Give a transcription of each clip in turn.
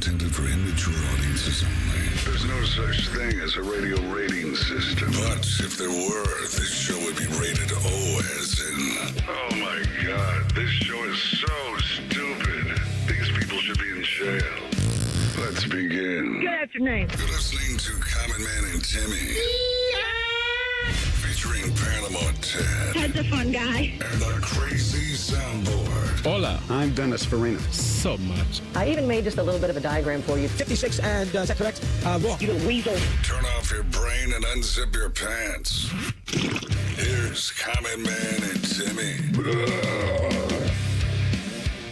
intended for immature audiences only. There's no such thing as a radio rating system. But if there were, this show would be rated O as in... Oh my God, this show is so stupid. These people should be in jail. Let's begin. Get out your name. You're listening to Common Man and Timmy. Featuring Panama Ted. Ted's a fun guy. And the Crazy Soundboard. Hola. I'm Dennis Farina. So much. I even made just a little bit of a diagram for you. 56, and is that correct? Wrong. You little weasel. Turn off your brain and unzip your pants. Here's Common Man and Timmy.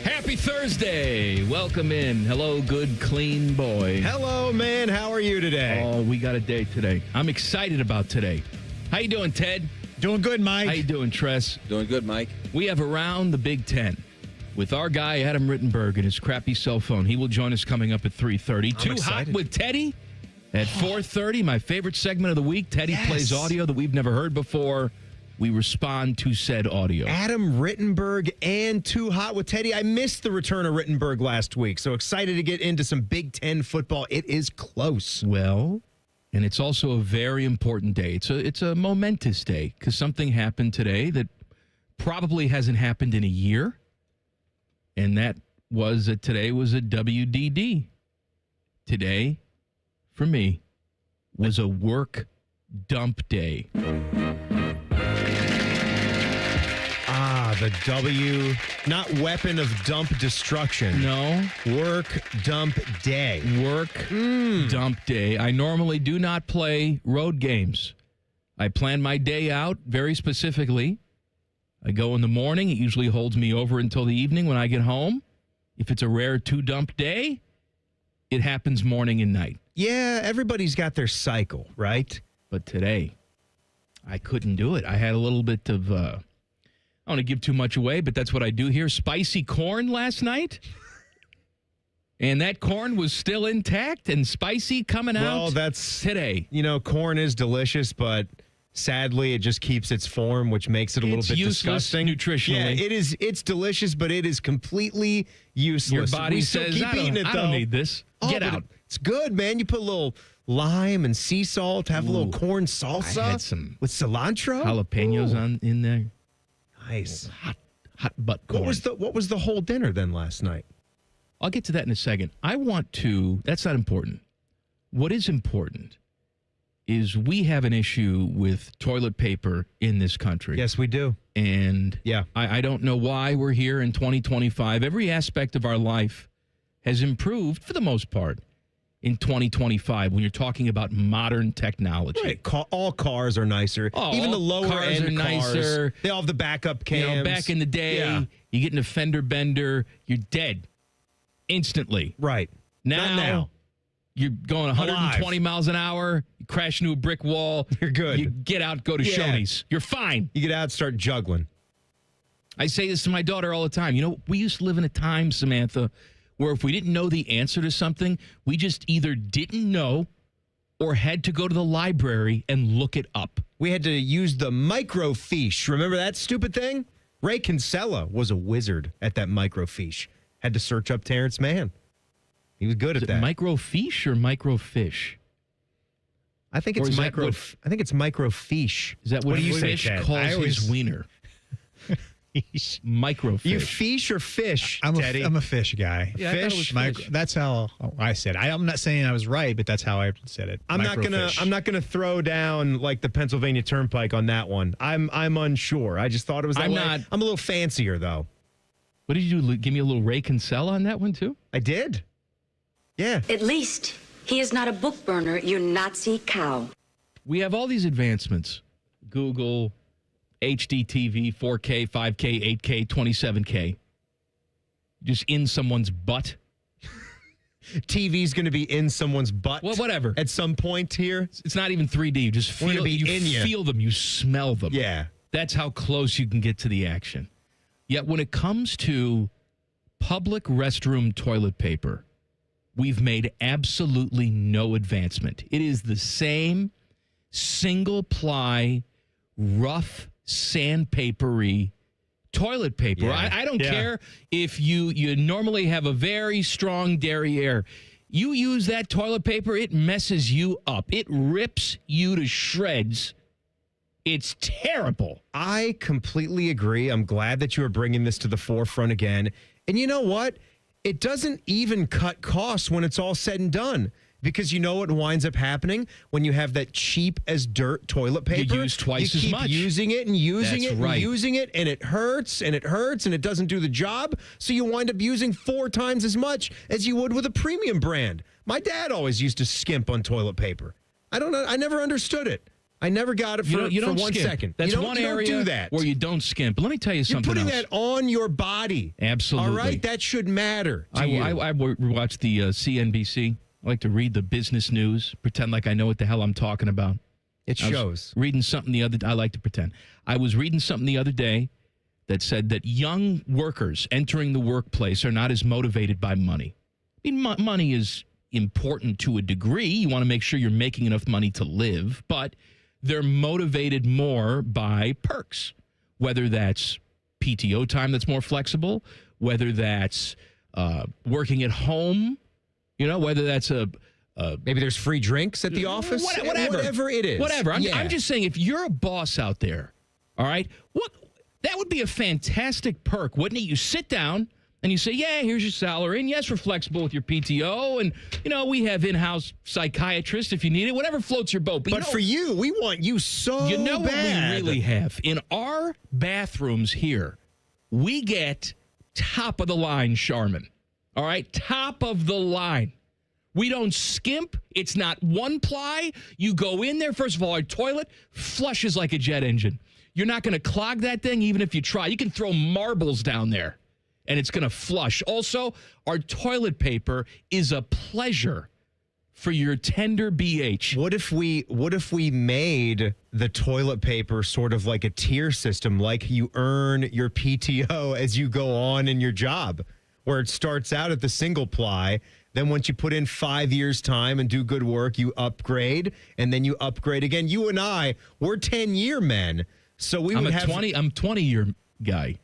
Happy Thursday. Welcome in. Hello, good, clean boy. Hello, man. How are you today? Oh, we got a day today. I'm excited about today. How you doing, Ted? Doing good, Mike. How you doing, Tress? Doing good, Mike. We have Around the Big Ten with our guy, Adam Rittenberg, and his crappy cell phone. He will join us coming up at 3:30. Too excited. Hot with Teddy at 4:30, my favorite segment of the week. Teddy plays audio that we've never heard before. We respond to said audio. Adam Rittenberg and Too Hot with Teddy. I missed the return of Rittenberg last week, so excited to get into some Big Ten football. It is close. Well, and it's also a very important day. It's a momentous day because something happened today that probably hasn't happened in a year, and that was that today was a WDD. Today, for me, was a work dump day. The W, not weapon of dump destruction. No. Work dump day. Work dump day. I normally do not play road games. I plan my day out very specifically. I go in the morning. It usually holds me over until the evening when I get home. If it's a rare two-dump day, it happens morning and night. Yeah, everybody's got their cycle, right? But today, I couldn't do it. I had a little bit of... I don't want to give too much away, but that's what I do here. Spicy corn last night. And that corn was still intact and spicy coming out Well, that's today. You know, corn is delicious, but sadly it just keeps its form, which makes it a little bit useless disgusting. Nutritionally. Yeah, it's delicious, but it is completely useless. Your body We still says, keep eating it, I though. don't need this. Get but out. It's good, man. You put a little lime and sea salt, have a little corn salsa I had some with cilantro. jalapenos in there. Nice. Hot butt corn. What was the whole dinner then last night? I'll get to that in a second. That's not important. What is important is we have an issue with toilet paper in this country. Yes, we do. And yeah, I don't know why we're here in 2025. Every aspect of our life has improved for the most part in 2025 when you're talking about modern technology. Right. All cars are nicer. Even the lower cars end are nicer. They all have the backup cams. You know, back in the day, you get in a fender bender, you're dead instantly. Right. Now, Not now. You're going 120 miles an hour, you crash into a brick wall. You're good. You get out, go to Shoney's. You're fine. You get out, start juggling. I say this to my daughter all the time. You know, we used to live in a time, Samantha, where if we didn't know the answer to something, we just either didn't know or had to go to the library and look it up. We had to use the microfiche. Remember that stupid thing? Ray Kinsella was a wizard at that microfiche. Had to search up Terrence Mann. He was good at that. Microfiche or microfish? I think it's I think it's microfiche. Is that what do you say, fish Ted? calls his wiener? Microfish. You fish or fish, Teddy? I'm a fish guy. Yeah, fish? That's how I said it. I'm not saying I was right, but that's how I said it. I'm not gonna throw down like the Pennsylvania Turnpike on that one. I'm unsure. I just thought it was that way. I'm a little fancier though. What did you do? Give me a little Ray Kinsella on that one too? I did. Yeah. At least he is not a book burner, you Nazi cow. We have all these advancements. Google, HDTV, 4K, 5K, 8K, 27K. Just in someone's butt. TV's going to be in someone's butt. Well, whatever. At some point here. It's not even 3D. You just feel them. You smell them. Yeah. That's how close you can get to the action. Yet when it comes to public restroom toilet paper, we've made absolutely no advancement. It is the same single-ply, rough, sandpapery toilet paper. Yeah. I don't care if you normally have a very strong derriere. You use that toilet paper, it messes you up. It rips you to shreds. It's terrible. I completely agree. I'm glad that you are bringing this to the forefront again. And you know what? It doesn't even cut costs when it's all said and done. Because you know what winds up happening when you have that cheap as dirt toilet paper? You use twice as much. You keep using it and using That's it right. and using it, and it hurts and it hurts and it doesn't do the job. So you wind up using 4 times as much as you would with a premium brand. My dad always used to skimp on toilet paper. I don't know. I never understood it. I never got it for 1 second. That's you one don't area do that. where you don't skimp. But let me tell you You're something putting else. that on your body. Absolutely. All right? That should matter to you. I watch the CNBC. I like to read the business news, pretend like I know what the hell I'm talking about. It shows. Reading something I like to pretend. I was reading something the other day that said that young workers entering the workplace are not as motivated by money. I mean, money is important to a degree. You want to make sure you're making enough money to live, but they're motivated more by perks, whether that's PTO time that's more flexible, whether that's working at home, whether that's maybe there's free drinks at the office. Whatever it is. Whatever. Yeah. I'm just saying, if you're a boss out there, all right, that would be a fantastic perk, wouldn't it? You sit down and you say, yeah, here's your salary. And yes, we're flexible with your PTO. And, we have in-house psychiatrists if you need it, whatever floats your boat. But for you, we want you so bad. You know what we really have? In our bathrooms here, we get top of the line Charmin. All right, top of the line. We don't skimp. It's not one ply. You go in there. First of all, our toilet flushes like a jet engine. You're not going to clog that thing even if you try. You can throw marbles down there, and it's going to flush. Also, our toilet paper is a pleasure for your tender BH. What if we made the toilet paper sort of like a tier system, like you earn your PTO as you go on in your job, where it starts out at the single ply. Then once you put in 5 years' time and do good work, you upgrade, and then you upgrade again. You and I, we're 10-year men, so I'm a 20-year guy.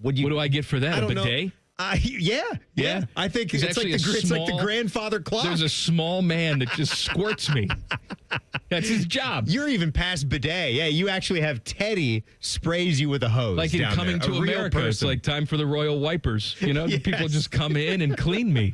What do I get for that? I don't a bidet? know. Yeah. I think it's like the grandfather clock. There's a small man that just squirts me. That's his job. You're even past bidet. Yeah, you actually have Teddy sprays you with a hose. Like in Coming to America, it's like time for the royal wipers. Yes. People just come in and clean me.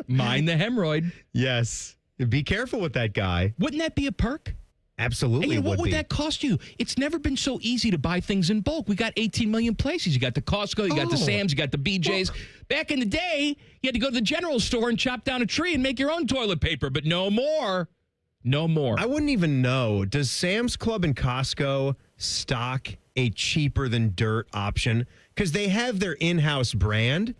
Mind the hemorrhoid. Yes. Be careful with that guy. Wouldn't that be a perk? Absolutely. And what would that cost you? It's never been so easy to buy things in bulk. We got 18 million places. You got the Costco, you got the Sam's, you got the BJ's. Back in the day, you had to go to the general store and chop down a tree and make your own toilet paper, but no more. No more. I wouldn't even know. Does Sam's Club and Costco stock a cheaper than dirt option? Because they have their in-house brand,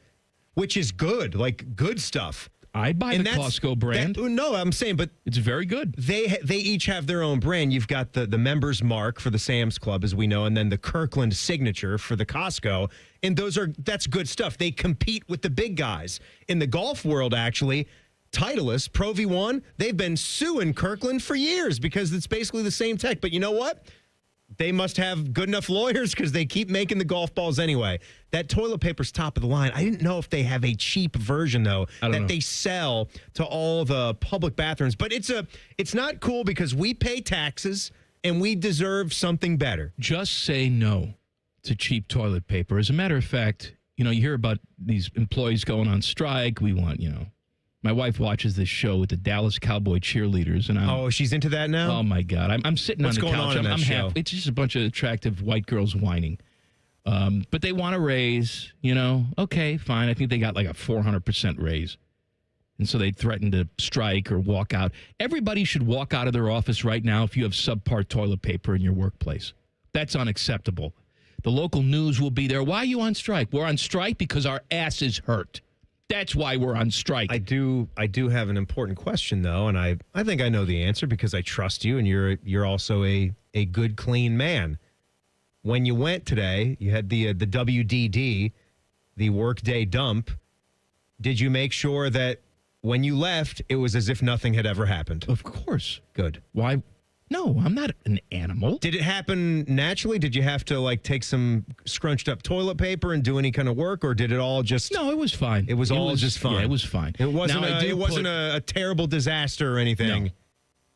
which is good, like good stuff. I buy the Costco brand. No, I'm saying, but it's very good. They each have their own brand. You've got the Members Mark for the Sam's Club, as we know, and then the Kirkland Signature for the Costco. And that's good stuff. They compete with the big guys. In the golf world, actually, Titleist, Pro V1, they've been suing Kirkland for years because it's basically the same tech. But you know what? They must have good enough lawyers because they keep making the golf balls anyway. That toilet paper's top of the line. I didn't know if they have a cheap version, though, that they sell to all the public bathrooms. But it's not cool because we pay taxes and we deserve something better. Just say no to cheap toilet paper. As a matter of fact, you hear about these employees going on strike. We want, my wife watches this show with the Dallas Cowboy cheerleaders, and she's into that now. Oh my God, I'm sitting on the couch. What's going on in that show? It's just a bunch of attractive white girls whining, but they want a raise. Okay, fine. I think they got like a 400% raise, and so they threatened to strike or walk out. Everybody should walk out of their office right now if you have subpar toilet paper in your workplace. That's unacceptable. The local news will be there. Why are you on strike? We're on strike because our asses hurt. That's why we're on strike. I do have an important question, though, and I think I know the answer because I trust you, and you're also a good, clean man. When you went today, you had the WDD, the workday dump. Did you make sure that when you left, it was as if nothing had ever happened? Of course. Good. Why No, I'm not an animal. Did it happen naturally? Did you have to like take some scrunched up toilet paper and do any kind of work, or did it all just? No, it was fine. It was just fine. Yeah, it was fine. It wasn't. Now, It wasn't a terrible disaster or anything. No.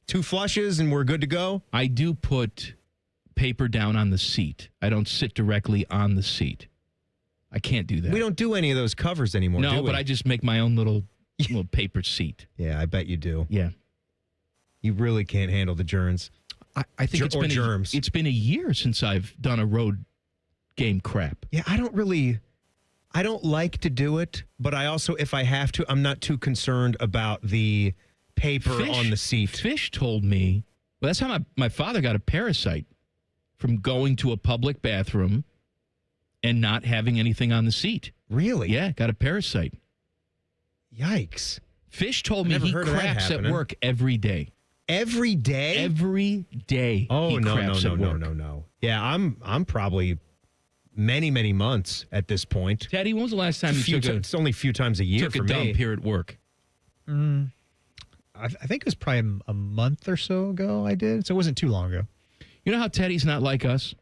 2 flushes and we're good to go. I do put paper down on the seat. I don't sit directly on the seat. I can't do that. We don't do any of those covers anymore. No, do we? but I just make my own little paper seat. Yeah, I bet you do. Yeah. You really can't handle the germs. I think it's been germs. It's been a year since I've done a road game crap. Yeah, I don't like to do it, but I also, if I have to, I'm not too concerned about the paper on the seat. Fish told me, well, that's how my father got a parasite from going to a public bathroom and not having anything on the seat. Really? Yeah, got a parasite. Yikes. Fish told me he craps at work every day. Every day? Every day. Oh, he craps at work. no. Yeah, I'm probably many months at this point. Teddy, when was the last time It's only a few times a year for a dump me. here at work? I think it was probably a month or so ago I did, so it wasn't too long ago. You know how Teddy's not like us?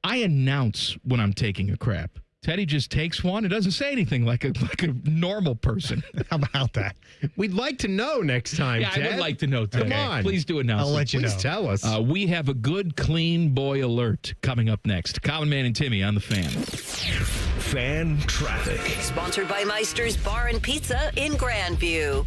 I announce when I'm taking a crap. Teddy just takes one. It doesn't say anything like a normal person. How about that? We'd like to know next time, Yeah, Ted. I would like to know, Ted. Come on. Please do announce I'll let you know. Please tell us. We have a good, clean boy alert coming up next. Common Man and Timmy on the Fan. Fan Traffic. Sponsored by Meister's Bar and Pizza in Grandview.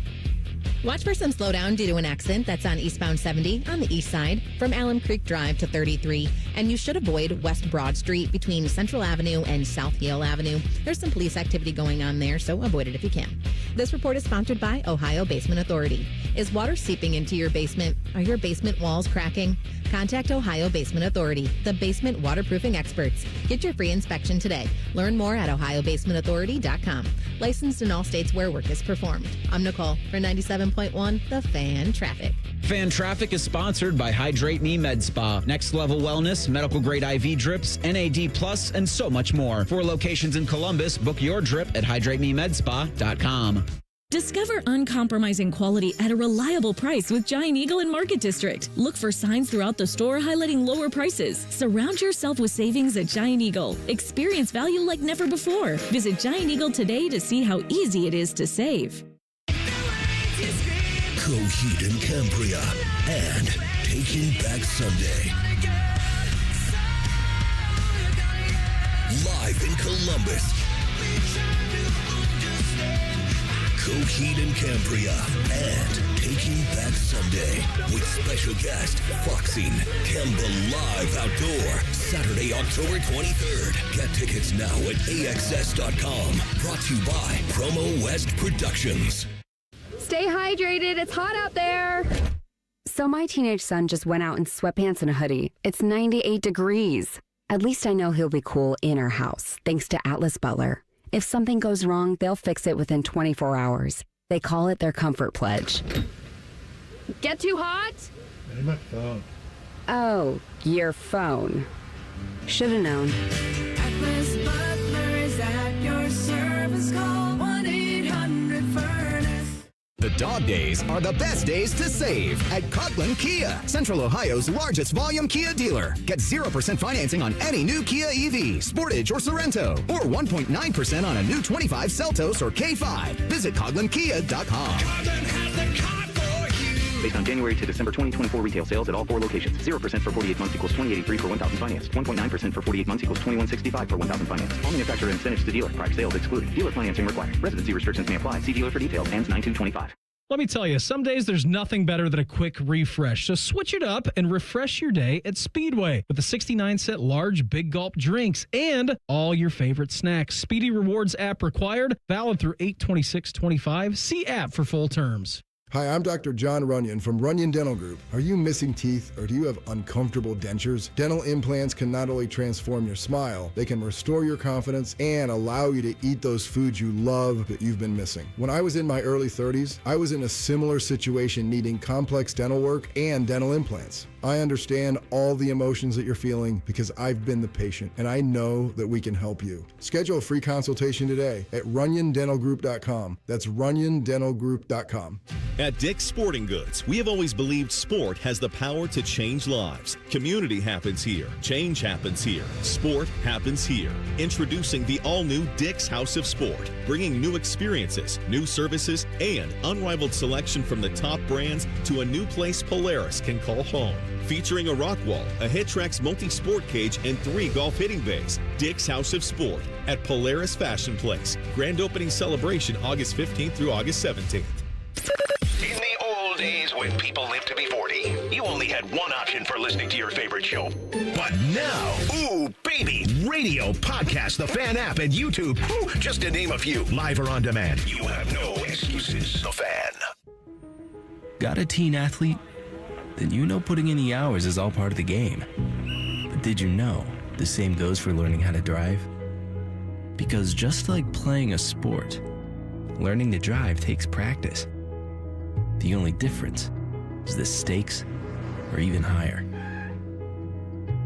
Watch for some slowdown due to an accident that's on eastbound 70 on the east side from Alum Creek Drive to 33. And you should avoid West Broad Street between Central Avenue and South Yale Avenue. There's some police activity going on there, so avoid it if you can. This report is sponsored by Ohio Basement Authority. Is water seeping into your basement? Are your basement walls cracking? Contact Ohio Basement Authority, the basement waterproofing experts. Get your free inspection today. Learn more at ohiobasementauthority.com. Licensed in all states where work is performed. I'm Nicole for 97.1 The Fan Traffic. Fan Traffic is sponsored by Hydrate Me Med Spa, Next Level Wellness, medical grade IV drips, NAD+, and so much more. 4 locations in Columbus. Book your drip at hydratememedspa.com. Discover uncompromising quality at a reliable price with Giant Eagle in Market District. Look for signs throughout the store highlighting lower prices. Surround yourself with savings at Giant Eagle. Experience value like never before. Visit Giant Eagle today to see how easy it is to save. Coheed and Cambria and Taking Back Sunday. Live in Columbus. Coheed and Cambria and Taking Back Sunday with special guest Foxing Kemba Live Outdoor Saturday, October 23rd. Get tickets now at AXS.com. Brought to you by Promo West Productions. Stay hydrated. It's hot out there. So my teenage son just went out in sweatpants and a hoodie. It's 98 degrees. At least I know he'll be cool in our house, thanks to Atlas Butler. If something goes wrong, they'll fix it within 24 hours. They call it their comfort pledge. Get too hot? My phone. Oh, your phone. Should have known. Atlas Butler is at your service. Call 1-800-FURNACE. The dog days are the best days to save at Coughlin Kia, Central Ohio's largest volume Kia dealer. Get 0% financing on any new Kia EV, Sportage, or Sorrento, or 1.9% on a new 25 Seltos or K5. Visit CoughlinKia.com. Based on January to December 2024 retail sales at all 4 locations. 0% for 48 months equals $20.83 for 1,000 financed. 1.9% for 48 months equals $21.65 for 1,000 financed. All manufacturer incentives to dealer. Private sales excluded. Dealer financing required. Residency restrictions may apply. See dealer for details. Ends 9/2/25. Let me tell you, some days there's nothing better than a quick refresh. So switch it up and refresh your day at Speedway with the 69-cent large Big Gulp drinks and all your favorite snacks. Speedy Rewards app required. Valid through 8/26/25. See app for full terms. Hi, I'm Dr. John Runyon from Runyon Dental Group. Are you missing teeth or do you have uncomfortable dentures? Dental implants can not only transform your smile, they can restore your confidence and allow you to eat those foods you love that you've been missing. When I was in my early 30s, I was in a similar situation needing complex dental work and dental implants. I understand all the emotions that you're feeling because I've been the patient and I know that we can help you. Schedule a free consultation today at RunyonDentalGroup.com. That's RunyonDentalGroup.com. At Dick's Sporting Goods, we have always believed sport has the power to change lives. Community happens here. Change happens here. Sport happens here. Introducing the all-new Dick's House of Sport, bringing new experiences, new services, and unrivaled selection from the top brands to a new place Polaris can call home. Featuring a rock wall, a HitTrax multi-sport cage, and 3 golf hitting bays. Dick's House of Sport at Polaris Fashion Place. Grand opening celebration August 15th through August 17th. In the old days when people lived to be 40, you only had one option for listening to your favorite show. But now, ooh, baby, radio, podcast, the Fan app, and YouTube, ooh, just to name a few, live or on demand. You have no excuses. The Fan. Got a teen athlete? Then you know putting in the hours is all part of the game. But did you know the same goes for learning how to drive? Because just like playing a sport, learning to drive takes practice. The only difference is the stakes are even higher.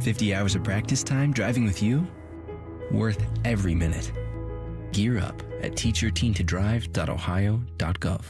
50 hours of practice time driving with you? Worth every minute. Gear up at teachyourteentodrive.ohio.gov.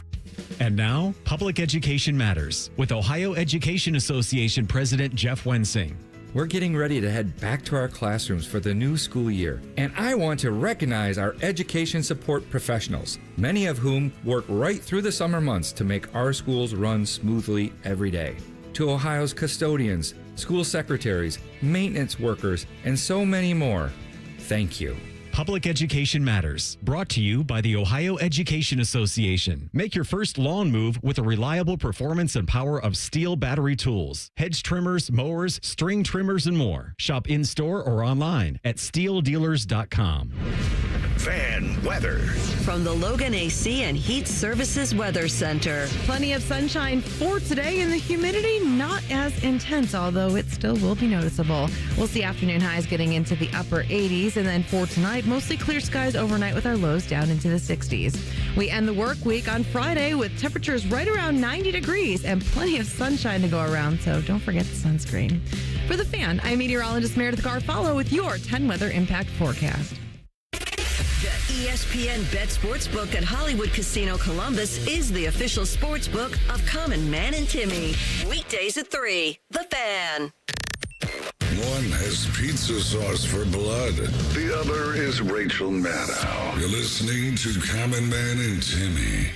And now, Public Education Matters with Ohio Education Association President Jeff Wensing. We're getting ready to head back to our classrooms for the new school year, and I want to recognize our education support professionals, many of whom work right through the summer months to make our schools run smoothly every day. To Ohio's custodians, school secretaries, maintenance workers, and so many more, thank you. Public Education Matters, brought to you by the Ohio Education Association. Make your first lawn move with the reliable performance and power of Steel battery tools. Hedge trimmers, mowers, string trimmers, and more. Shop in-store or online at steeldealers.com. Fan weather. From the Logan AC and Heat Services Weather Center. Plenty of sunshine for today, and the humidity not as intense, although it still will be noticeable. We'll see afternoon highs getting into the upper 80s, and then for tonight, mostly clear skies overnight with our lows down into the 60s. We end the work week on Friday with temperatures right around 90 degrees and plenty of sunshine to go around, so don't forget the sunscreen. For The Fan, I'm meteorologist Meredith Garfalo with your 10 weather impact forecast. The ESPN Bet Sportsbook at Hollywood Casino Columbus is the official sportsbook of Common Man and Timmy. Weekdays at 3. The Fan. One has pizza sauce for blood. The other is Rachel Maddow. You're listening to Common Man and Timmy.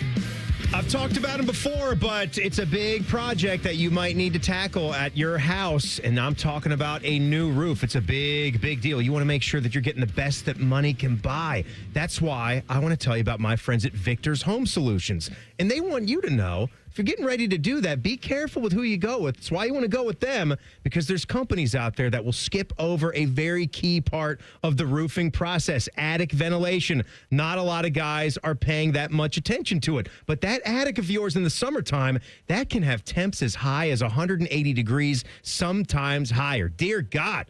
I've talked about him before, but it's a big project that you might need to tackle at your house, and I'm talking about a new roof. It's a big, big deal. You want to make sure that you're getting the best that money can buy. That's why I want to tell you about my friends at Victor's Home Solutions, and they want you to know, if you're getting ready to do that, be careful with who you go with. That's why you want to go with them, because there's companies out there that will skip over a very key part of the roofing process, attic ventilation. Not a lot of guys are paying that much attention to it, but that attic of yours in the summertime, that can have temps as high as 180 degrees, sometimes higher. Dear God,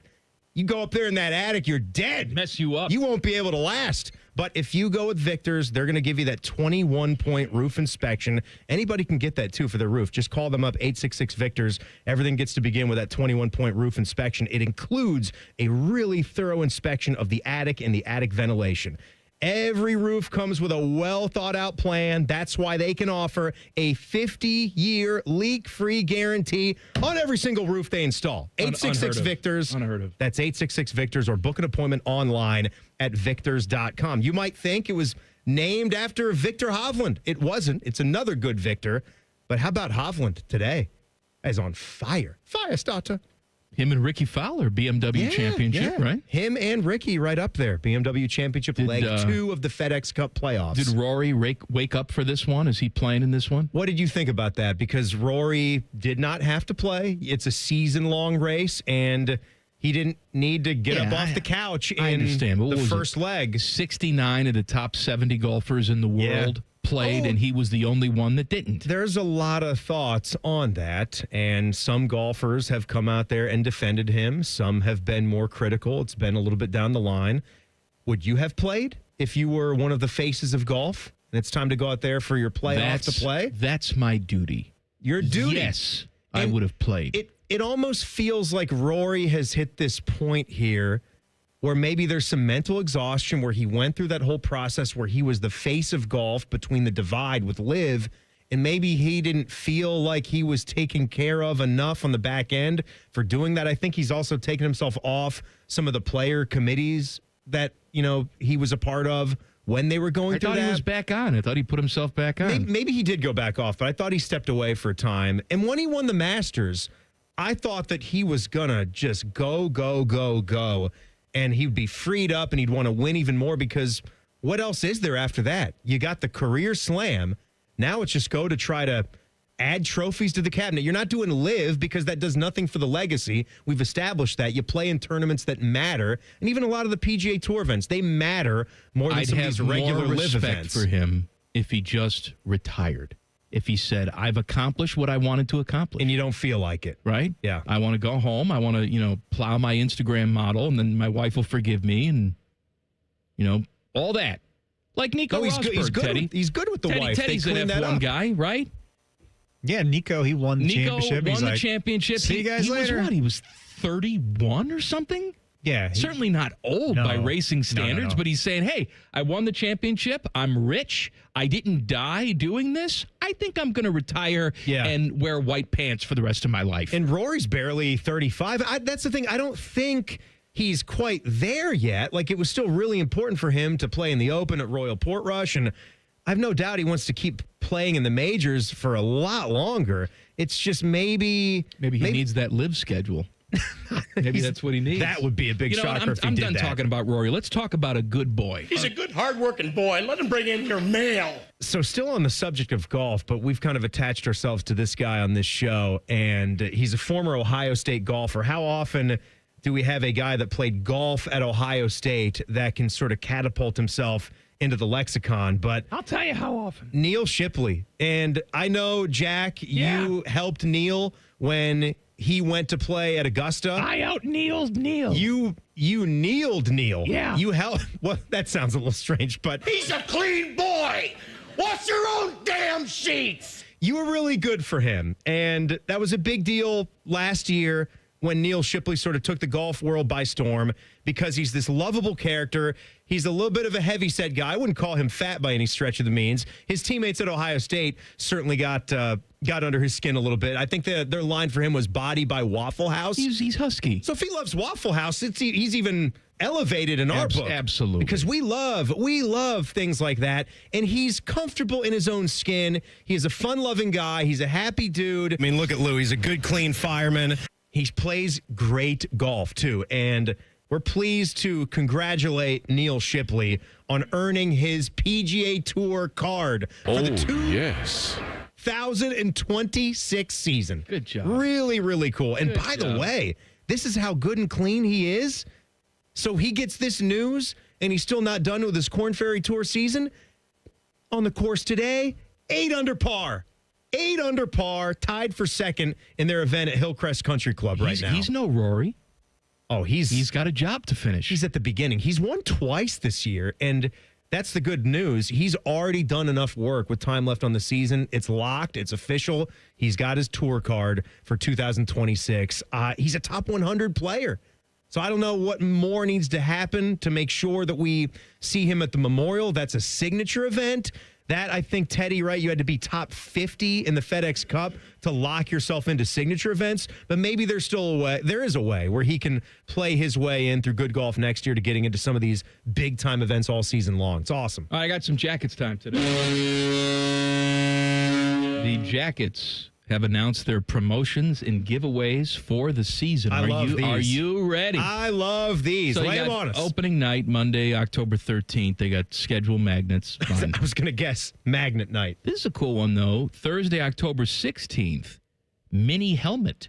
you go up there in that attic, you're dead. Mess you up. You won't be able to last. But if you go with Victor's, they're going to give you that 21-point roof inspection. Anybody can get that, too, for their roof. Just call them up, 866-VICTORS. Everything gets to begin with that 21-point roof inspection. It includes a really thorough inspection of the attic and the attic ventilation. Every roof comes with a well-thought-out plan. That's why they can offer a 50-year leak-free guarantee on every single roof they install. 866-VICTORS. Unheard of. That's 866-VICTORS, or book an appointment online at victors.com. You might think it was named after Victor Hovland. It wasn't. It's another good Victor. But how about Hovland today? He's on fire. Fire starter. Him and Ricky Fowler, BMW championship, right? Him and Ricky right up there. BMW championship, leg 2 of the FedEx Cup playoffs. Did Rory wake up for this one? Is he playing in this one? What did you think about that? Because Rory did not have to play. It's a season-long race, and he didn't need to get up off the couch in the first leg. 69 of the top 70 golfers in the world played, and he was the only one that didn't. There's a lot of thoughts on that, and some golfers have come out there and defended him. Some have been more critical. It's been a little bit down the line. Would you have played if you were one of the faces of golf, and it's time to go out there for your playoff to play? That's my duty. Your duty? Yes, I would have played. It almost feels like Rory has hit this point here where maybe there's some mental exhaustion, where he went through that whole process where he was the face of golf between the divide with Liv, and maybe he didn't feel like he was taken care of enough on the back end for doing that. I think he's also taken himself off some of the player committees that, he was a part of when they were going through that. I thought he was back on. I thought he put himself back on. Maybe he did go back off, but I thought he stepped away for a time. And when he won the Masters, I thought that he was going to just go, and he'd be freed up and he'd want to win even more, because what else is there after that? You got the career slam. Now it's just go to try to add trophies to the cabinet. You're not doing live because that does nothing for the legacy. We've established that. You play in tournaments that matter. And even a lot of the PGA Tour events, they matter more than some of these regular live events. I'd have more respect for him if he just retired. If he said, I've accomplished what I wanted to accomplish. And you don't feel like it. Right? Yeah. I want to go home. I want to, plow my Instagram model, and then my wife will forgive me, and, all that. Like Nico Rosberg, he's good. Teddy. He's good with the wife. Teddy's an F1 guy, right? Yeah, Nico, he won the championship. Nico won the championship. See you guys later. He was 31 or something? Yeah. Certainly not old by racing standards, but he's saying, hey, I won the championship. I'm rich. I didn't die doing this. I think I'm going to retire and wear white pants for the rest of my life. And Rory's barely 35. That's the thing. I don't think he's quite there yet. Like, it was still really important for him to play in the Open at Royal Portrush, and I have no doubt he wants to keep playing in the majors for a lot longer. It's just maybe he needs that live schedule. Maybe that's what he needs. That would be a big shocker if he I'm did done that. talking about Rory. Let's talk about a good boy. He's a good, hard-working boy. Let him bring in your mail. So still on the subject of golf, but we've kind of attached ourselves to this guy on this show, and he's a former Ohio State golfer. How often do we have a guy that played golf at Ohio State that can sort of catapult himself into the lexicon? But I'll tell you how often. Neil Shipley. And I know, Jack, you helped Neil when he went to play at Augusta. I out-Neiled Neil. You kneeled Neil. Yeah. You held. Well, that sounds a little strange, but He's a clean boy. Wash your own damn sheets. You were really good for him. And that was a big deal last year when Neil Shipley sort of took the golf world by storm, because he's this lovable character. He's a little bit of a heavyset guy. I wouldn't call him fat by any stretch of the means. His teammates at Ohio State certainly got under his skin a little bit. I think their line for him was body by Waffle House. He's husky. So if he loves Waffle House, he's even elevated in our book. Absolutely. Because we love things like that. And he's comfortable in his own skin. He's a fun-loving guy. He's a happy dude. I mean, look at Lou. He's a good, clean fireman. He plays great golf, too. And we're pleased to congratulate Neil Shipley on earning his PGA Tour card for the 2026 season. Good job. Really, really cool. And by the way, this is how good and clean he is. So he gets this news, and he's still not done with his Korn Ferry Tour season. On the course today, 8 under par. 8 under par, tied for second in their event at Hillcrest Country Club right now. He's no Rory. Oh, he's got a job to finish. He's at the beginning. He's won twice this year, and that's the good news. He's already done enough work with time left on the season. It's locked. It's official. He's got his tour card for 2026. He's a top 100 player. So I don't know what more needs to happen to make sure that we see him at the Memorial. That's a signature event. That, I think, Teddy, right, you had to be top 50 in the FedEx Cup to lock yourself into signature events. But maybe there's still a way. There is a way where he can play his way in through good golf next year to getting into some of these big-time events all season long. It's awesome. I got some Jackets time today. The Jackets have announced their promotions and giveaways for the season. I love these. Are you ready? I love these. So Lay them on us. Opening night, Monday, October 13th. They got schedule magnets. Fun. I was going to guess magnet night. This is a cool one, though. Thursday, October 16th, mini helmet.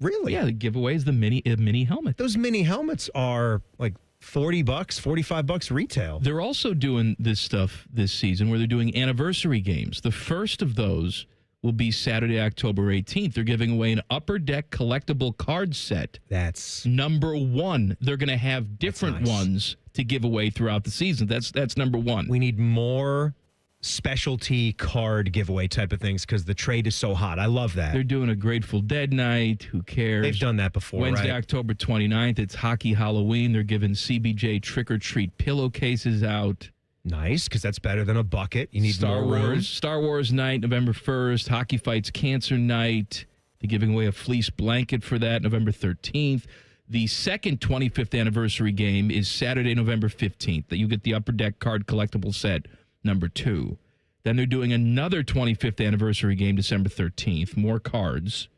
Really? Yeah, the giveaway is the mini helmet. Those mini helmets are like $40, $45 retail. They're also doing this stuff this season where they're doing anniversary games. The first of those will be Saturday, October 18th. They're giving away an Upper Deck collectible card set. That's number one. They're going to have different ones to give away throughout the season. That's number one. We need more specialty card giveaway type of things because the trade is so hot. I love that. They're doing a Grateful Dead night. Who cares? They've done that before, Wednesday, right? October 29th, it's Hockey Halloween. They're giving CBJ trick-or-treat pillowcases out. Nice, because that's better than a bucket. You need Star more room. Wars. Star Wars night, November 1st. Hockey Fights Cancer Night. They're giving away a fleece blanket for that, November 13th. The second 25th anniversary game is Saturday, November 15th. That you get the Upper Deck card collectible set, number 2. Then they're doing another 25th anniversary game, December 13th. More cards.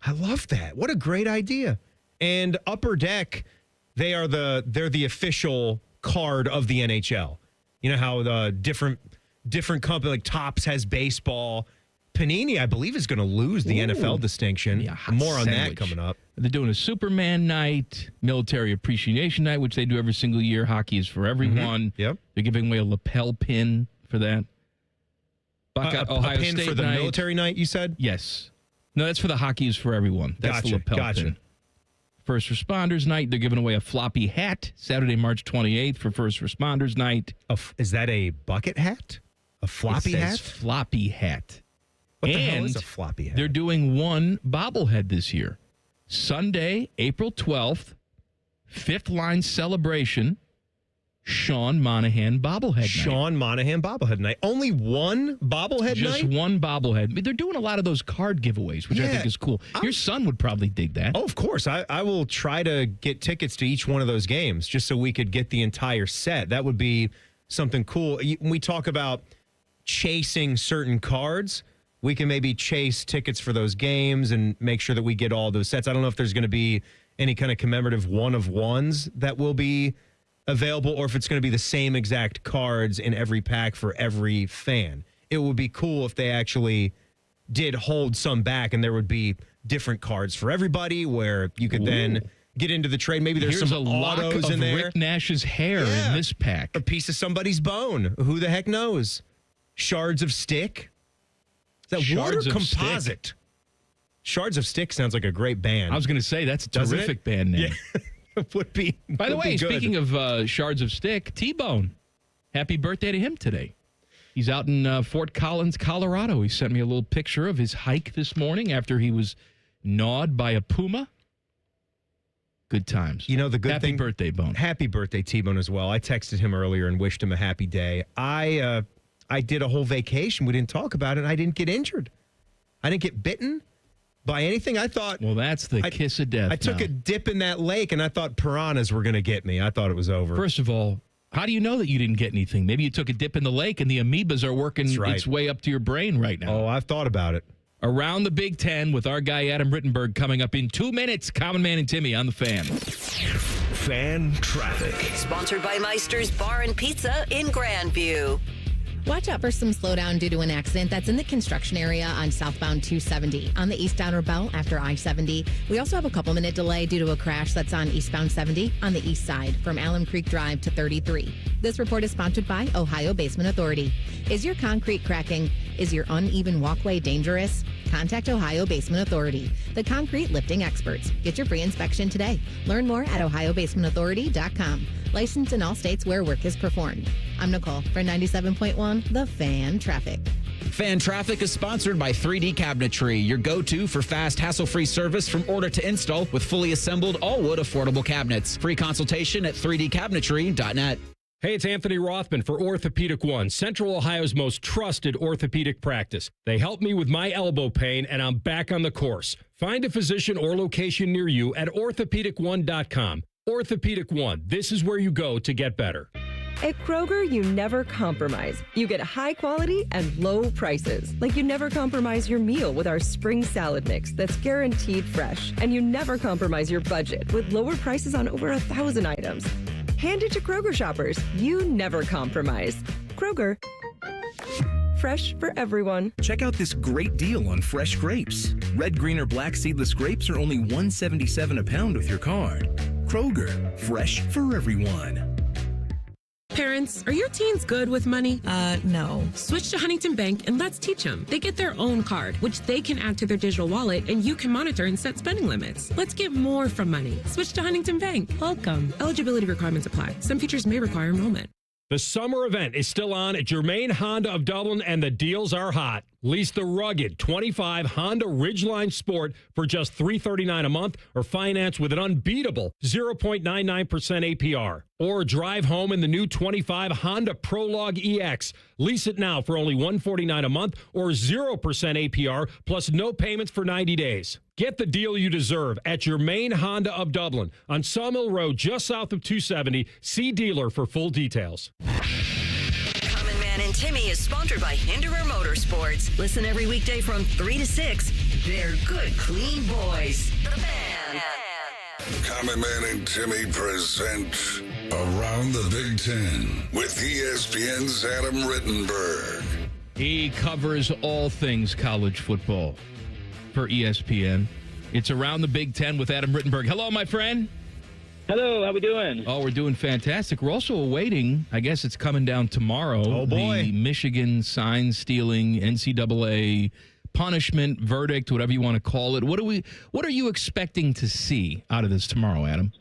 I love that. What a great idea. And Upper Deck, they're the official card of the NHL. You know how the different company like Topps has baseball. Panini, I believe, is going to lose the NFL distinction. Yeah, more on sandwich. that coming up. They're doing a Superman night, Military Appreciation Night, which they do every single year. Hockey is for everyone. Yep. They're giving away a lapel pin for that. Ohio a pin State for the night. military night, you said? Yes. No, that's for the Hockey is for everyone. That's the lapel pin. First Responders Night, they're giving away a floppy hat Saturday, March 28th for First Responders Night. Is that a bucket hat? A floppy hat? Floppy hat. What the hell is a floppy hat? They're doing one bobblehead this year. Sunday, April 12th, Fifth Line Celebration, Sean Monahan bobblehead night. Sean Monahan bobblehead night. Only one bobblehead night? Just one bobblehead. I mean, they're doing a lot of those card giveaways, which I think is cool. Your son would probably dig that. Oh, of course. I will try to get tickets to each one of those games just so we could get the entire set. That would be something cool. When we talk about chasing certain cards, we can maybe chase tickets for those games and make sure that we get all those sets. I don't know if there's going to be any kind of commemorative one-of-ones that will be available or if it's going to be the same exact cards in every pack for every fan. It would be cool if they actually did hold some back and there would be different cards for everybody where you could then get into the trade. Maybe there's Here's some a lock autos of in there. Rick Nash's hair in this pack. A piece of somebody's bone. Who the heck knows? Shards of stick. Is that wood or composite? Stick. Shards of Stick sounds like a great band. I was going to say, that's a terrific band name. Yeah. It would be. By the way, speaking of Shards of Stick, T-Bone, happy birthday to him today. He's out in Fort Collins, Colorado. He sent me a little picture of his hike this morning after he was gnawed by a puma. Good times. You know, the good thing. Happy birthday, Bone. Happy birthday, T-Bone, as well. I texted him earlier and wished him a happy day. I did a whole vacation. We didn't talk about it. And I didn't get injured. I didn't get bitten by anything. I thought. Well, that's the kiss of death. I took a dip in that lake, and I thought piranhas were going to get me. I thought it was over. First of all, how do you know that you didn't get anything? Maybe you took a dip in the lake, and the amoebas are working its way up to your brain right now. Oh, I've thought about it. Around the Big Ten with our guy Adam Rittenberg coming up in 2 minutes. Common Man and Timmy on the Fan. Fan traffic. Sponsored by Meister's Bar and Pizza in Grandview. Watch out for some slowdown due to an accident that's in the construction area on southbound 270. On the eastbound belt after I-70. We also have a couple-minute delay due to a crash that's on eastbound 70 on the east side from Alum Creek Drive to 33. This report is sponsored by Ohio Basement Authority. Is your concrete cracking? Is your uneven walkway dangerous? Contact Ohio Basement Authority, the concrete lifting experts. Get your free inspection today. Learn more at ohiobasementauthority.com. Licensed in all states where work is performed. I'm Nicole for 97.1 The Fan Traffic. Fan Traffic is sponsored by 3D Cabinetry, your go-to for fast, hassle-free service from order to install with fully assembled all-wood affordable cabinets. Free consultation at 3dcabinetry.net. Hey, it's Anthony Rothman for Orthopedic One, Central Ohio's most trusted orthopedic practice. They helped me with my elbow pain, and I'm back on the course. Find a physician or location near you at orthopedic1.com. Orthopedic One, this is where you go to get better. At Kroger, you never compromise. You get high quality and low prices. Like you never compromise your meal with our spring salad mix that's guaranteed fresh. And you never compromise your budget with lower prices on over 1,000 items. Hand it to Kroger shoppers. You never compromise. Kroger. Fresh for everyone. Check out this great deal on fresh grapes. Red, green, or black seedless grapes are only $1.77 a pound with your card. Kroger, fresh for everyone. Parents, are your teens good with money? No. Switch to Huntington Bank and let's teach them. They get their own card, which they can add to their digital wallet, and you can monitor and set spending limits. Let's get more from money. Switch to Huntington Bank. Welcome. Eligibility requirements apply. Some features may require enrollment. The summer event is still on at Germain Honda of Dublin, and the deals are hot. Lease the rugged 25 Honda Ridgeline Sport for just $339 a month or finance with an unbeatable 0.99% APR. Or drive home in the new 25 Honda Prologue EX. Lease it now for only $149 a month or 0% APR plus no payments for 90 days. Get the deal you deserve at your main Honda of Dublin on Sawmill Road just south of 270. See dealer for full details. Common Man and Timmy is sponsored by Hinderer Motorsports. Listen every weekday from 3 to 6. They're good, clean boys. The Fan. Common Man and Timmy present Around the Big Ten with ESPN's Adam Rittenberg. He covers all things college football for ESPN. It's Around the Big Ten with Adam Rittenberg. Hello, my friend. Hello, how we doing? Oh, we're doing fantastic. We're also awaiting, I guess it's coming down tomorrow, the Michigan sign-stealing NCAA punishment, verdict, whatever you want to call it. What are you expecting to see out of this tomorrow, Adam?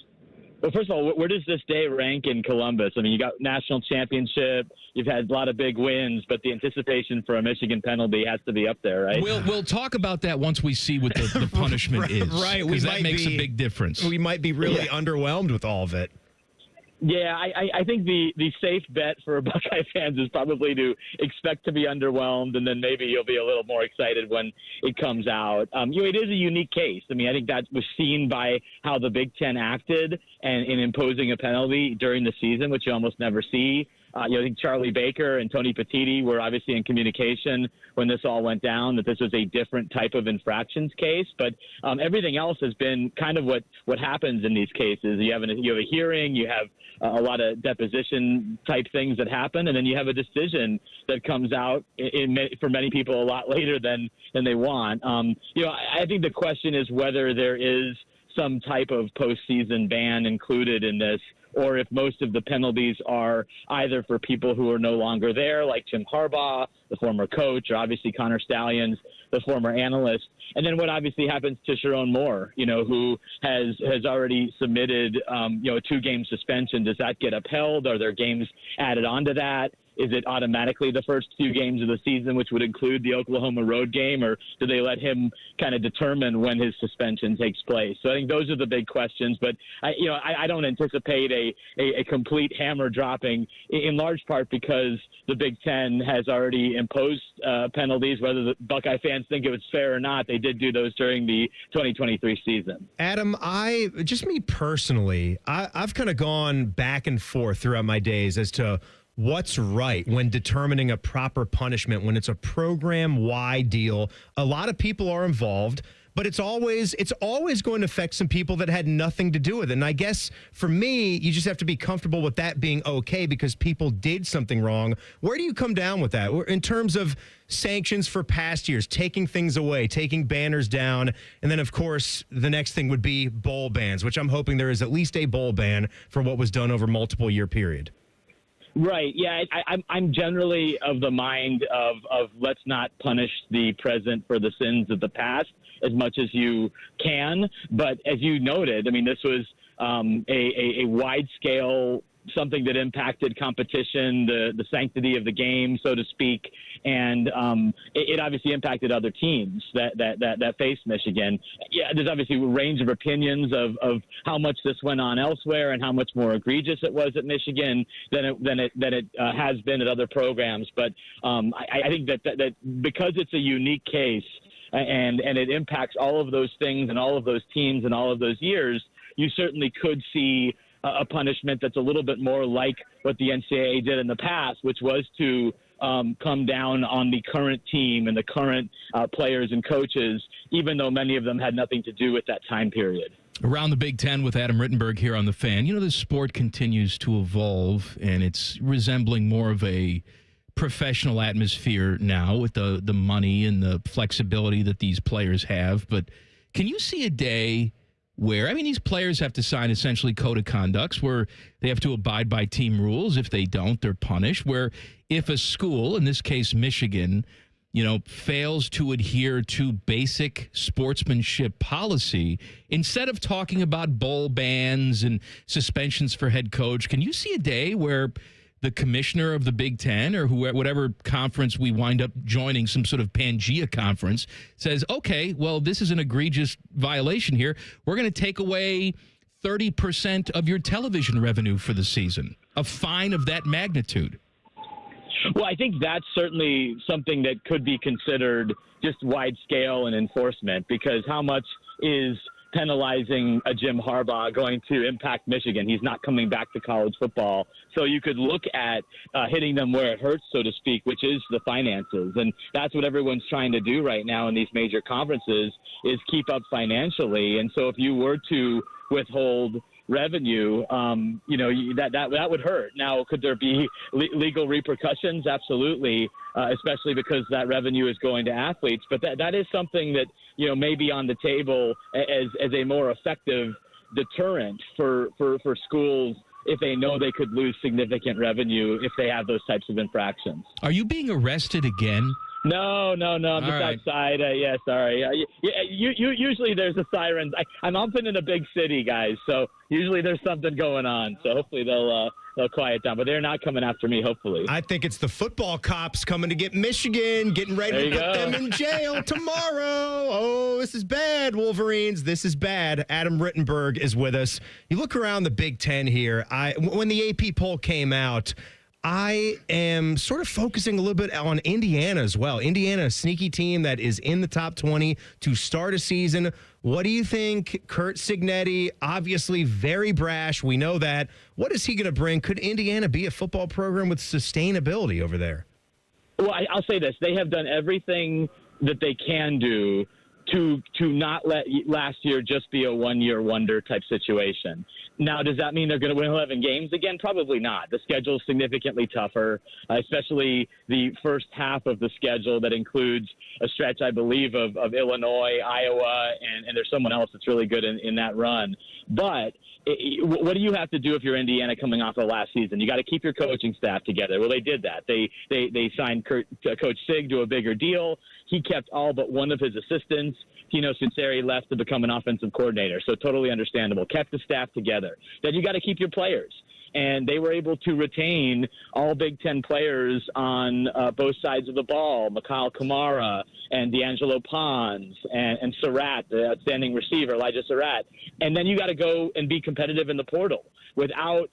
Well, first of all, where does this day rank in Columbus? I mean, you got national championship, you've had a lot of big wins, but the anticipation for a Michigan penalty has to be up there, right? We'll talk about that once we see what the punishment is. Right. Because that makes a big difference. We might be really underwhelmed with all of it. Yeah, I think the safe bet for Buckeye fans is probably to expect to be underwhelmed, and then maybe you'll be a little more excited when it comes out. It is a unique case. I mean, I think that was seen by how the Big Ten acted and in imposing a penalty during the season, which you almost never see. I think Charlie Baker and Tony Petitti were obviously in communication when this all went down, that this was a different type of infractions case. But everything else has been kind of what happens in these cases. You have a hearing, you have a lot of deposition type things that happen, and then you have a decision that comes out for many people a lot later than they want. I think the question is whether there is some type of postseason ban included in this, or if most of the penalties are either for people who are no longer there, like Jim Harbaugh, the former coach, or obviously Connor Stallions, the former analyst. And then what obviously happens to Sharon Moore, who has already submitted, a 2-game suspension. Does that get upheld? Are there games added onto that? Is it automatically the first 2 games of the season, which would include the Oklahoma road game, or do they let him kind of determine when his suspension takes place? So I think those are the big questions. But I don't anticipate a complete hammer dropping, in large part because the Big Ten has already imposed penalties. Whether the Buckeye fans think it was fair or not, they did do those during the 2023 season. Adam, me personally, I've kind of gone back and forth throughout my days as to what's right when determining a proper punishment when it's a program-wide deal. A lot of people are involved, but it's always going to affect some people that had nothing to do with it. And I guess for me, you just have to be comfortable with that being okay because people did something wrong. Where do you come down with that in terms of sanctions for past years, taking things away, taking banners down, and then, of course, the next thing would be bowl bans, which I'm hoping there is at least a bowl ban for what was done over multiple year period. Right. Yeah, I'm generally of the mind of let's not punish the present for the sins of the past as much as you can. But as you noted, I mean, this was a wide scale, something that impacted competition, the sanctity of the game, so to speak. And it obviously impacted other teams that faced Michigan. Yeah, there's obviously a range of opinions of how much this went on elsewhere and how much more egregious it was at Michigan than it has been at other programs. But I think that because it's a unique case and it impacts all of those things and all of those teams and all of those years, you certainly could see a punishment that's a little bit more like what the NCAA did in the past, which was to come down on the current team and the current players and coaches, even though many of them had nothing to do with that time period. Around the Big Ten with Adam Rittenberg here on The Fan. This sport continues to evolve, and it's resembling more of a professional atmosphere now with the money and the flexibility that these players have. But can you see a day where, these players have to sign essentially code of conducts where they have to abide by team rules. If they don't, they're punished. Where if a school, in this case Michigan, fails to adhere to basic sportsmanship policy, instead of talking about bowl bans and suspensions for head coach, can you see a day where the commissioner of the Big Ten or whatever conference we wind up joining, some sort of Pangea conference, says, okay, well, this is an egregious violation here. We're going to take away 30% of your television revenue for the season, a fine of that magnitude. Well, I think that's certainly something that could be considered just wide scale and enforcement, because how much is penalizing a Jim Harbaugh going to impact Michigan? He's not coming back to college football. So you could look at hitting them where it hurts, so to speak, which is the finances. And that's what everyone's trying to do right now in these major conferences, is keep up financially. And so if you were to withhold revenue, that would hurt. Now, could there be legal repercussions? Absolutely, especially because that revenue is going to athletes. But that is something that, may be on the table as a more effective deterrent for schools if they know they could lose significant revenue if they have those types of infractions. Are you being arrested again? No. I'm just outside. Yeah, sorry. Usually there's a siren. I'm often in a big city, guys, so usually there's something going on. So hopefully they'll quiet down. But they're not coming after me, hopefully. I think it's the football cops coming to get Michigan, getting ready to put them in jail tomorrow. Oh, this is bad, Wolverines. This is bad. Adam Rittenberg is with us. You look around the Big Ten here. When the AP poll came out, I am sort of focusing a little bit on Indiana as well. Indiana, a sneaky team that is in the top 20 to start a season. What do you think? Kurt Signetti, obviously very brash. We know that. What is he going to bring? Could Indiana be a football program with sustainability over there? Well, I'll say this. They have done everything that they can do to not let last year just be a one-year wonder type situation. Now, does that mean they're going to win 11 games again? Probably not. The schedule is significantly tougher, especially the first half of the schedule that includes a stretch, I believe, of Illinois, Iowa, and there's someone else that's really good in that run. But what do you have to do if you're Indiana coming off of last season? You got to keep your coaching staff together. Well, they did that. They signed Coach Sig to a bigger deal. He kept all but one of his assistants. Tino Sunseri left to become an offensive coordinator, so totally understandable. Kept the staff together. Then you got to keep your players. And they were able to retain all Big Ten players on both sides of the ball, Mikhail Kamara and D'Angelo Pons and Surratt, the outstanding receiver, Elijah Surratt. And then you got to go and be competitive in the portal without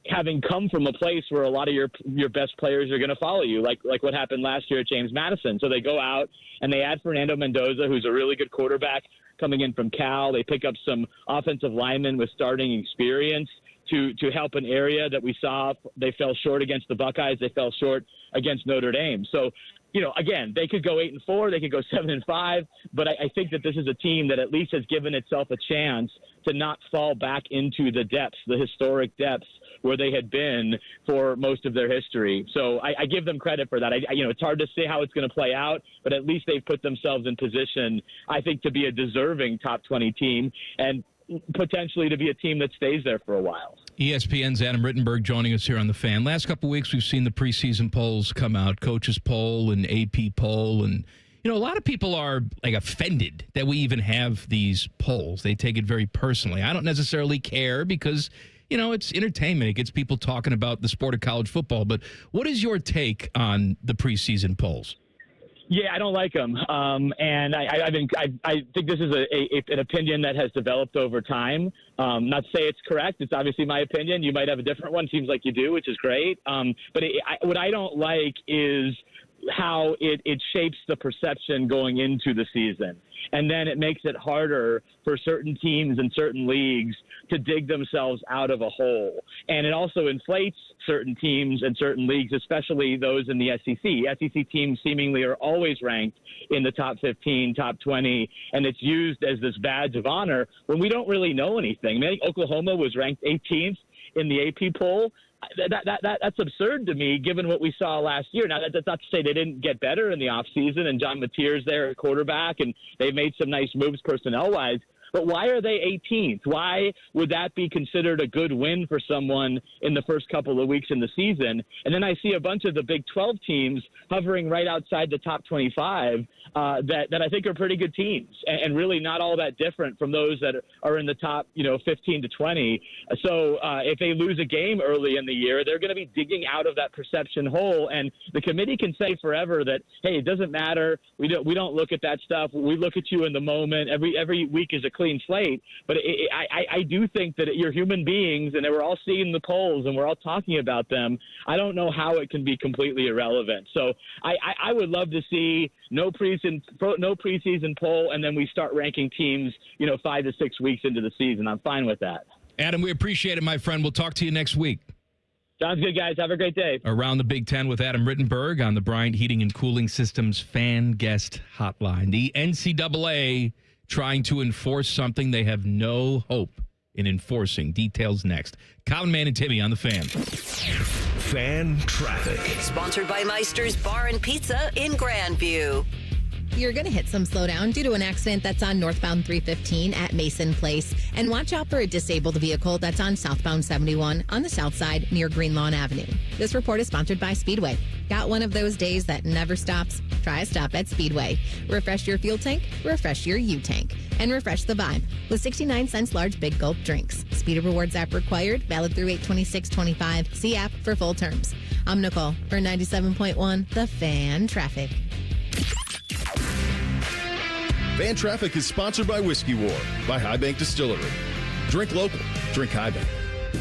having come from a place where a lot of your best players are going to follow you, like what happened last year at James Madison. So they go out and they add Fernando Mendoza, who's a really good quarterback coming in from Cal. They pick up some offensive linemen with starting experience to help an area that we saw. They fell short against the Buckeyes. They fell short against Notre Dame. So, again, they could go 8-4, they could go 7-5, but I think that this is a team that at least has given itself a chance to not fall back into the depths, the historic depths where they had been for most of their history. So I give them credit for that. It's hard to say how it's going to play out, but at least they've put themselves in position, I think, to be a deserving top 20 team and potentially to be a team that stays there for a while. ESPN's Adam Rittenberg joining us here on The Fan. Last couple of weeks, we've seen the preseason polls come out, coaches poll and AP poll. And, a lot of people are offended that we even have these polls. They take it very personally. I don't necessarily care because, it's entertainment. It gets people talking about the sport of college football. But what is your take on the preseason polls? Yeah, I don't like them, and I think this is an opinion that has developed over time. Not to say it's correct; it's obviously my opinion. You might have a different one. Seems like you do, which is great. But what I don't like is how it shapes the perception going into the season, and then it makes it harder for certain teams and certain leagues to dig themselves out of a hole. And it also inflates certain teams and certain leagues, especially those in the SEC. SEC teams seemingly are always ranked in the top 15, top 20, and it's used as this badge of honor when we don't really know anything. I think Oklahoma was ranked 18th in the AP poll. That's absurd to me, given what we saw last year. Now, that's not to say they didn't get better in the offseason, and John Mateer's there at quarterback, and they've made some nice moves personnel-wise. But why are they 18th? Why would that be considered a good win for someone in the first couple of weeks in the season? And then I see a bunch of the Big 12 teams hovering right outside the top 25 that I think are pretty good teams and really not all that different from those that are in the top, 15 to 20. So if they lose a game early in the year, they're going to be digging out of that perception hole. And the committee can say forever that, hey, it doesn't matter. We don't look at that stuff. We look at you in the moment. Every week is a clean slate. But I do think that you're human beings, and we're all seeing the polls and we're all talking about them. I don't know how it can be completely irrelevant. So I would love to see no preseason poll, and then we start ranking teams, 5 to 6 weeks into the season. I'm fine with that. Adam, we appreciate it, my friend. We'll talk to you next week. Sounds good, guys. Have a great day. Around the Big Ten with Adam Rittenberg on the Bryant Heating and Cooling Systems Fan Guest Hotline. The NCAA trying to enforce something they have no hope in enforcing. Details next. Common Man and Timmy on the Fan. Fan Traffic. Sponsored by Meister's Bar and Pizza in Grandview. You're going to hit some slowdown due to an accident that's on northbound 315 at Mason Place. And watch out for a disabled vehicle that's on southbound 71 on the south side near Greenlawn Avenue. This report is sponsored by Speedway. Got one of those days that never stops? Try a stop at Speedway. Refresh your fuel tank, refresh your U-tank, and refresh the vibe with 69 cents large Big Gulp drinks. Speed Rewards app required, valid through 8/26/25. See app for full terms. I'm Nicole for 97.1 The Fan Traffic. Fan Traffic is sponsored by Whiskey War by High Bank Distillery. Drink local. Drink High Bank.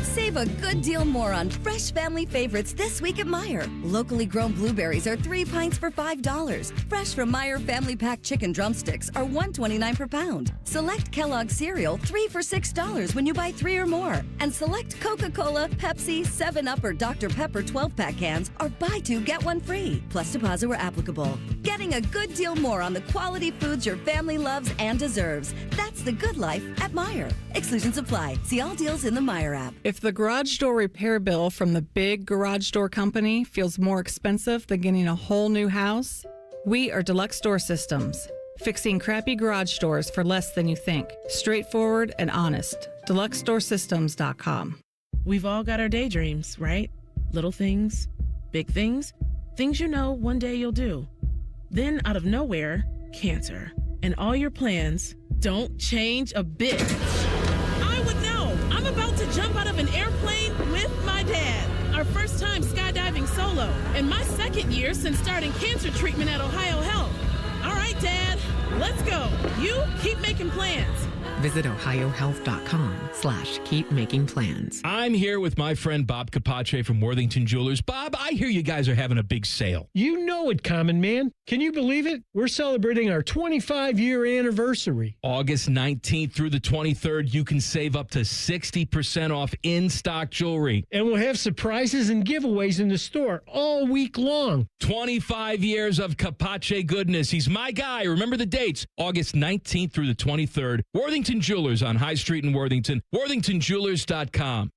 Save a good deal more on fresh family favorites this week at Meijer. Locally grown blueberries are 3 pints for $5. Fresh from Meijer Family Pack chicken drumsticks are $1.29 per pound. Select Kellogg's cereal 3 for $6 when you buy 3 or more. And select Coca-Cola, Pepsi, 7-Up, or Dr. Pepper 12-pack cans are buy 2, get 1 free. Plus deposit where applicable. Getting a good deal more on the quality foods your family loves and deserves. That's the good life at Meijer. Exclusions apply. See all deals in the Meijer app. If the garage door repair bill from the big garage door company feels more expensive than getting a whole new house, we are Deluxe Door Systems. Fixing crappy garage doors for less than you think. Straightforward and honest. DeluxeDoorSystems.com. We've all got our daydreams, right? Little things, big things, things one day you'll do. Then out of nowhere, cancer. And all your plans don't change a bit. I would know. I'm about to jump out of an airplane with my dad. Our first time skydiving solo. And my second year since starting cancer treatment at Ohio Health. All right, Dad, let's go. You keep making plans. Visit ohiohealth.com/keep making plans. I'm here with my friend Bob Capace from Worthington Jewelers. Bob, I hear you guys are having a big sale. You know it, Common Man. Can you believe it? We're celebrating our 25-year anniversary. August 19th through the 23rd, you can save up to 60% off in-stock jewelry. And we'll have surprises and giveaways in the store all week long. 25 years of Capace goodness. He's my guy. Remember the dates. August 19th through the 23rd. Worthington Jewelers on High Street in Worthington. WorthingtonJewelers.com.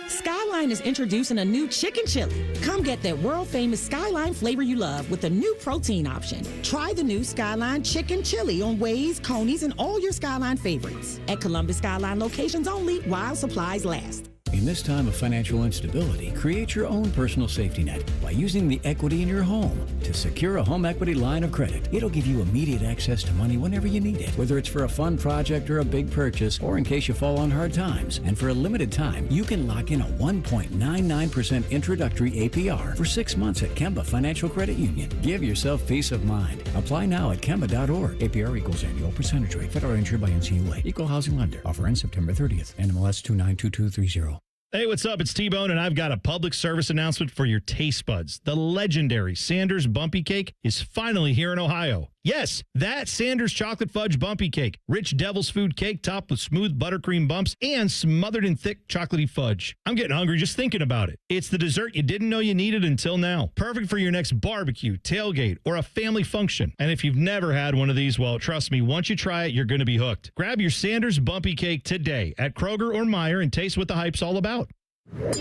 Skyline is introducing a new chicken chili. Come get that world-famous Skyline flavor you love with a new protein option. Try the new Skyline chicken chili on Waze, Coney's, and all your Skyline favorites. At Columbus Skyline locations only while supplies last. In this time of financial instability, create your own personal safety net by using the equity in your home to secure a home equity line of credit. It'll give you immediate access to money whenever you need it, whether it's for a fun project or a big purchase or in case you fall on hard times. And for a limited time, you can lock in a 1.99% introductory APR for 6 months at Kemba Financial Credit Union. Give yourself peace of mind. Apply now at Kemba.org. APR equals annual percentage rate. Federal insured by NCUA. Equal housing lender. Offer ends September 30th. NMLS 292230. Hey, what's up? It's T-Bone, and I've got a public service announcement for your taste buds. The legendary Sanders Bumpy Cake is finally here in Ohio. Yes, that Sanders Chocolate Fudge Bumpy Cake. Rich devil's food cake topped with smooth buttercream bumps and smothered in thick chocolatey fudge. I'm getting hungry just thinking about it. It's the dessert you didn't know you needed until now. Perfect for your next barbecue, tailgate, or a family function. And if you've never had one of these, well, trust me, once you try it, you're going to be hooked. Grab your Sanders Bumpy Cake today at Kroger or Meijer and taste what the hype's all about.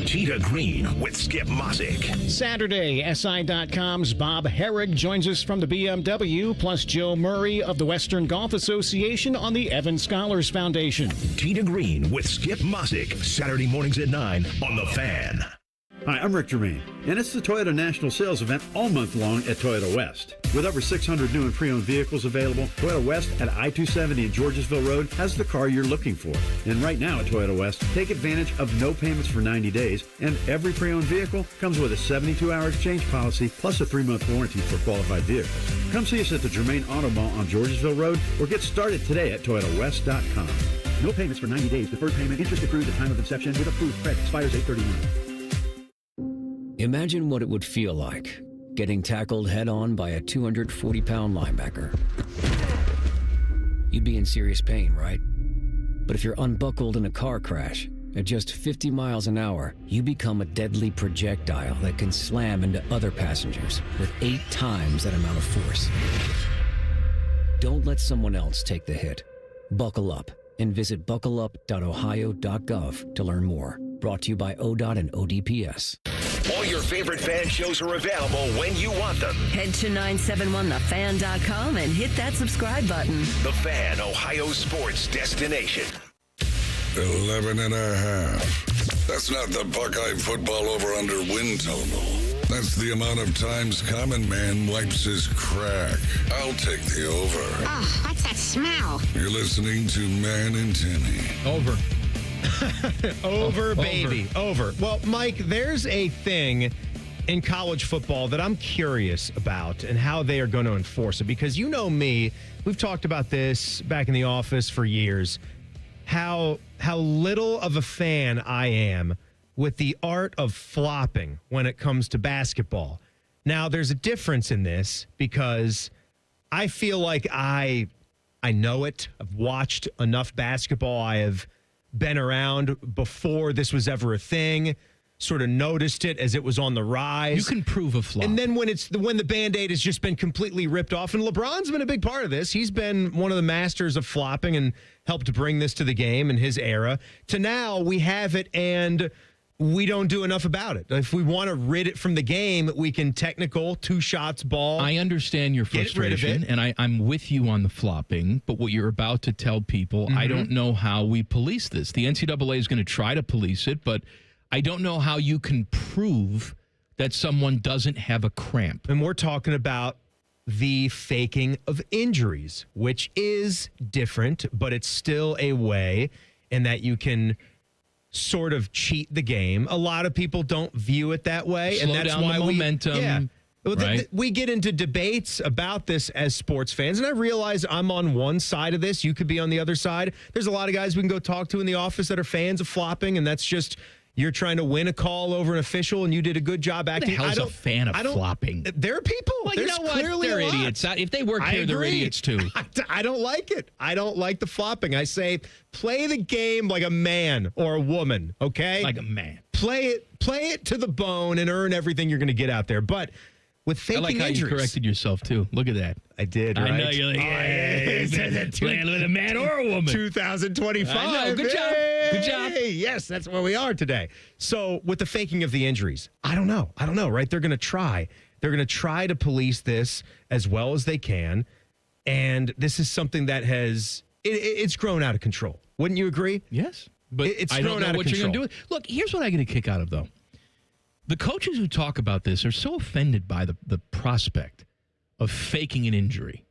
Cheetah Green with Skip Mosick. Saturday, SI.com's Bob Herrig joins us from the BMW, plus Joe Murray of the Western Golf Association on the Evan Scholars Foundation. Cheetah Green with Skip Mosick. Saturday mornings at 9 on The Fan. Hi, I'm Rick Germain, and it's the Toyota National Sales Event all month long at Toyota West. With over 600 new and pre-owned vehicles available, Toyota West at I-270 and Georgesville Road has the car you're looking for. And right now at Toyota West, take advantage of no payments for 90 days, and every pre-owned vehicle comes with a 72-hour exchange policy plus a 3-month warranty for qualified vehicles. Come see us at the Germain Auto Mall on Georgesville Road, or get started today at ToyotaWest.com. No payments for 90 days, deferred payment, interest accrued at time of inception with approved credit, expires 8/31. Imagine what it would feel like getting tackled head-on by a 240-pound linebacker. You'd be in serious pain, right? But if you're unbuckled in a car crash, at just 50 miles an hour, you become a deadly projectile that can slam into other passengers with 8 times that amount of force. Don't let someone else take the hit. Buckle up and visit buckleup.ohio.gov to learn more. Brought to you by ODOT and ODPS. All your favorite fan shows are available when you want them. Head to 971thefan.com and hit that subscribe button. The Fan, Ohio sports destination. 11 and a half. That's not the Buckeye football over-under win total. That's the amount of times Common Man wipes his crack. I'll take the over. Oh, what's that smell? You're listening to Man and Timmy. Over. Over, baby. Over. Well, Mike, there's a thing in college football that I'm curious about and how they are going to enforce it. Because you know me, we've talked about this back in the office for years, how little of a fan I am with the art of flopping when it comes to basketball. Now, there's a difference in this because I feel like I know it. I've watched enough basketball. I have been around before this was ever a thing, sort of noticed it as it was on the rise. You can prove a flop. And then when the Band-Aid has just been completely ripped off, and LeBron's been a big part of this. He's been one of the masters of flopping and helped bring this to the game in his era. To now, we have it, and we don't do enough about it. If we want to rid it from the game, we can technical, 2 shots, ball. I understand your frustration, and I'm with you on the flopping, but what you're about to tell people, I don't know how we police this. The NCAA is going to try to police it, but I don't know how you can prove that someone doesn't have a cramp. And we're talking about the faking of injuries, which is different, but it's still a way in that you can sort of cheat the game. A lot of people don't view it that way. Slow and that's down why the momentum. Right? We get into debates about this as sports fans, and I realize I'm on one side of this. You could be on the other side. There's a lot of guys we can go talk to in the office that are fans of flopping, and that's just you're trying to win a call over an official, and you did a good job acting. Who the hell's a fan of flopping? There are people. Well, There's you know what? clearly They're a lot. idiots. If they work here, they're idiots too. I don't like it. I don't like the flopping. I say play the game like a man or a woman, okay? Like a man. Play it to the bone and earn everything you're going to get out there. But with faking I like how injuries, you corrected yourself too. Look at that. I did, right? I know you're like, playing with a man or a woman. 2025. I know. Good job. Good job. Yes, that's where we are today. So with the faking of the injuries, I don't know, right? They're going to try. They're going to try to police this as well as they can. And this is something that it's grown out of control. Wouldn't you agree? Yes. But it's I don't know what you're going to do. Look, here's what I get a kick out of, though. The coaches who talk about this are so offended by the prospect of faking an injury.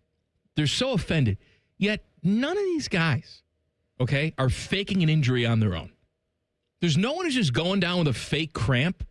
They're so offended. Yet none of these guys, okay, are faking an injury on their own. There's no one who's just going down with a fake cramp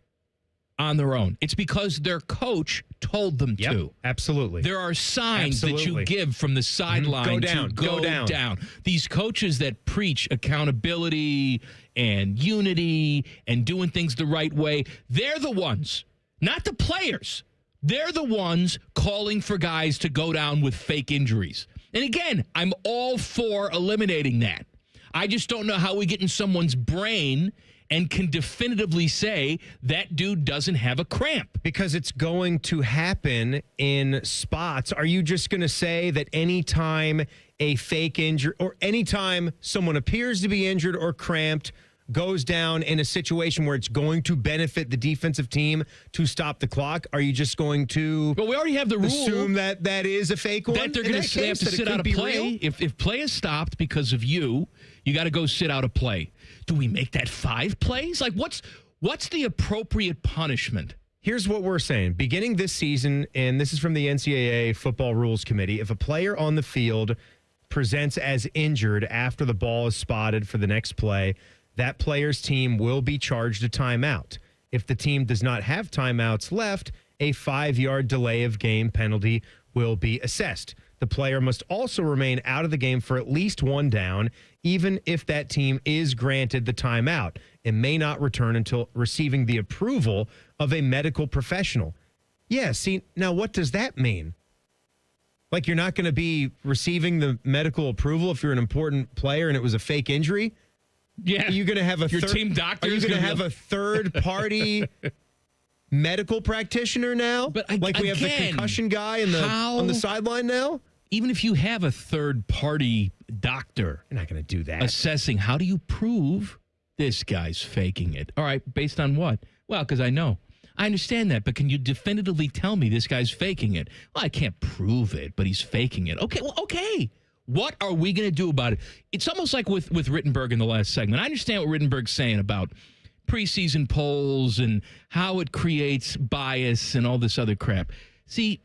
on their own. It's because their coach told them to. Absolutely. There are signs that you give from the sideline to go down. These coaches that preach accountability and unity and doing things the right way, they're the ones, not the players. They're the ones calling for guys to go down with fake injuries. And again, I'm all for eliminating that. I just don't know how we get in someone's brain and can definitively say that dude doesn't have a cramp. Because it's going to happen in spots. Are you just going to say that anytime a fake injury or anytime someone appears to be injured or cramped goes down in a situation where it's going to benefit the defensive team to stop the clock, are you just going to But we already have the rule. Assume that is a fake one? That they're going to have to sit out a play. If play is stopped because of you got to go sit out a play. Do we make that 5 plays? Like, what's the appropriate punishment? Here's what we're saying. Beginning this season, and this is from the NCAA Football Rules Committee, if a player on the field presents as injured after the ball is spotted for the next play, that player's team will be charged a timeout. If the team does not have timeouts left, a 5-yard delay of game penalty will be assessed. The player must also remain out of the game for at least 1 down, even if that team is granted the timeout, and may not return until receiving the approval of a medical professional. Yeah, see, now what does that mean? Like, you're not going to be receiving the medical approval if you're an important player and it was a fake injury? Yeah. Are you going to have Your team doctor? Are you going to have a third-party medical practitioner now? But we have the concussion guy on the sideline now? Even if you have a third-party doctor, you're not going to do that. Assessing, how do you prove this guy's faking it? All right, based on what? Well, because I know. I understand that, but can you definitively tell me this guy's faking it? Well, I can't prove it, but he's faking it. Okay, well, okay. What are we going to do about it? It's almost like with Rittenberg in the last segment. I understand what Rittenberg's saying about preseason polls and how it creates bias and all this other crap. See,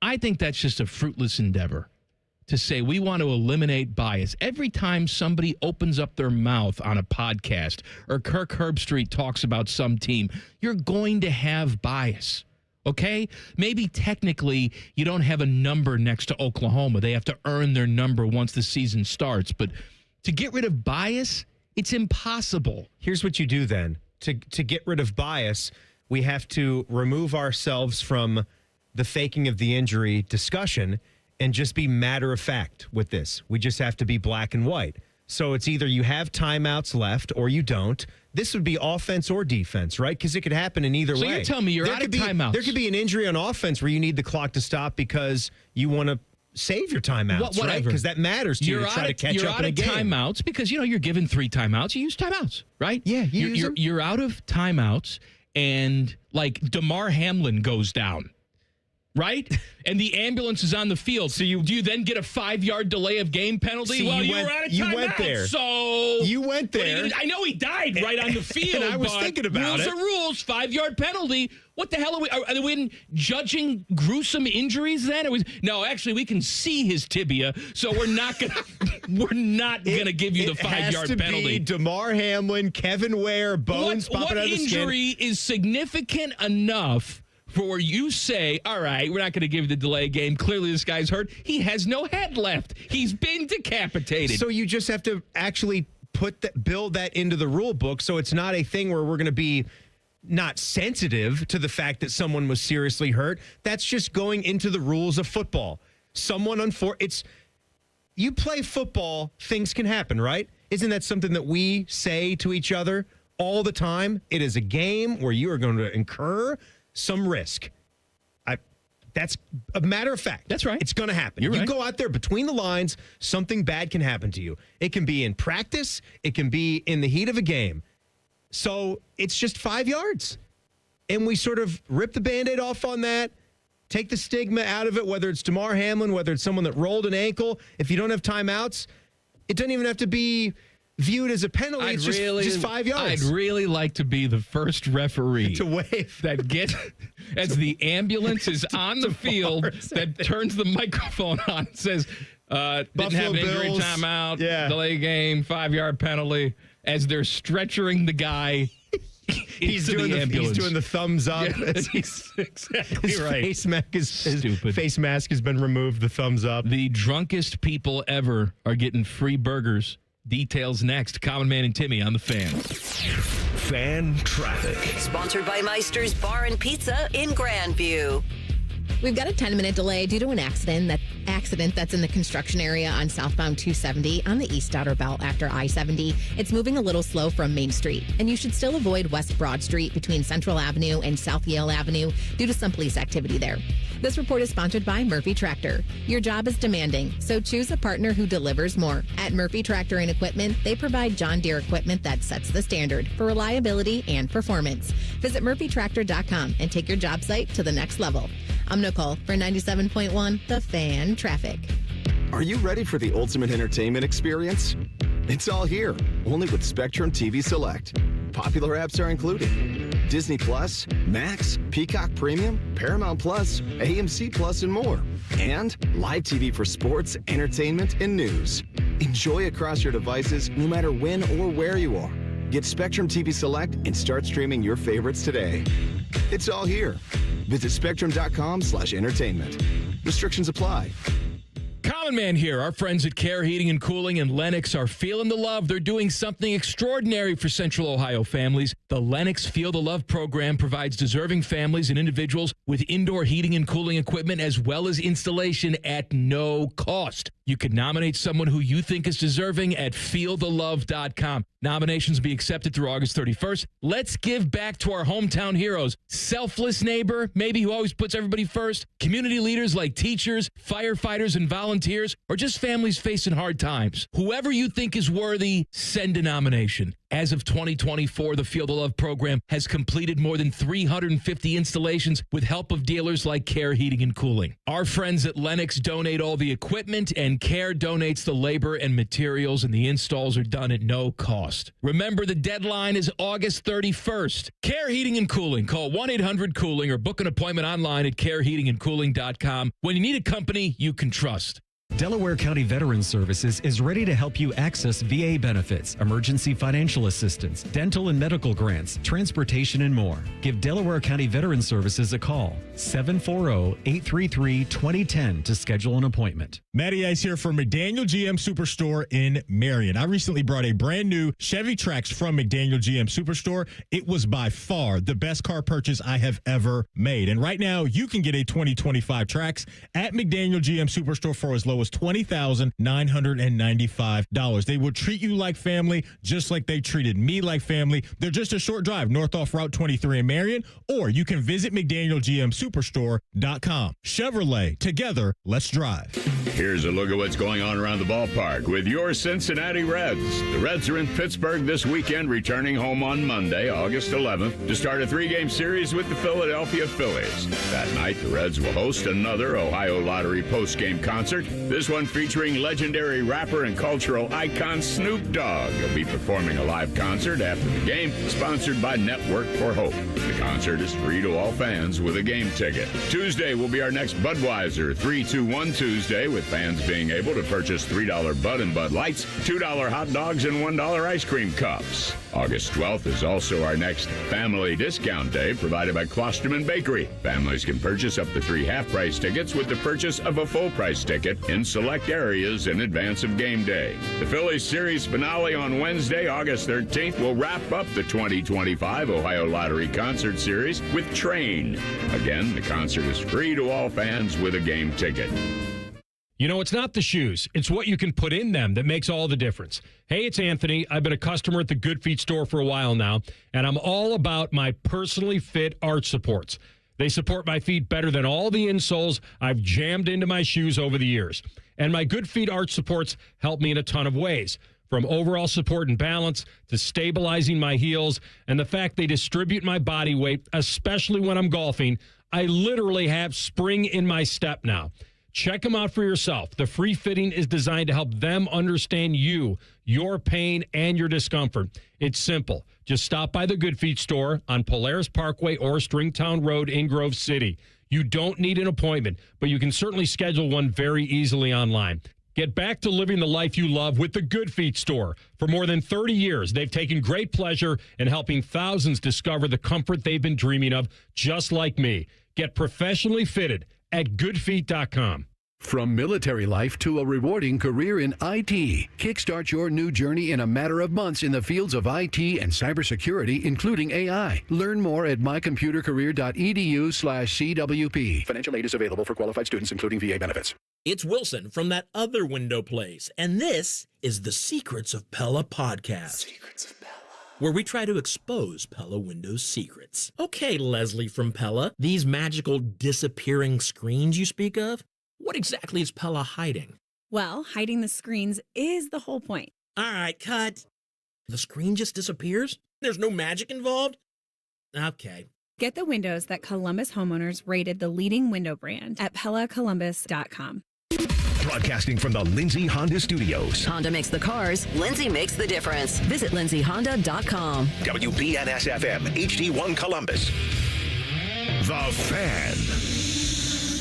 I think that's just a fruitless endeavor to say we want to eliminate bias. Every time somebody opens up their mouth on a podcast or Kirk Herbstreit talks about some team, you're going to have bias. Okay? Maybe technically you don't have a number next to Oklahoma. They have to earn their number once the season starts. But to get rid of bias, it's impossible. Here's what you do then. To get rid of bias, we have to remove ourselves from the faking of the injury discussion and just be matter of fact with this. We just have to be black and white. So it's either you have timeouts left or you don't. This would be offense or defense, right? Because it could happen in either way. So you're telling me you're out of timeouts. There could be an injury on offense where you need the clock to stop because you want to save your timeouts, right? Because that matters to you to try to catch up in a game. You're out of timeouts because, you're given 3 timeouts. You use timeouts, right? Yeah, you're out of timeouts, and, like, DeMar Hamlin goes down. Right? And the ambulance is on the field. So do you then get a 5-yard delay of game penalty? See, well, you were out of timeout. You went there. So you went there. I know he died right on the field. And I was thinking about rules it. Rules are rules. 5-yard penalty. What the hell are we? Are we judging gruesome injuries then? No, actually, we can see his tibia, so we're not gonna give you the 5-yard penalty. It has to be DeMar Hamlin, Kevin Ware, bones popping out of the skin. What injury is significant enough for where you say, all right, we're not going to give the delay game. Clearly, this guy's hurt. He has no head left. He's been decapitated. So you just have to actually build that into the rule book, so it's not a thing where we're going to be not sensitive to the fact that someone was seriously hurt. That's just going into the rules of football. You play football, things can happen, right? Isn't that something that we say to each other all the time? It is a game where you are going to incur some risk. That's a matter of fact. That's right. It's going to happen. You're right. You go out there between the lines, something bad can happen to you. It can be in practice. It can be in the heat of a game. So it's just 5 yards. And we sort of rip the Band-Aid off on that, take the stigma out of it, whether it's DeMar Hamlin, whether it's someone that rolled an ankle. If you don't have timeouts, it doesn't even have to be viewed as a penalty. It's just 5 yards. I'd really like to be the first referee to wave that gets as the ambulance is on the field that turns the microphone on and says didn't have an injury timeout, delay game, 5-yard penalty as they're stretchering the guy. He's doing the thumbs up. Yeah, he's exactly his right. His face mask has been removed. The thumbs up. The drunkest people ever are getting free burgers. Details next. Common Man and Timmy on the Fan. Fan Traffic. Sponsored by Meister's Bar and Pizza in Grandview. We've got a 10-minute delay due to an accident that's in the construction area on southbound 270 on the East Outer Belt after I-70. It's moving a little slow from Main Street, and you should still avoid West Broad Street between Central Avenue and South Yale Avenue due to some police activity there. This report is sponsored by Murphy Tractor. Your job is demanding, so choose a partner who delivers more. At Murphy Tractor and Equipment, they provide John Deere equipment that sets the standard for reliability and performance. Visit murphytractor.com and take your job site to the next level. I'm Nicole for 97.1 The Fan Traffic. Are you ready for the ultimate entertainment experience? It's all here, only with Spectrum TV Select. Popular apps are included: Disney Plus, Max, Peacock Premium, Paramount Plus, AMC Plus, and more. And live TV for sports, entertainment, and news. Enjoy across your devices no matter when or where you are. Get Spectrum TV Select and start streaming your favorites today. It's all here. Visit spectrum.com/entertainment. Restrictions apply. Common Man here. Our friends at Care Heating and Cooling in Lenox are feeling the love. They're doing something extraordinary for Central Ohio families. The Lenox Feel the Love program provides deserving families and individuals with indoor heating and cooling equipment as well as installation at no cost. You can nominate someone who you think is deserving at feelthelove.com. Nominations will be accepted through August 31st. Let's give back to our hometown heroes. Selfless neighbor, maybe who always puts everybody first. Community leaders like teachers, firefighters, and volunteers, or just families facing hard times. Whoever you think is worthy, send a nomination. As of 2024, the Feel the Love program has completed more than 350 installations with help of dealers like Care Heating and Cooling. Our friends at Lenox donate all the equipment, and Care donates the labor and materials, and the installs are done at no cost. Remember, the deadline is August 31st. Care Heating and Cooling. Call 1-800-COOLING or book an appointment online at careheatingandcooling.com when you need a company you can trust. Delaware County Veterans Services is ready to help you access VA benefits, emergency financial assistance, dental and medical grants, transportation, and more. Give Delaware County Veterans Services a call, 740-833-2010 to schedule an appointment. Matty Ice here for McDaniel GM Superstore in Marion. I recently brought a brand new Chevy Trax from McDaniel GM Superstore. It was by far the best car purchase I have ever made. And right now, you can get a 2025 Trax at McDaniel GM Superstore for as low as $20,995. They will treat you like family, just like they treated me like family. They're just a short drive north off Route 23 in Marion, or you can visit McDanielGMSuperstore.com. Chevrolet, together, let's drive. Here's a look at what's going on around the ballpark with your Cincinnati Reds. The Reds are in Pittsburgh this weekend, returning home on Monday, August 11th, to start a 3-game series with the Philadelphia Phillies. That night, the Reds will host another Ohio Lottery post-game concert, this one featuring legendary rapper and cultural icon Snoop Dogg. He'll be performing a live concert after the game, sponsored by Network for Hope. The concert is free to all fans with a game ticket. Tuesday will be our next Budweiser 3-2-1 Tuesday, with fans being able to purchase $3 Bud and Bud Lights, $2 hot dogs, and $1 ice cream cups. August 12th is also our next Family Discount Day, provided by Klosterman Bakery. Families can purchase up to 3 half-price tickets with the purchase of a full-price ticket in select areas in advance of game day. The Phillies series finale on Wednesday, August 13th, will wrap up the 2025 Ohio Lottery Concert Series with Train. Again, the concert is free to all fans with a game ticket. You know, it's not the shoes. It's what you can put in them that makes all the difference. Hey, it's Anthony. I've been a customer at the Good Feet store for a while now, and I'm all about my personally fit arch supports. They support my feet better than all the insoles I've jammed into my shoes over the years. And my Good Feet arch supports help me in a ton of ways, from overall support and balance to stabilizing my heels, and the fact they distribute my body weight, especially when I'm golfing. I literally have spring in my step now. Check them out for yourself. The free fitting is designed to help them understand you, your pain, and your discomfort. It's simple. Just stop by the Good Feet store on Polaris Parkway or Stringtown Road in Grove City. You don't need an appointment, but you can certainly schedule one very easily online. Get back to living the life you love with the Good Feet store. For more than 30 years, they've taken great pleasure in helping thousands discover the comfort they've been dreaming of, just like me. Get professionally fitted at goodfeet.com. From military life to a rewarding career in IT, kickstart your new journey in a matter of months in the fields of IT and cybersecurity, including AI. Learn more at mycomputercareer.edu/CWP. Financial aid is available for qualified students, including VA benefits. It's Wilson from That Other Window Place, and this is the Secrets of Pella podcast. Secrets of Pella. where we try to expose Pella Windows secrets. Okay, Leslie from Pella, these magical disappearing screens you speak of, what exactly is Pella hiding? Well, hiding the screens is the whole point. All right, cut. The screen just disappears? There's no magic involved? Okay. Get the windows that Columbus homeowners rated the leading window brand at PellaColumbus.com. Broadcasting from the Lindsay Honda Studios. Honda makes the cars, Lindsay makes the difference. Visit lindsayhonda.com. WBNS-FM, HD1 Columbus. The Fan.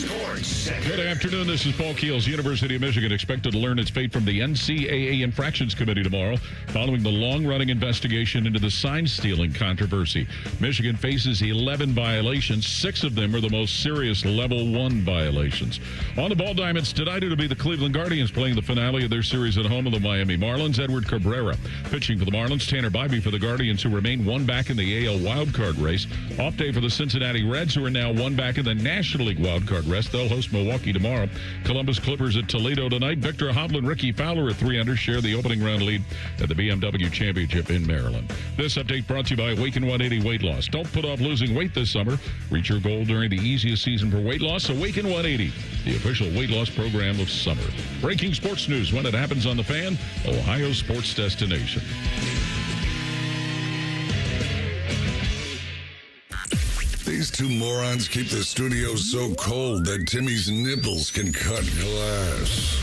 Sports Center. Good afternoon. This is Paul Keels. University of Michigan expected to learn its fate from the NCAA Infractions Committee tomorrow following the long-running investigation into the sign-stealing controversy. Michigan faces 11 violations. 6 of them are the most serious Level 1 violations. On the Ball Diamonds tonight, it'll be the Cleveland Guardians playing the finale of their series at home of the Miami Marlins. Edward Cabrera pitching for the Marlins. Tanner Bybee for the Guardians, who remain one back in the AL wildcard race. Off day for the Cincinnati Reds, who are now one back in the National League wildcard race. They'll host Milwaukee tomorrow. Columbus Clippers at Toledo tonight. Victor Hovland, Ricky Fowler at 3 under share the opening round lead at the BMW Championship in Maryland. This update brought to you by Awaken 180 Weight Loss. Don't put off losing weight this summer. Reach your goal during the easiest season for weight loss. Awaken 180, the official weight loss program of summer. Breaking sports news when it happens on The Fan, Ohio sports destination. These two morons keep the studio so cold that Timmy's nipples can cut glass.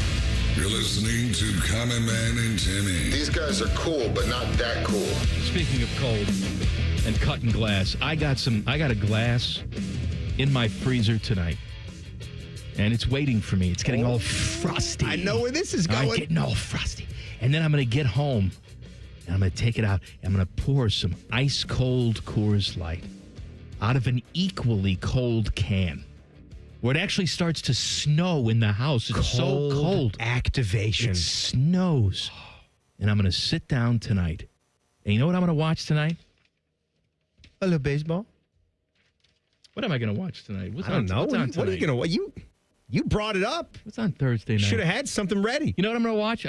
You're listening to Common Man and Timmy. These guys are cool, but not that cool. Speaking of cold and cutting glass, I got a glass in my freezer tonight. And it's waiting for me. It's getting all frosty. I know where this is going. Getting all frosty. And then I'm going to get home, and I'm going to take it out, and I'm going to pour some ice-cold Coors Light out of an equally cold can, where it actually starts to snow in the house. It's so cold. Activation. It snows. And I'm going to sit down tonight. And you know what I'm going to watch tonight? A little baseball. What am I going to watch tonight? I don't know. What are you going to watch? You brought it up. What's on Thursday night? Should have had something ready. You know what I'm going to watch?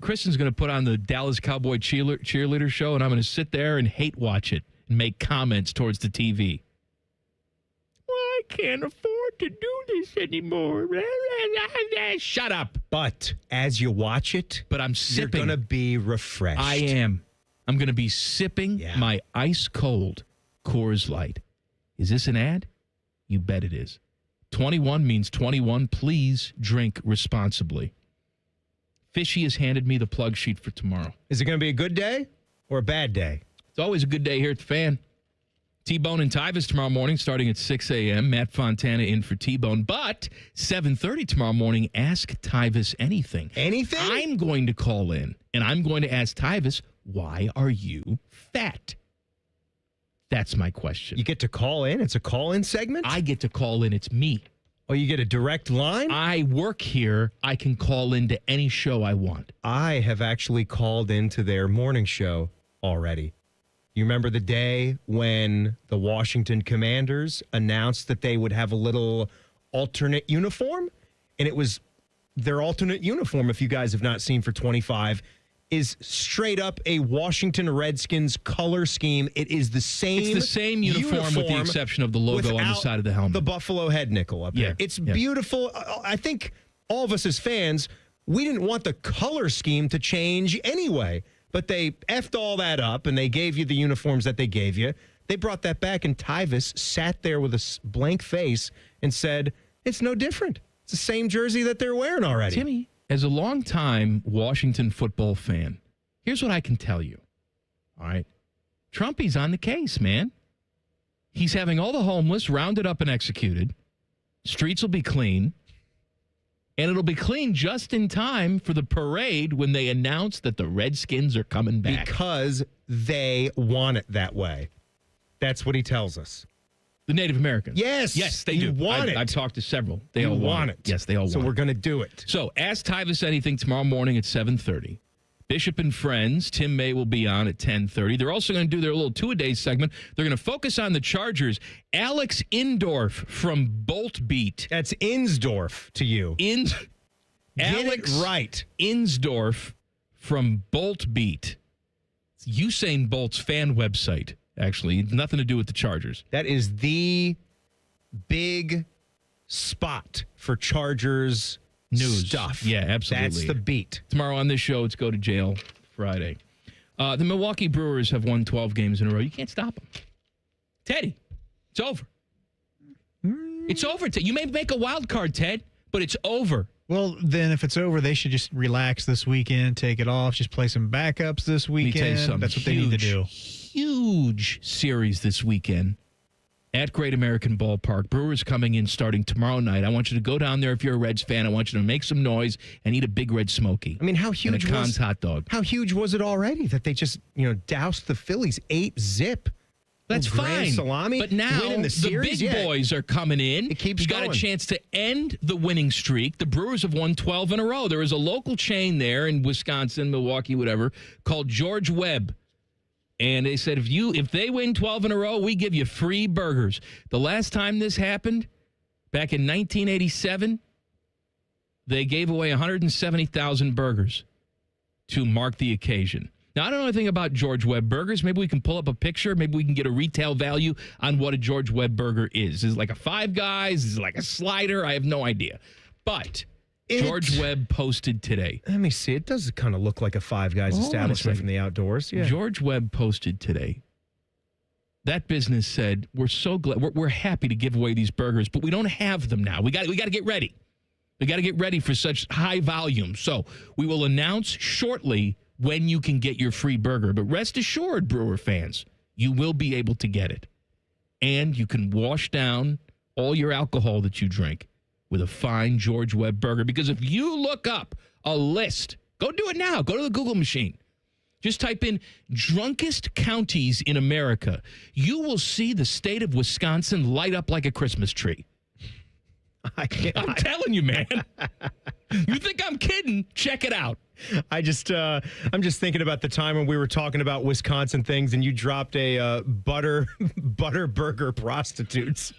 Kristen's going to put on the Dallas Cowboy cheerleader show, and I'm going to sit there and hate watch it and make comments towards the TV. Well, I can't afford to do this anymore. Shut up. But as you watch it, I'm sipping. You're going to be refreshed. I am. I'm going to be sipping my ice-cold Coors Light. Is this an ad? You bet it is. 21 means 21. Please drink responsibly. Fishy has handed me the plug sheet for tomorrow. Is it going to be a good day or a bad day? It's always a good day here at the Fan. T-Bone and Tyvis tomorrow morning starting at 6 a.m. Matt Fontana in for T-Bone. But 7:30 tomorrow morning, Ask Tyvis Anything. Anything? I'm going to call in, and I'm going to ask Tyvis, why are you fat? That's my question. You get to call in? It's a call-in segment? I get to call in. It's me. Oh, you get a direct line? I work here. I can call into any show I want. I have actually called into their morning show already. You remember the day when the Washington Commanders announced that they would have a little alternate uniform? And it was their alternate uniform, if you guys have not seen for 25, is straight up a Washington Redskins color scheme. It is the same. It's the same uniform with the exception of the logo on the side of the helmet. The buffalo head nickel up there. It's beautiful. I think all of us as fans, we didn't want the color scheme to change anyway. But they effed all that up, and they gave you the uniforms that they gave you. They brought that back, and Tyvis sat there with a blank face and said, it's no different. It's the same jersey that they're wearing already. Timmy, as a longtime Washington football fan, here's what I can tell you. All right? Trumpy's on the case, man. He's having all the homeless rounded up and executed. Streets will be clean. And it'll be clean just in time for the parade when they announce that the Redskins are coming back. Because they want it that way. That's what he tells us. The Native Americans. Yes. Yes, they do. I've talked to several. They all want it. Yes, they all want it. So we're going to do it. So ask Tyvis Anything tomorrow morning at 7:30. Bishop and Friends, Tim May will be on at 10:30. They're also going to do their little two-a-days segment. They're going to focus on the Chargers. Alex Indorf from Bolt Beat. That's Insdorf to you. Alex right. Insdorf from Bolt Beat Usain Bolt's fan website, actually. Nothing to do with the Chargers. That is the big spot for Chargers news stuff. Yeah, absolutely. That's the beat. Tomorrow on this show, it's Go to Jail Friday. The Milwaukee Brewers have won 12 games in a row. You can't stop them. Teddy, it's over. It's over. You may make a wild card, Ted, but it's over. Well, then if it's over, they should just relax this weekend, take it off, just play some backups this weekend. That's what they need to do. Huge series this weekend at Great American Ballpark. Brewers coming in starting tomorrow night. I want you to go down there if you're a Reds fan. I want you to make some noise and eat a Big Red Smoky. I mean, how huge and a Conn's hot dog. How huge was it already that they just, doused the Phillies 8-zip? That's fine. Salami, but now the series, big boys are coming in. It keeps going. You got a chance to end the winning streak. The Brewers have won 12 in a row. There is a local chain there in Wisconsin, Milwaukee, whatever, called George Webb. And they said, if they win 12 in a row, we give you free burgers. The last time this happened, back in 1987, they gave away 170,000 burgers to mark the occasion. Now, I don't know anything about George Webb burgers. Maybe we can pull up a picture. Maybe we can get a retail value on what a George Webb burger is. Is it like a Five Guys? Is it like a slider? I have no idea. But George Webb posted today. Let me see. It does kind of look like a Five Guys establishment from the outdoors. Yeah. George Webb posted today. That business said, we're so glad. We're happy to give away these burgers, but we don't have them now. We got to get ready. We got to get ready for such high volume. So we will announce shortly when you can get your free burger. But rest assured, Brewer fans, you will be able to get it. And you can wash down all your alcohol that you drink with a fine George Webb burger. Because if you look up a list, go do it now. Go to the Google machine. Just type in drunkest counties in America. You will see the state of Wisconsin light up like a Christmas tree. I'm telling you, man. You think I'm kidding? Check it out. I'm just thinking about the time when we were talking about Wisconsin things and you dropped a butter burger prostitutes.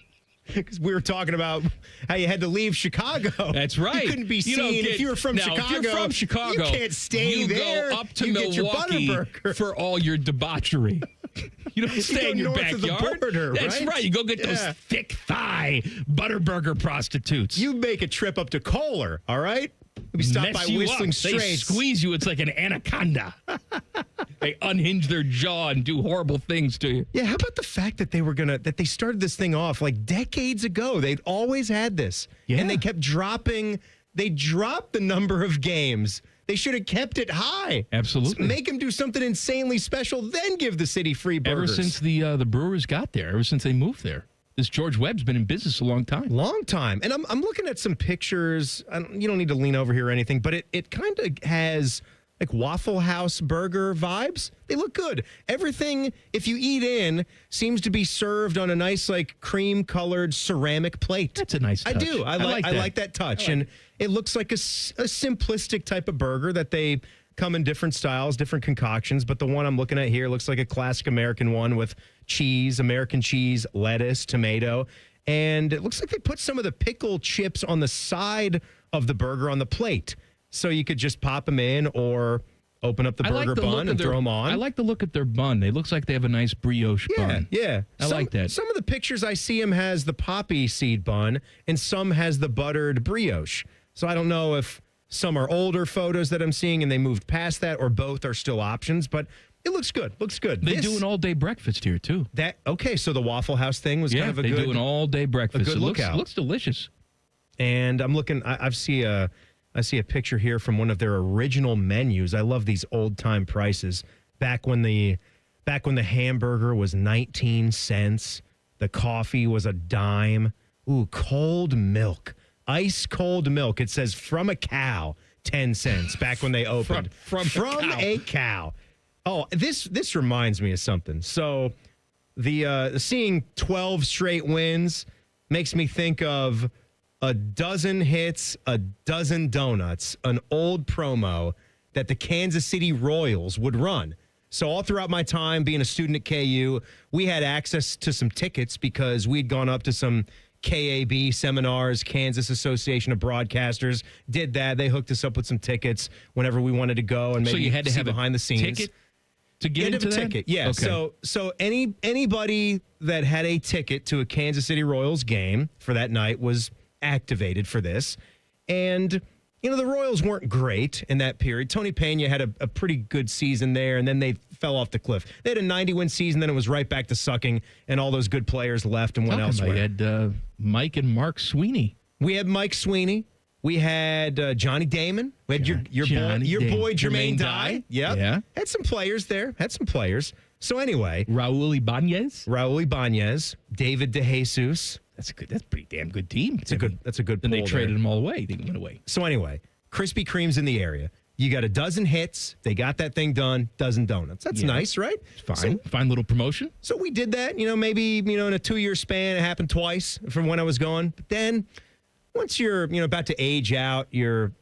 Because we were talking about how you had to leave Chicago. That's right. You couldn't be seen if you were from Chicago. If you're from Chicago, you can't stay there. You go up to you Milwaukee get your butter burger. for all your debauchery. You don't stay in your backyard. Border, That's right. You go get those thick thigh butter burger prostitutes. You make a trip up to Kohler, all right? We stop by Whistling Straits. They squeeze you. It's like an anaconda. They unhinge their jaw and do horrible things to you. Yeah, how about the fact that they started this thing off like decades ago? They'd always had this. Yeah. And they kept dropping. They dropped the number of games. They should have kept it high. Absolutely. Make them do something insanely special, then give the city free burgers. Ever since the Brewers got there, ever since they moved there. This George Webb's been in business a long time. Long time. And I'm looking at some pictures. You don't need to lean over here or anything, but it kind of has like Waffle House burger vibes. They look good. Everything, if you eat in, seems to be served on a nice like cream-colored ceramic plate. That's a nice touch. I do. I like that touch. And it looks like a simplistic type of burger that they come in different styles, different concoctions, but the one I'm looking at here looks like a classic American one with cheese, American cheese, lettuce, tomato, and it looks like they put some of the pickle chips on the side of the burger on the plate, so you could just pop them in or open up the burger bun and throw them on. I like the look at their bun. It looks like they have a nice brioche bun. Yeah, I like that. Some of the pictures I see them has the poppy seed bun, and some has the buttered brioche. So I don't know if some are older photos that I'm seeing and they moved past that, or both are still options, but it looks good. Looks good. They do an all-day breakfast here, too. Okay, so the Waffle House thing was kind of a good... they do an all-day breakfast. A good lookout. Looks delicious. And I'm looking... I see a picture here from one of their original menus. I love these old-time prices. Back when the hamburger was 19 cents, the coffee was a dime. Ooh, cold milk. Ice cold milk. It says from a cow, 10 cents back when they opened. From a cow. Oh, this reminds me of something. So the seeing 12 straight wins makes me think of a dozen hits, a dozen donuts, an old promo that the Kansas City Royals would run. So all throughout my time being a student at KU, we had access to some tickets because we'd gone up to some KAB seminars, Kansas Association of Broadcasters, did that. They hooked us up with some tickets whenever we wanted to go and maybe so you had to see have behind the scenes. Ticket? to get into a that? ticket. Yeah. Okay. So anybody that had a ticket to a Kansas City Royals game for that night was activated for this. And, the Royals weren't great in that period. Tony Pena had a pretty good season there, and then they fell off the cliff. They had a 90-win season, then it was right back to sucking, and all those good players left and went elsewhere. We had Mike and Mark Sweeney. We had Mike Sweeney. We had Johnny Damon. We had your boy Jermaine Dye. Yep. Yeah. Had some players there. So anyway. Raul Ibanez. David DeJesus. That's a pretty damn good team. That's a good And pull they traded them all away. They went away. So anyway, Krispy Kreme's in the area. You got a dozen hits. They got that thing done. Dozen donuts. That's nice, right? Fine. Fine little promotion. So we did that, maybe, in a 2-year span. It happened twice from when I was going. But then once you're, about to age out, you're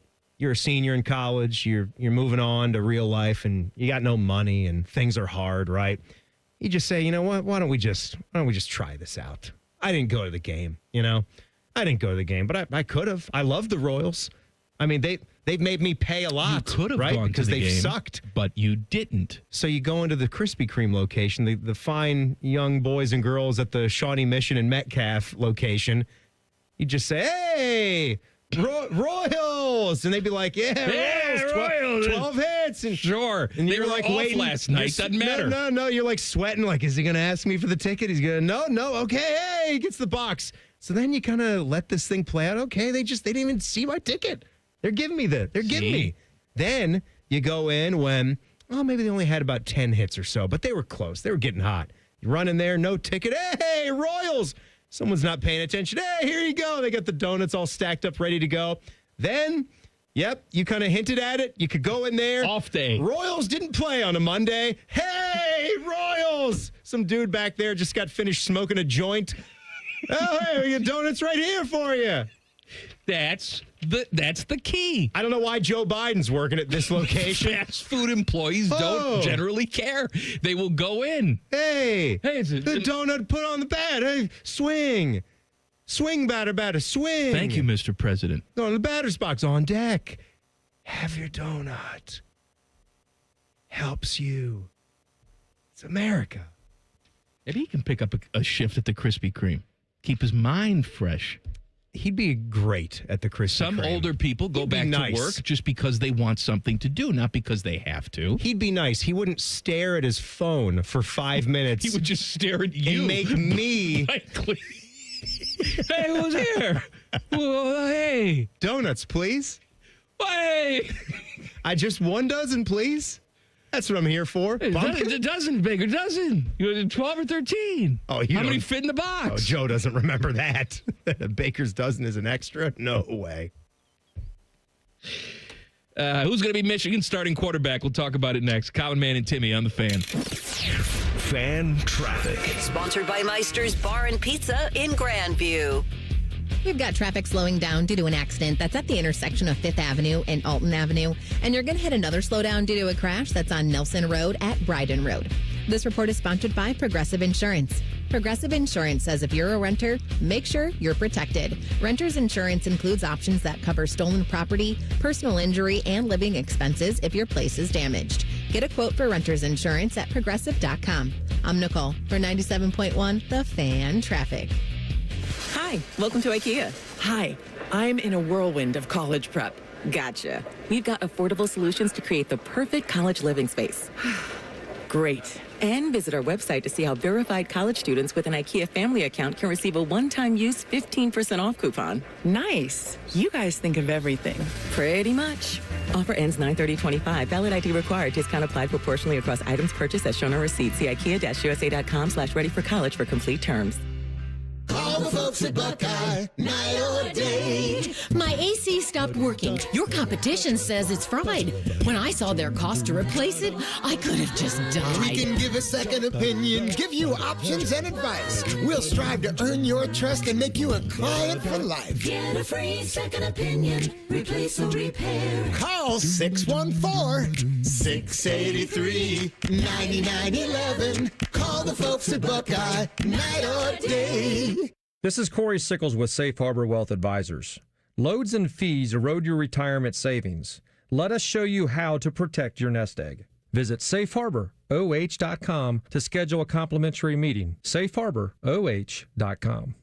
a senior in college, you're moving on to real life, and you got no money and things are hard, right? You just say, you know what? Why don't we just try this out? I didn't go to the game, I didn't go to the game, but I could have. I love the Royals. I mean, they've made me pay a lot. You could have right? gone because to the they've game, sucked, but you didn't. So you go into the Krispy Kreme location, the fine young boys and girls at the Shawnee Mission and Metcalf location. You just say, "Hey, Royals," and they'd be like, "Yeah, Royals, 12 hits." And sure, and they were like off waiting last night. Doesn't matter. No. You're like sweating. Like, is he going to ask me for the ticket? He's going to no. Okay, hey, he gets the box. So then you kind of let this thing play out. Okay, they didn't even see my ticket. They're giving me the. They're giving me. Then you go in when maybe they only had about 10 hits or so, but they were close. They were getting hot. You run in there, no ticket. Hey, Royals. Someone's not paying attention. Hey, here you go. They got the donuts all stacked up, ready to go. Then, you kind of hinted at it. You could go in there. Off day. Royals didn't play on a Monday. Hey, Royals. Some dude back there just got finished smoking a joint. Oh, hey, we got donuts right here for you. That's the key. I don't know why Joe Biden's working at this location. Fast food employees don't generally care. They will go in. Hey, the donut put on the bat. Hey, swing. Swing, batter, swing. Thank you, Mr. President. Go on the batter's box on deck. Have your donut. Helps you. It's America. Maybe he can pick up a shift at the Krispy Kreme. Keep his mind fresh. He'd be great at the Krispy Kreme. Some older people go back to work just because they want something to do, not because they have to. He'd be nice. He wouldn't stare at his phone for 5 minutes. He would just stare at you. And make me. Hey, who's here? Well, hey. Donuts, please. Hey. I just 1 dozen, please. That's what I'm here for. Hey, a dozen, bigger dozen. 12 or 13. Oh, how many fit in the box? Oh, Joe doesn't remember that. A baker's dozen is an extra? No way. Who's going to be Michigan's starting quarterback? We'll talk about it next. Common Man and Timmy on the Fan. Fan traffic. Sponsored by Meister's Bar and Pizza in Grandview. We've got traffic slowing down due to an accident that's at the intersection of 5th Avenue and Alton Avenue. And you're going to hit another slowdown due to a crash that's on Nelson Road at Bryden Road. This report is sponsored by Progressive Insurance. Progressive Insurance says if you're a renter, make sure you're protected. Renter's insurance includes options that cover stolen property, personal injury, and living expenses if your place is damaged. Get a quote for renter's insurance at progressive.com. I'm Nicole for 97.1 The Fan Traffic. Hi, welcome to IKEA. Hi, I'm in a whirlwind of college prep. Gotcha. We've got affordable solutions to create the perfect college living space. Great. And visit our website to see how verified college students with an IKEA family account can receive a one-time use 15% off coupon. Nice. You guys think of everything. Pretty much. Offer ends 9/30/25. Valid ID required. Discount applied proportionally across items purchased as shown on receipt. See IKEA-USA.com/ready for college for complete terms. Call the folks at Buckeye, night or day. My AC stopped working. Your competition says it's fried. When I saw their cost to replace it, I could have just died. We can give a second opinion, give you options and advice. We'll strive to earn your trust and make you a client for life. Get a free second opinion, replace or repair. Call 614-683-9911. Call the folks at Buckeye, night or day. This is Corey Sickles with Safe Harbor Wealth Advisors. Loads and fees erode your retirement savings. Let us show you how to protect your nest egg. Visit safeharboroh.com to schedule a complimentary meeting. safeharboroh.com.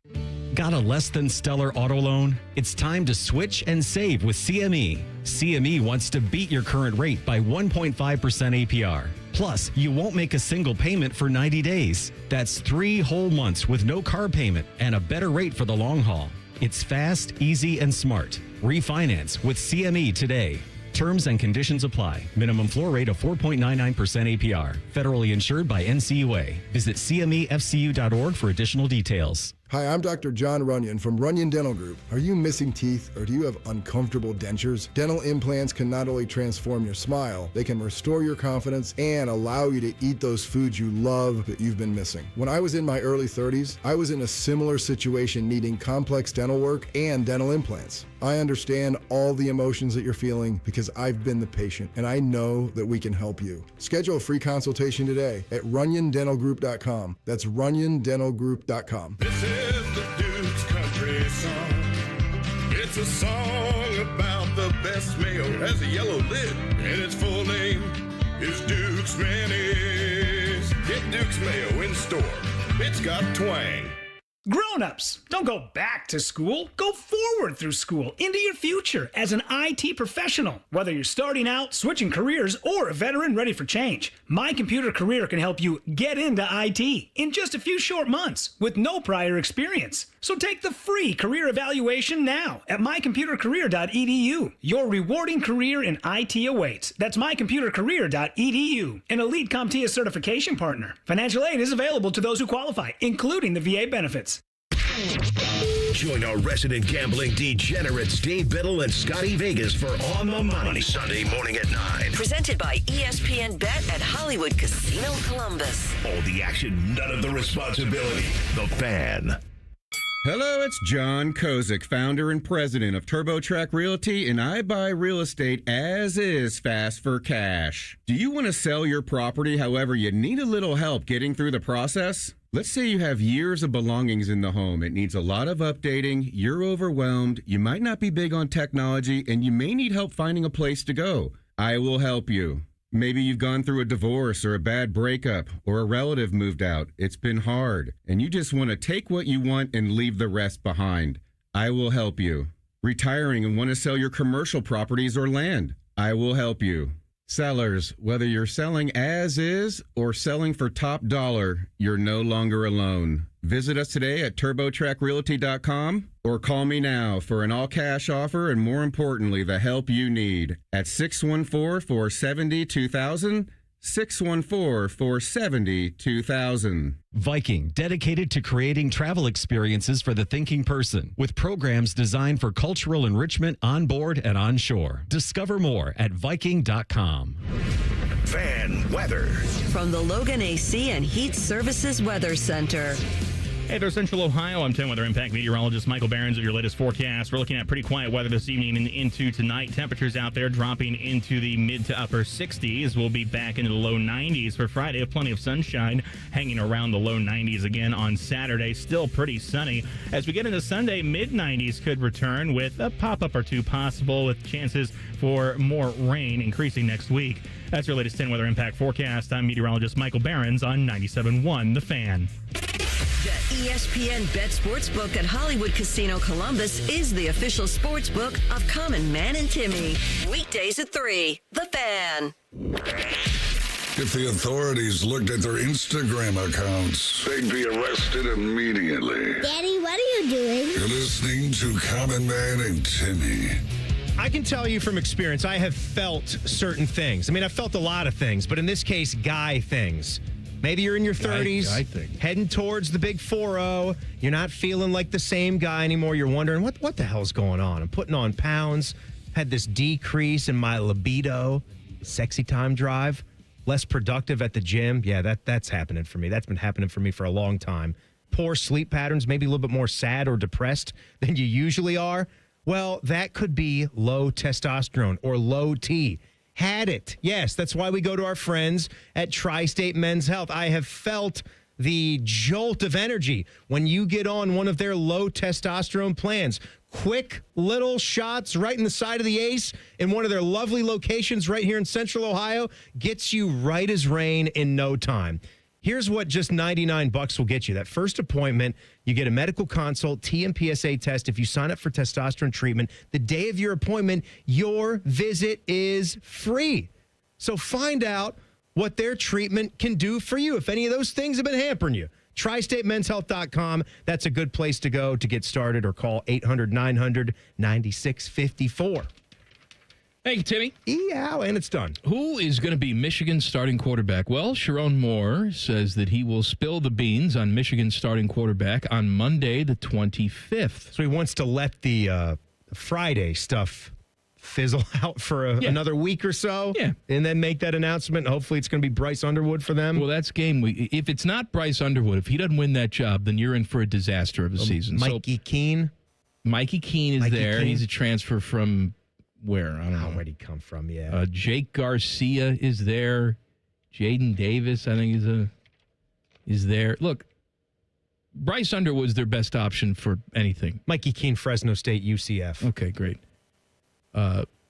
Got a less than stellar auto loan? It's time to switch and save with CME. CME wants to beat your current rate by 1.5% APR. Plus, you won't make a single payment for 90 days. That's 3 whole months with no car payment and a better rate for the long haul. It's fast, easy, and smart. Refinance with CME today. Terms and conditions apply. Minimum floor rate of 4.99% APR. Federally insured by NCUA. Visit CMEFCU.org for additional details. Hi, I'm Dr. John Runyon from Runyon Dental Group. Are you missing teeth or do you have uncomfortable dentures? Dental implants can not only transform your smile, they can restore your confidence and allow you to eat those foods you love that you've been missing. When I was in my early 30s, I was in a similar situation needing complex dental work and dental implants. I understand all the emotions that you're feeling because I've been the patient and I know that we can help you. Schedule a free consultation today at RunyonDentalGroup.com. That's RunyonDentalGroup.com. This is the Duke's Country Song. It's a song about the best mayo. Has a yellow lid and its full name is Duke's Mayonnaise. Get Duke's Mayo in store. It's got twang. Grown-ups, don't go back to school. Go forward through school into your future as an IT professional. Whether you're starting out, switching careers, or a veteran ready for change, My Computer Career can help you get into IT in just a few short months with no prior experience. So take the free career evaluation now at mycomputercareer.edu. Your rewarding career in IT awaits. That's mycomputercareer.edu. An Elite CompTIA certification partner. Financial aid is available to those who qualify, including the VA benefits. Join our resident gambling degenerates Dave Biddle and Scotty Vegas for On the Money Sunday morning at 9. Presented by ESPN Bet at Hollywood Casino Columbus. All the action, none of the responsibility. The Fan. Hello, it's John Kozik, founder and president of TurboTrack Realty, and I buy real estate as is, fast for cash. Do you want to sell your property, however, you need a little help getting through the process? Let's say you have years of belongings in the home. It needs a lot of updating. You're overwhelmed. You might not be big on technology, and you may need help finding a place to go. I will help you. Maybe you've gone through a divorce or a bad breakup or a relative moved out. It's been hard, and you just want to take what you want and leave the rest behind. I will help you. Retiring and want to sell your commercial properties or land. I will help you. Sellers, whether you're selling as is or selling for top dollar, you're no longer alone. Visit us today at TurboTrackRealty.com or call me now for an all-cash offer and, more importantly, the help you need at 614-470-2000, 614-470-2000. Viking, dedicated to creating travel experiences for the thinking person, with programs designed for cultural enrichment on board and on shore. Discover more at Viking.com. Fan weather. From the Logan AC and Heat Services Weather Center. Hey there, Central Ohio. I'm 10 Weather Impact meteorologist Michael Behrens with your latest forecast. We're looking at pretty quiet weather this evening and into tonight. Temperatures out there dropping into the mid to upper 60s. We'll be back into the low 90s for Friday. Plenty of sunshine hanging around the low 90s again on Saturday. Still pretty sunny. As we get into Sunday, mid 90s could return with a pop-up or two possible, with chances for more rain increasing next week. That's your latest 10 Weather Impact forecast. I'm meteorologist Michael Behrens on 97.1 The Fan. The ESPN Bet Sportsbook at Hollywood Casino Columbus is the official sportsbook of Common Man and Timmy. Weekdays at 3. The Fan. If the authorities looked at their Instagram accounts, they'd be arrested immediately. Daddy, what are you doing? You're listening to Common Man and Timmy. I can tell you from experience, I have felt certain things. I mean, I've felt a lot of things, but in this case, guy things. Maybe you're in your 30s, heading towards the big 4-0. You're not feeling like the same guy anymore. You're wondering, what the hell's going on? I'm putting on pounds, had this decrease in my libido, sexy time drive, less productive at the gym. Yeah, that's happening for me. That's been happening for me for a long time. Poor sleep patterns, maybe a little bit more sad or depressed than you usually are. Well, that could be low testosterone or low T. Had it. Yes, that's why we go to our friends at Tri-State Men's Health. I have felt the jolt of energy when you get on one of their low testosterone plans. Quick little shots right in the side of the ace in one of their lovely locations right here in Central Ohio gets you right as rain in no time. Here's what just $99 will get you. That first appointment, you get a medical consult, TMPSA test. If you sign up for testosterone treatment, the day of your appointment, your visit is free. So find out what their treatment can do for you. If any of those things have been hampering you, TriStateMen'sHealth.com. That's a good place to go to get started, or call 800-900-9654. Hey, Timmy. Yeah, and it's done. Who is going to be Michigan's starting quarterback? Well, Sharon Moore says that he will spill the beans on Michigan's starting quarterback on Monday, the 25th. So he wants to let the Friday stuff fizzle out for another week or so, and then make that announcement. Hopefully it's going to be Bryce Underwood for them. Well, that's game week. If it's not Bryce Underwood, if he doesn't win that job, then you're in for a disaster of a season. Mikey Keene? Mikey Keene is there. He's a transfer from where? I don't know. Where'd he come from? Yeah. Jake Garcia is there. Jaden Davis, I think, is there. Look, Bryce Underwood's their best option for anything. Mikey Keene, Fresno State, UCF. Okay, great.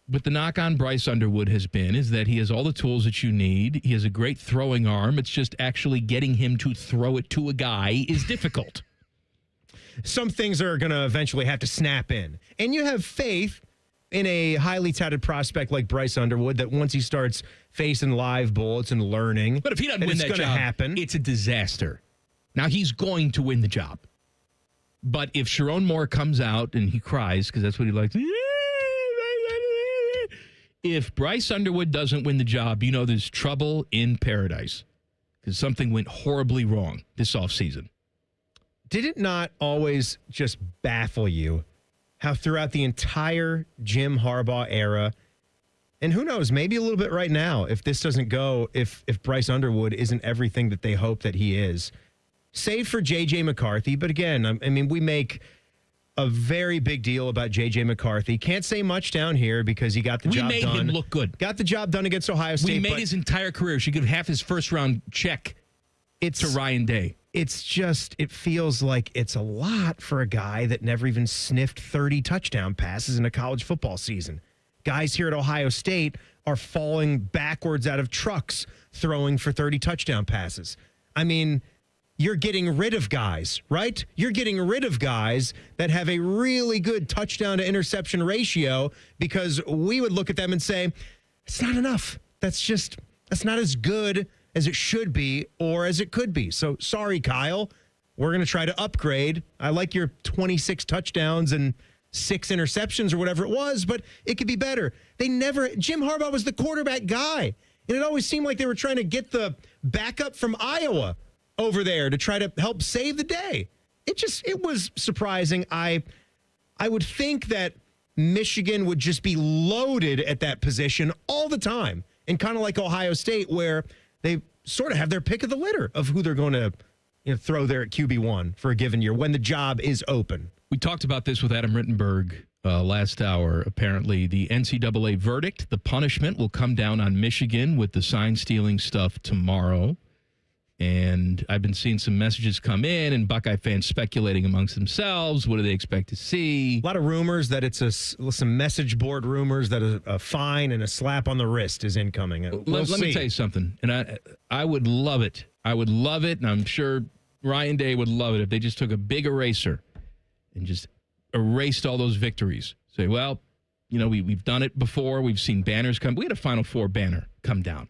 But the knock on Bryce Underwood has been is that he has all the tools that you need. He has a great throwing arm. It's just actually getting him to throw it to a guy is difficult. Some things are going to eventually have to snap in. And you have faith in a highly touted prospect like Bryce Underwood that once he starts facing live bullets and learning, but if he doesn't win that job, happen. It's a disaster. Now, he's going to win the job. But if Sharon Moore comes out and he cries, because that's what he likes, if Bryce Underwood doesn't win the job, you know there's trouble in paradise because something went horribly wrong this offseason. Did it not always just baffle you how throughout the entire Jim Harbaugh era, and who knows, maybe a little bit right now, if this doesn't go, if Bryce Underwood isn't everything that they hope that he is, save for J.J. McCarthy. But again, I mean, we make a very big deal about J.J. McCarthy. Can't say much down here because he got the job done. We made him look good. Got the job done against Ohio State. We made his entire career. Should give half his first-round check to Ryan Day. It's just, it feels like it's a lot for a guy that never even sniffed 30 touchdown passes in a college football season. Guys here at Ohio State are falling backwards out of trucks throwing for 30 touchdown passes. I mean, you're getting rid of guys, right? You're getting rid of guys that have a really good touchdown to interception ratio because we would look at them and say, it's not enough. That's not as good as it should be or as it could be. So sorry, Kyle. We're going to try to upgrade. I like your 26 touchdowns and 6 interceptions or whatever it was, but it could be better. Jim Harbaugh was the quarterback guy. And it always seemed like they were trying to get the backup from Iowa over there to try to help save the day. It was surprising. I would think that Michigan would just be loaded at that position all the time. And kind of like Ohio State, where they sort of have their pick of the litter of who they're going to throw there at QB1 for a given year when the job is open. We talked about this with Adam Rittenberg last hour. Apparently, the NCAA verdict, the punishment, will come down on Michigan with the sign-stealing stuff tomorrow. And I've been seeing some messages come in and Buckeye fans speculating amongst themselves. What do they expect to see? A lot of rumors that it's some message board rumors that a fine and a slap on the wrist is incoming. Let me tell you something. And I would love it. I would love it. And I'm sure Ryan Day would love it if they just took a big eraser and just erased all those victories. Say, well, we've done it before. We've seen banners come. We had a Final Four banner come down.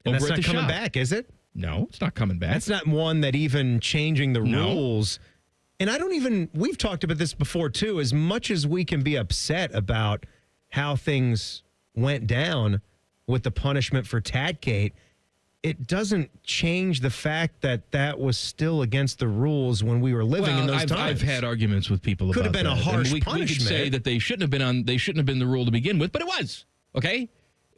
And that's not coming back, is it? No, it's not coming back. That's not one that even changing the rules. And we've talked about this before too, as much as we can be upset about how things went down with the punishment for Tadgate, it doesn't change the fact that was still against the rules when we were living in those times. I've had arguments with people about that. Could have been a harsh punishment. We could say that they shouldn't have been the rule to begin with, but it was. Okay?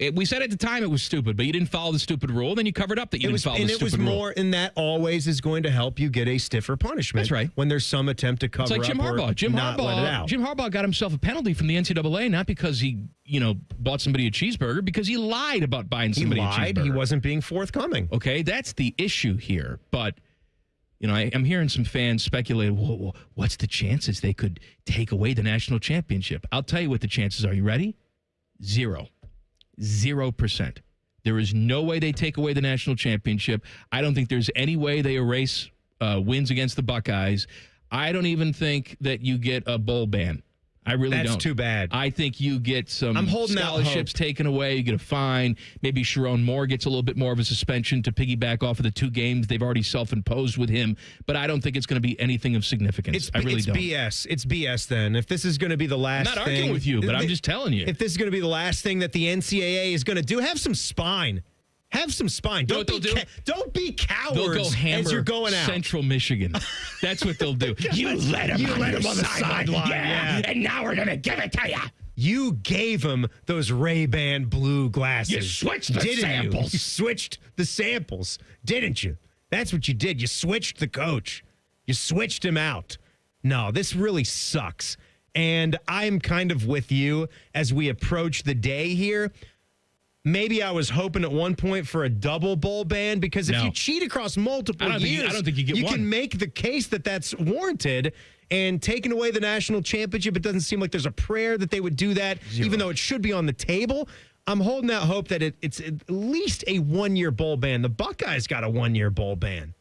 We said at the time it was stupid, but you didn't follow the stupid rule. Then you covered up that you didn't follow the stupid rule. And it was more, and that always is going to help you get a stiffer punishment. That's right. When there's some attempt to cover it's like up Jim Harbaugh. or not let it out. Jim Harbaugh got himself a penalty from the NCAA, not because he, bought somebody a cheeseburger, because he lied about buying somebody a cheeseburger. He wasn't being forthcoming. Okay, that's the issue here. But, I'm hearing some fans speculate, well, what's the chances they could take away the national championship? I'll tell you what the chances are. You ready? 0%. There is no way they take away the national championship. I don't think there's any way they erase wins against the Buckeyes. I don't even think that you get a bowl ban. I really don't. That's too bad. I think you get some scholarships taken away. You get a fine. Maybe Sharon Moore gets a little bit more of a suspension to piggyback off of the 2 games they've already self-imposed with him. But I don't think it's going to be anything of significance. I really don't. BS. It's BS then. If this is going to be the last thing. I'm not arguing with you, but I'm just telling you. If this is going to be the last thing that the NCAA is going to do, have some spine. Have some spine. Don't be cowards as you're going out. Central Michigan. That's what they'll do. You let them on the sideline. Yeah. And now we're going to give it to you. You gave him those Ray-Ban blue glasses. You switched the samples. You switched the samples, didn't you? That's what you did. You switched the coach. You switched him out. No, this really sucks. And I'm kind of with you as we approach the day here. Maybe I was hoping at one point for a double bowl ban, because if you cheat across multiple years, I don't think you get one. Can make the case that that's warranted. And taking away the national championship, it doesn't seem like there's a prayer that they would do that, even though it should be on the table. I'm holding out hope that it's at least a 1-year bowl ban. The Buckeyes got a 1-year bowl ban.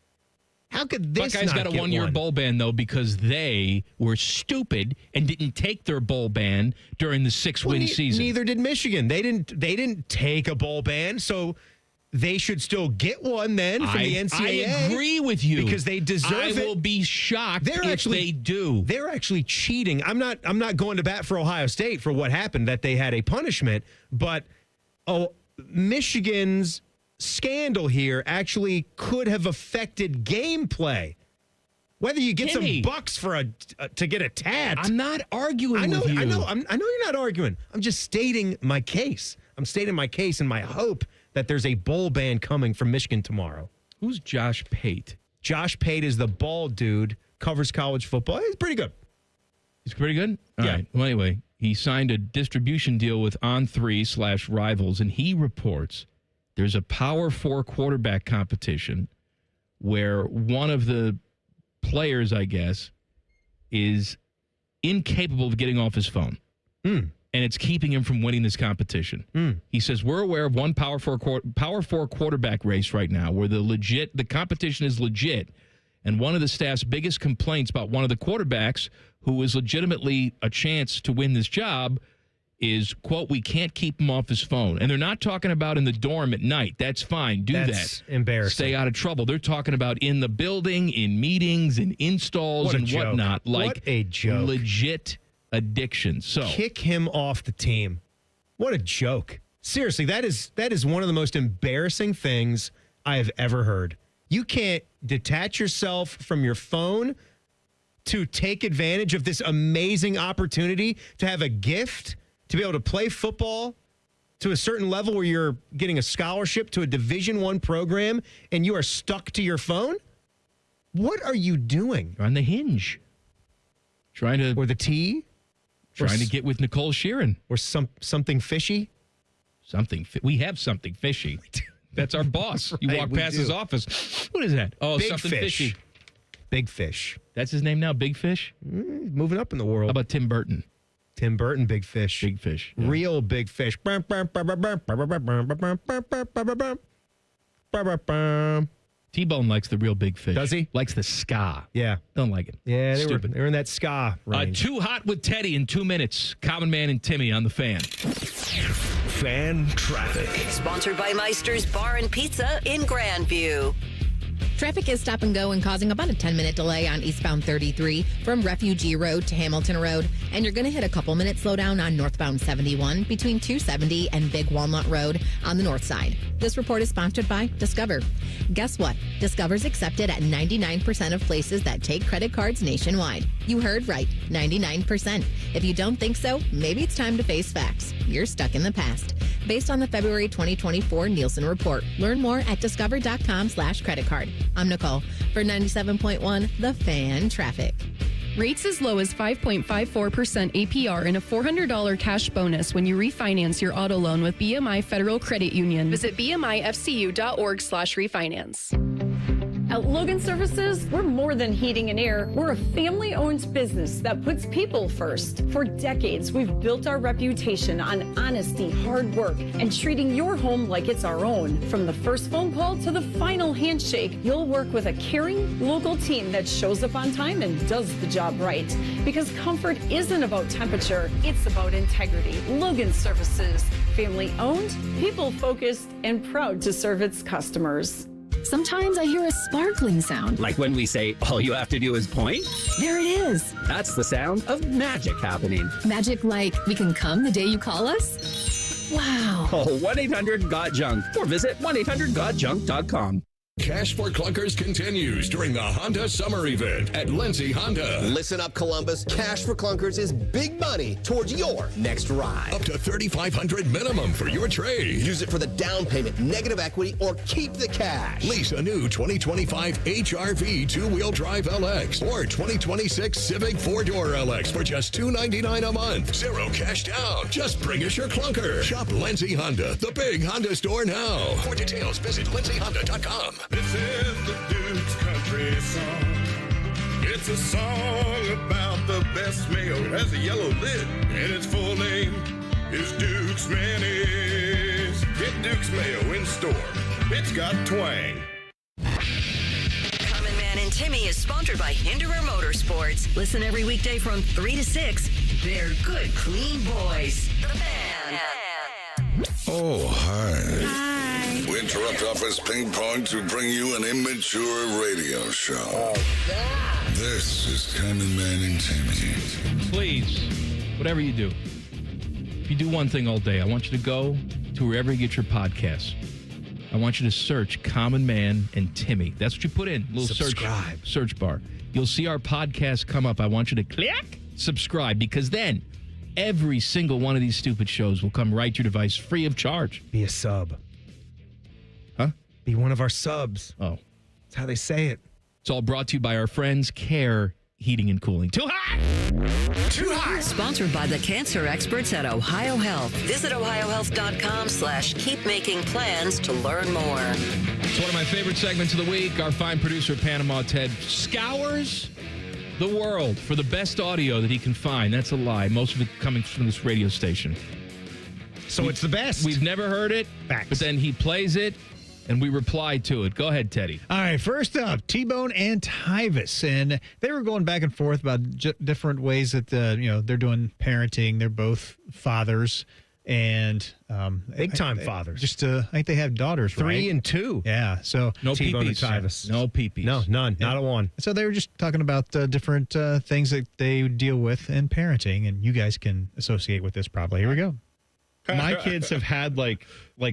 How could this Buckeyes got a 1-year bowl ban, though, because they were stupid and didn't take their bowl ban during the 6-win season. Neither did Michigan. They didn't take a bowl ban, so they should still get one then from the NCAA. I agree with you. Because they deserve it. I will be shocked if they do. They're actually cheating. I'm not going to bat for Ohio State for what happened, that they had a punishment, but Michigan's scandal here actually could have affected gameplay. Whether you get some bucks for to get a tat. I'm not arguing with you. I know you're not arguing. I'm just stating my case. I'm stating my case and my hope that there's a bowl ban coming from Michigan tomorrow. Who's Josh Pate? Josh Pate is the bald dude, covers college football. He's pretty good. He's pretty good? All right. Well, anyway, he signed a distribution deal with On3/Rivals, and he reports there's a Power 4 quarterback competition where one of the players, I guess, is incapable of getting off his phone. And it's keeping him from winning this competition. He says, we're aware of one Power 4 quarterback race right now where the competition is legit. And one of the staff's biggest complaints about one of the quarterbacks who is legitimately a chance to win this job is, quote, we can't keep him off his phone. And they're not talking about in the dorm at night. That's fine. That's embarrassing. Stay out of trouble. They're talking about in the building, in meetings, in installs, and whatnot. What a joke. Legit addiction. So kick him off the team. What a joke. Seriously, that is one of the most embarrassing things I have ever heard. You can't detach yourself from your phone to take advantage of this amazing opportunity to have a gift, to be able to play football to a certain level where you're getting a scholarship to a Division I program and you are stuck to your phone? What are you doing? You're on the hinge. Or the tee? Trying to get with Nicole Sheeran. Or something fishy? We have something fishy. That's our boss. You walk past his office. What is that? Oh, Big something Fish. fishy. Big Fish. That's his name now, Big Fish? Moving up in the world. How about Tim Burton? Tim Burton, Big Fish. Big Fish. Yeah. Real Big Fish. T-Bone likes the real Big Fish. Does he? Likes the ska. Yeah. Don't like it. Yeah, Stupid. They were in that ska range. Too Hot with Teddy in 2 minutes. Common Man and Timmy on the Fan. Fan Traffic. Sponsored by Meister's Bar and Pizza in Grandview. Traffic is stop and go and causing about a 10-minute delay on eastbound 33 from Refugee Road to Hamilton Road. And you're going to hit a couple-minute slowdown on northbound 71 between 270 and Big Walnut Road on the north side. This report is sponsored by Discover. Guess what? Discover's accepted at 99% of places that take credit cards nationwide. You heard right, 99%. If you don't think so, maybe it's time to face facts. You're stuck in the past. based on the February 2024 Nielsen report. Learn more at discover.com/credit card. I'm Nicole for 97.1 The Fan Traffic. Rates as low as 5.54% APR and a $400 cash bonus when you refinance your auto loan with BMI Federal Credit Union. Visit bmifcu.org/refinance. At Logan Services, we're more than heating and air. We're a family-owned business that puts people first. For decades, we've built our reputation on honesty, hard work, and treating your home like it's our own. From the first phone call to the final handshake, you'll work with a caring, local team that shows up on time and does the job right. Because comfort isn't about temperature, it's about integrity. Logan Services, family-owned, people-focused, and proud to serve its customers. Sometimes I hear a sparkling sound. Like when we say, all you have to do is point? There it is. That's the sound of magic happening. Magic like we can come the day you call us? Wow. Call 1-800-GOT-JUNK or visit 1-800-GOT-JUNK.com. Cash for Clunkers continues during the Honda Summer Event at Lindsay Honda. Listen up, Columbus. Cash for Clunkers is big money towards your next ride. Up to $3,500 minimum for your trade. Use it for the down payment, negative equity, or keep the cash. Lease a new 2025 HR-V two-wheel drive LX or 2026 Civic four-door LX for just $299 a month. Zero cash down. Just bring us your clunker. Shop Lindsay Honda, the big Honda store now. For details, visit lindsayhonda.com. This is the Duke's Country Song. It's a song about the best mayo. It has a yellow lid, and its full name is Duke's Mayonnaise. Get Duke's Mayo in store. It's got twang. Common Man and Timmy is sponsored by Hinderer Motorsports. Listen every weekday from 3 to 6. They're good, clean boys. The Fan. Oh, hi. We interrupt office ping pong to bring you an immature radio show. This is Common Man and Timmy. Please, whatever you do, if you do one thing all day, I want you to go to wherever you get your podcasts. I want you to search Common Man and Timmy. That's what you put in. Little search bar. You'll see our podcast come up. I want you to click subscribe, because then every single one of these stupid shows will come right to your device free of charge. Be a sub. Huh? Be one of our subs. Oh. That's how they say it. It's all brought to you by our friends Care Heating and Cooling. Too hot! Too hot! Sponsored by the cancer experts at Ohio Health. Visit ohiohealth.com/keep-making-plans to learn more. It's one of my favorite segments of the week. Our fine producer, Panama Ted, scours the world for the best audio that he can find. That's a lie. Most of it coming from this radio station. So it's the best. We've never heard it, but then he plays it, and we reply to it. Go ahead, Teddy. All right, first up, T-Bone and Tyvis, and they were going back and forth about different ways that they're doing parenting. They're both fathers, and big time fathers. Just I think they have daughters, 3 and 2. Yeah, so no T-Bone and peepees. Tyvis. No peepees. No, none. Not a one. So they were just talking about different things that they deal with in parenting, and you guys can associate with this probably. Here we go. My kids have had like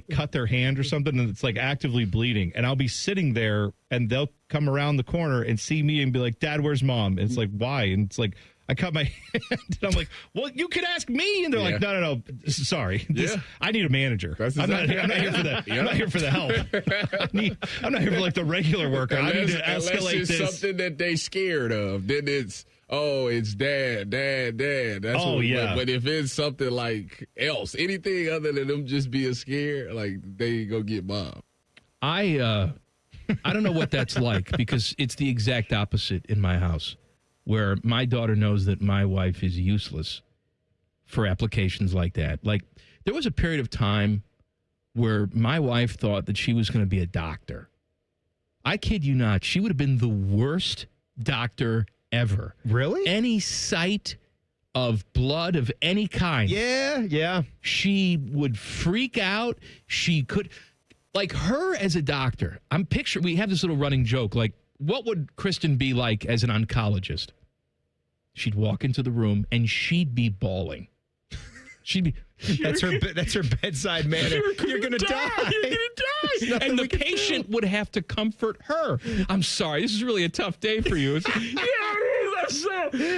cut their hand or something, and it's like actively bleeding, and I'll be sitting there and they'll come around the corner and see me and be like, "Dad, where's Mom?" And it's like, "Why?" And it's like, I cut my hand, and I'm like, "Well, you could ask me." And they're like, "No, sorry, I need a manager. I'm not here for that. I'm not here for the help. I'm not here for like the regular worker. I need to escalate it's this." Something that they scared of, then it's dad. That's But if it's something like else, anything other than them just being scared, like they go get Mom. I don't know what that's like, because it's the exact opposite in my house, where my daughter knows that my wife is useless for applications like that. Like, there was a period of time where my wife thought that she was going to be a doctor. I kid you not. She would have been the worst doctor ever. Really? Any sight of blood of any kind. Yeah. She would freak out. She could, like, her as a doctor. We have this little running joke, like, what would Kristen be like as an oncologist? She'd walk into the room and she'd be bawling. She'd be. That's her bedside manner. You're gonna die. You're gonna die. And the patient would have to comfort her. I'm sorry. This is really a tough day for you.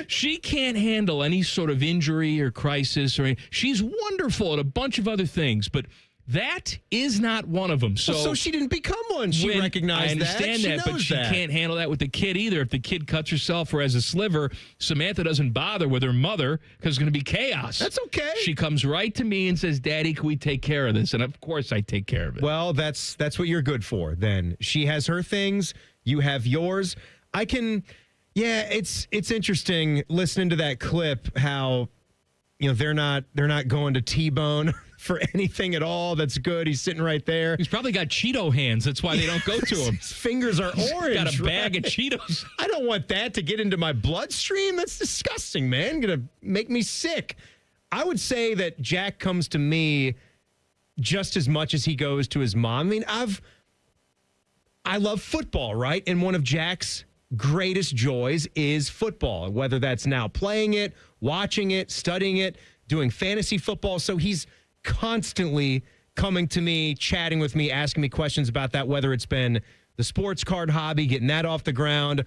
She can't handle any sort of injury or crisis or anything. She's wonderful at a bunch of other things, but That is not one of them. So she didn't become one. She recognized that. I understand that, but she can't handle that with the kid either. If the kid cuts herself or has a sliver, Samantha doesn't bother with her mother because it's going to be chaos. That's okay. She comes right to me and says, Daddy, can we take care of this? And of course I take care of it. Well, that's what you're good for then. She has her things. You have yours. It's interesting listening to that clip how, they're not going to T-bone for anything at all. That's good. He's sitting right there. He's probably got Cheeto hands. That's why they don't go to him. His fingers are orange. Got a bag of Cheetos. I don't want that to get into my bloodstream. That's disgusting, man. Gonna make me sick. I would say that Jack comes to me just as much as he goes to his mom. I mean, I love football, right? And one of Jack's greatest joys is football, whether that's now playing it, watching it, studying it, doing fantasy football. So he's constantly coming to me, chatting with me, asking me questions about that, whether it's been the sports card hobby, getting that off the ground.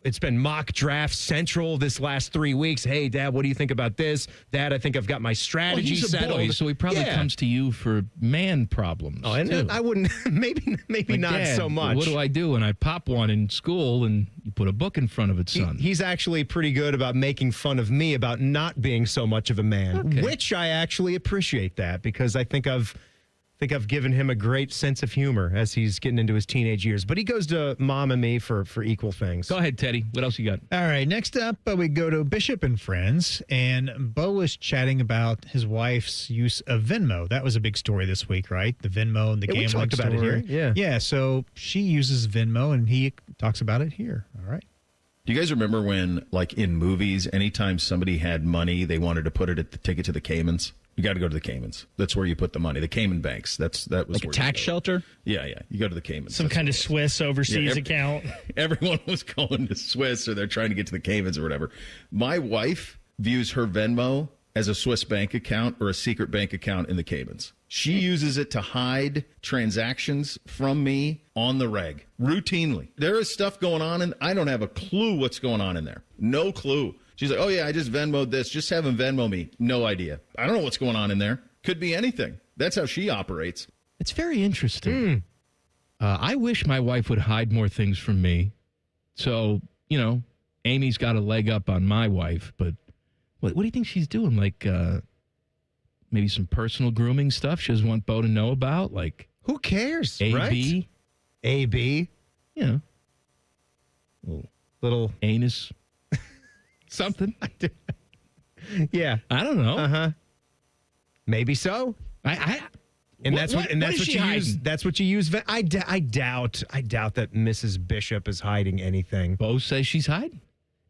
It's been mock draft central this last 3 weeks. Hey, Dad, what do you think about this? Dad, I think I've got my strategy he's a settled. Boy, so he probably comes to you for man problems. Oh, and too. I wouldn't, maybe Like, not Dad, so much. What do I do? And I pop one in school and you put a book in front of it, son. He's actually pretty good about making fun of me about not being so much of a man, which I actually appreciate that because I think I've given him a great sense of humor as he's getting into his teenage years. But he goes to Mom and me for equal things. Go ahead, Teddy. What else you got? All right. Next up, we go to Bishop and Friends, and Bo was chatting about his wife's use of Venmo. That was a big story this week, right? The Venmo and the gambling we talked about it story. here. Yeah. So she uses Venmo, and he talks about it here. All right. Do you guys remember when, like in movies, anytime somebody had money, they wanted to take it to the Caymans? You got to go to the Caymans. That's where you put the money. The Cayman banks. That was like a tax shelter. Yeah. You go to the Caymans. Some kind of Swiss overseas account. Everyone was going to Swiss, or they're trying to get to the Caymans or whatever. My wife views her Venmo as a Swiss bank account or a secret bank account in the Caymans. She uses it to hide transactions from me on the reg routinely. There is stuff going on, and I don't have a clue what's going on in there. No clue. She's like, oh, yeah, I just Venmo'd this. Just have him Venmo me. No idea. I don't know what's going on in there. Could be anything. That's how she operates. It's very interesting. I wish my wife would hide more things from me. So, Amy's got a leg up on my wife. But what do you think she's doing? Like maybe some personal grooming stuff she doesn't want Bo to know about? Like, who cares, AB? Right? AB? Little anus. Something. Yeah. I don't know. Uh-huh. Maybe so. That's what you use. I doubt that Mrs. Bishop is hiding anything. Bo says she's hiding.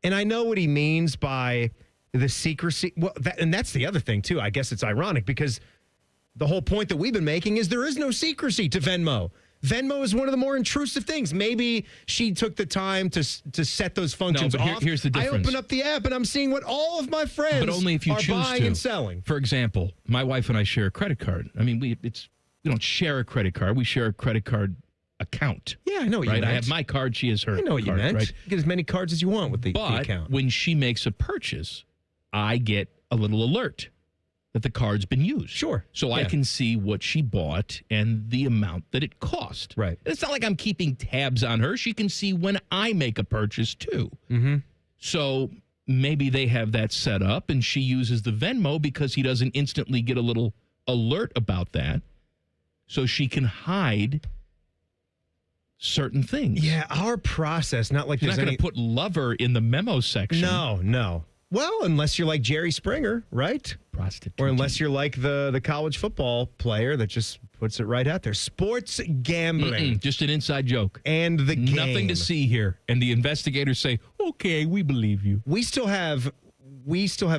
And I know what he means by the secrecy. Well, and that's the other thing too. I guess it's ironic because the whole point that we've been making is there is no secrecy to Venmo. Venmo is one of the more intrusive things. Maybe she took the time to set those functions off. Here's the difference. I open up the app and I'm seeing what all of my friends but only if you are choose buying to. and selling. For example, my wife and I share a credit card. I mean, we don't share a credit card. We share a credit card account. Yeah, I know what you meant. I have my card. She has her. I know what you meant. Right? You get as many cards as you want with the account. When she makes a purchase, I get a little alert that the card's been used. Sure. So I can see what she bought and the amount that it cost. Right. And it's not like I'm keeping tabs on her. She can see when I make a purchase too. Mm-hmm. So maybe they have that set up and she uses the Venmo because he doesn't instantly get a little alert about that. So she can hide certain things. Yeah, our process, not like You're there's not going any... to put lover in the memo section. No. Well, unless you're like Jerry Springer, right? Prostitute. Or unless you're like the college football player that just puts it right out there. Sports gambling. Just an inside joke. And the game. Nothing to see here. And the investigators say, okay, we believe you. We still have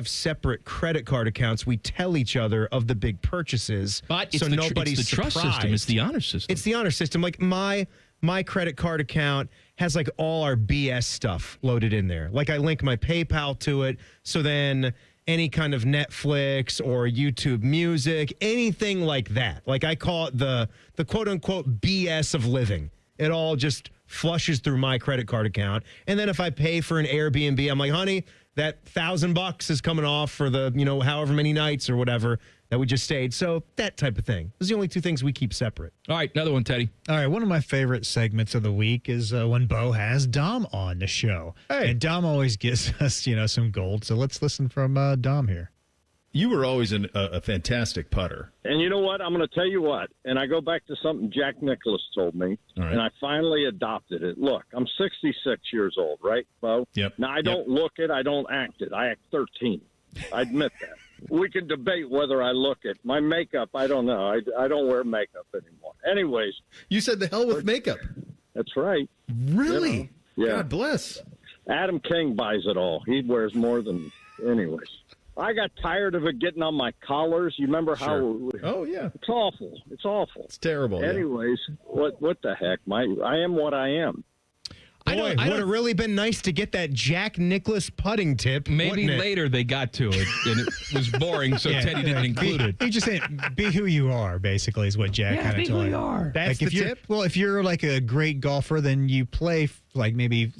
separate credit card accounts. We tell each other of the big purchases. But it's so nobody's the trust system. It's the honor system. It's the honor system. Like my credit card account has like all our BS stuff loaded in there. Like I link my PayPal to it. So then any kind of Netflix or YouTube music, anything like that. Like I call it the quote unquote BS of living. It all just flushes through my credit card account. And then if I pay for an Airbnb, I'm like, honey, that $1,000 is coming off for the, however many nights or whatever. that we just stayed. So that type of thing. Those are the only two things we keep separate. All right, another one, Teddy. All right, one of my favorite segments of the week is when Bo has Dom on the show. Hey. And Dom always gives us, some gold. So let's listen from Dom here. You were always a fantastic putter. And you know what? I'm going to tell you what. And I go back to something Jack Nicklaus told me, and I finally adopted it. Look, I'm 66 years old, right, Bo? Yep. Now, I don't look it. I don't act it. I act 13. I admit that. We can debate whether I look it. My makeup, I don't know. I don't wear makeup anymore. Anyways. You said the hell with makeup. That's right. Really? Yeah. God bless. Adam King buys it all. He wears more than anyways. I got tired of it getting on my collars. You remember how? Oh yeah, it's awful. It's awful. It's terrible. Anyways, what the heck? I am what I am. Boy, would have really been nice to get that Jack Nicklaus putting tip. Maybe later they got to it, and it was boring, so Teddy didn't include it. He just said, "Be who you are." Basically, is what Jack kind of told you. That's like the tip. Well, if you're like a great golfer, then you play like maybe.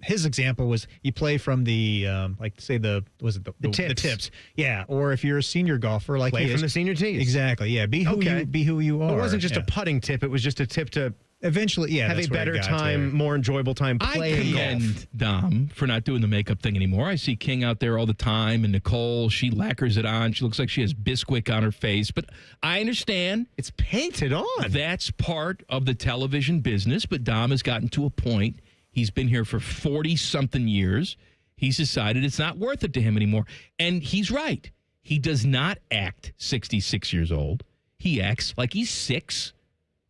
His example was you play from the the tips. Yeah, or if you're a senior golfer, like play from the senior tees. Exactly. Yeah, be who you are. It wasn't just a putting tip; it was just a tip to eventually, have a better time, more enjoyable time playing golf. I commend Dom for not doing the makeup thing anymore. I see King out there all the time, and Nicole, she lacquers it on. She looks like she has Bisquick on her face, but I understand it's painted on. That's part of the television business. But Dom has gotten to a point. He's been here for 40-something years. He's decided it's not worth it to him anymore. And he's right. He does not act 66 years old. He acts like he's 6.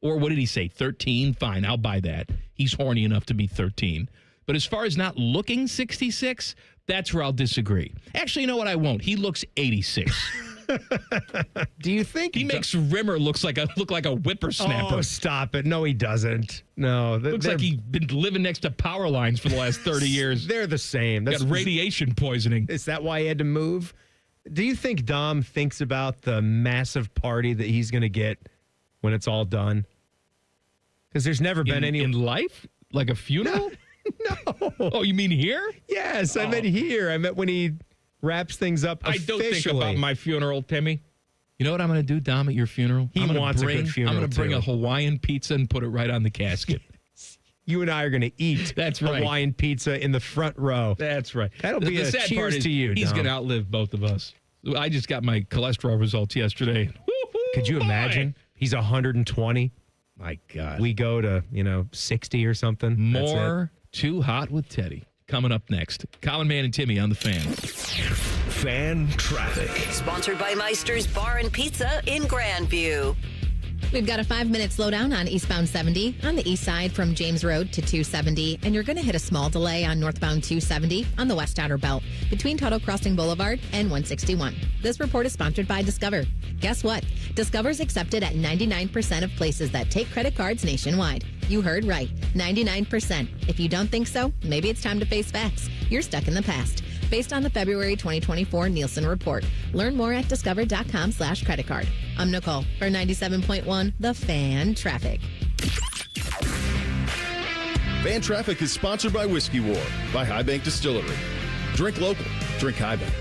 Or what did he say, 13? Fine, I'll buy that. He's horny enough to be 13. But as far as not looking 66, that's where I'll disagree. Actually, you know what? I won't. He looks 86. Do you think he makes Rimmer look like a whippersnapper? Oh, stop it! No, he doesn't. No, looks like he's been living next to power lines for the last 30 years. They're the same. Got radiation poisoning. Is that why he had to move? Do you think Dom thinks about the massive party that he's going to get when it's all done? Because there's never been any in life, like a funeral. No. Oh, you mean here? Yes, I meant here. I meant when he wraps things up officially. I don't think about my funeral, Timmy. You know what I'm going to do, Dom, at your funeral? He wants a good funeral, I'm going to bring a Hawaiian pizza and put it right on the casket. You and I are going to eat That's right. Hawaiian pizza in the front row. That's right. That'll be the a sad cheers part is to you, He's Dom. going to outlive both of us. I just got my cholesterol results yesterday. Could you imagine? He's 120. My God. We go to, 60 or something. More Too Hot with Teddy. Coming up next. Common Man and Timmy on the Fan. Fan Traffic. Sponsored by Meister's Bar and Pizza in Grandview. We've got a 5-minute slowdown on eastbound 70 on the east side from James Road to 270, and you're going to hit a small delay on northbound 270 on the west outer belt between Tuttle Crossing Boulevard and 161. This report is sponsored by Discover. Guess what? Discover's accepted at 99% of places that take credit cards nationwide. You heard right, 99%. If you don't think so, maybe it's time to face facts. You're stuck in the past. Based on the February 2024 Nielsen report. Learn more at discover.com/credit card. I'm Nicole for 97.1 The Fan Traffic. Fan Traffic is sponsored by Whiskey War by High Bank Distillery. Drink local. Drink High Bank.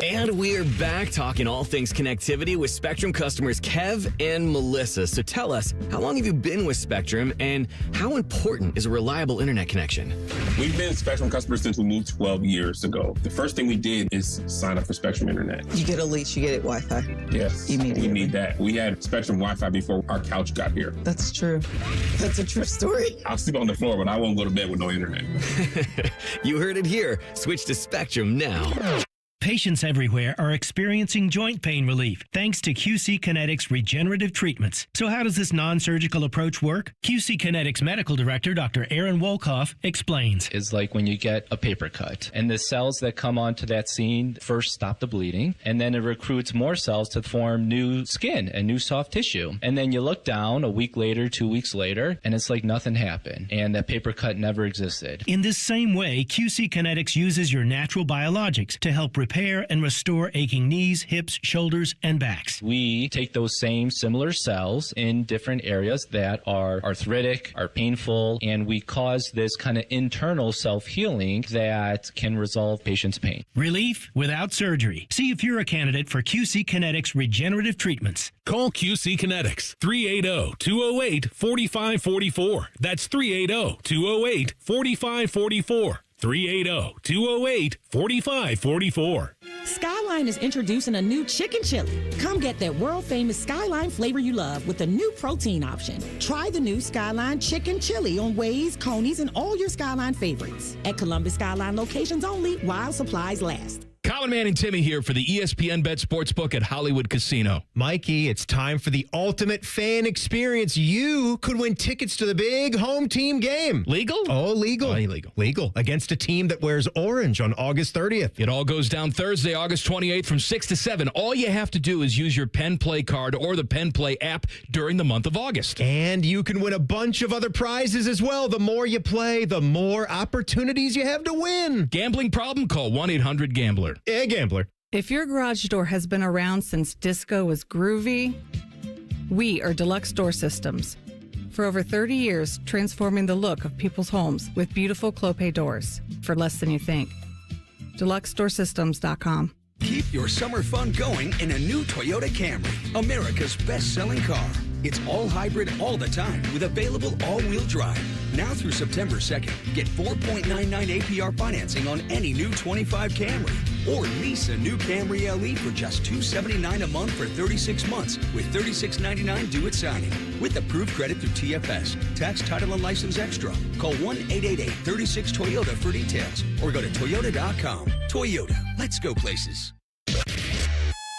And we're back talking all things connectivity with Spectrum customers Kev and Melissa. So tell us, how long have you been with Spectrum and how important is a reliable internet connection? We've been Spectrum customers since we moved 12 years ago. The first thing we did is sign up for Spectrum Internet. You get a lease, you get Wi-Fi. Yes, immediately. We need that. We had Spectrum Wi-Fi before our couch got here. That's true. That's a true story. I'll sleep on the floor, but I won't go to bed with no internet. You heard it here. Switch to Spectrum now. Patients everywhere are experiencing joint pain relief thanks to QC Kinetics regenerative treatments. So how does this non-surgical approach work? QC Kinetics Medical Director Dr. Aaron Wolkoff explains. It's like when you get a paper cut and the cells that come onto that scene first stop the bleeding, and then it recruits more cells to form new skin and new soft tissue. And then you look down a week later, 2 weeks later, and it's like nothing happened and that paper cut never existed. In this same way, QC Kinetics uses your natural biologics to help repair repair and restore aching knees, hips, shoulders, and backs. We take those same similar cells in different areas that are arthritic, are painful, and we cause this kind of internal self-healing that can resolve patients' pain. Relief without surgery. See if you're a candidate for QC Kinetics regenerative treatments. Call QC Kinetics 380-208-4544. That's 380-208-4544. 380-208-4544. Skyline is introducing a new chicken chili. Come get that world-famous Skyline flavor you love with a new protein option. Try the new Skyline chicken chili on Waze, Coney's, and all your Skyline favorites. At Columbus Skyline locations only while supplies last. Common Man and Timmy here for the ESPN Bet Sportsbook at Hollywood Casino. Mikey, it's time for the ultimate fan experience. You could win tickets to the big home team game. Legal? Oh, legal. Oh, illegal. Legal. Against a team that wears orange on August 30th. It all goes down Thursday, August 28th from 6 to 7. All you have to do is use your Penn Play card or the Penn Play app during the month of August. And you can win a bunch of other prizes as well. The more you play, the more opportunities you have to win. Gambling problem? Call 1-800-GAMBLER. Yeah, gambler. If your garage door has been around since disco was groovy, we are Deluxe Door Systems. For over 30 years, transforming the look of people's homes with beautiful Clopay doors for less than you think. DeluxeDoorSystems.com. Keep your summer fun going in a new Toyota Camry, America's best-selling car. It's all hybrid all the time with available all-wheel drive. Now through September 2nd, get 4.99 APR financing on any new 25 Camry. Or lease a new Camry LE for just $279 a month for 36 months with $36.99 due at signing. With approved credit through TFS. Tax, title, and license extra. Call 1-888-36-TOYOTA for details. Or go to Toyota.com. Toyota. Let's go places.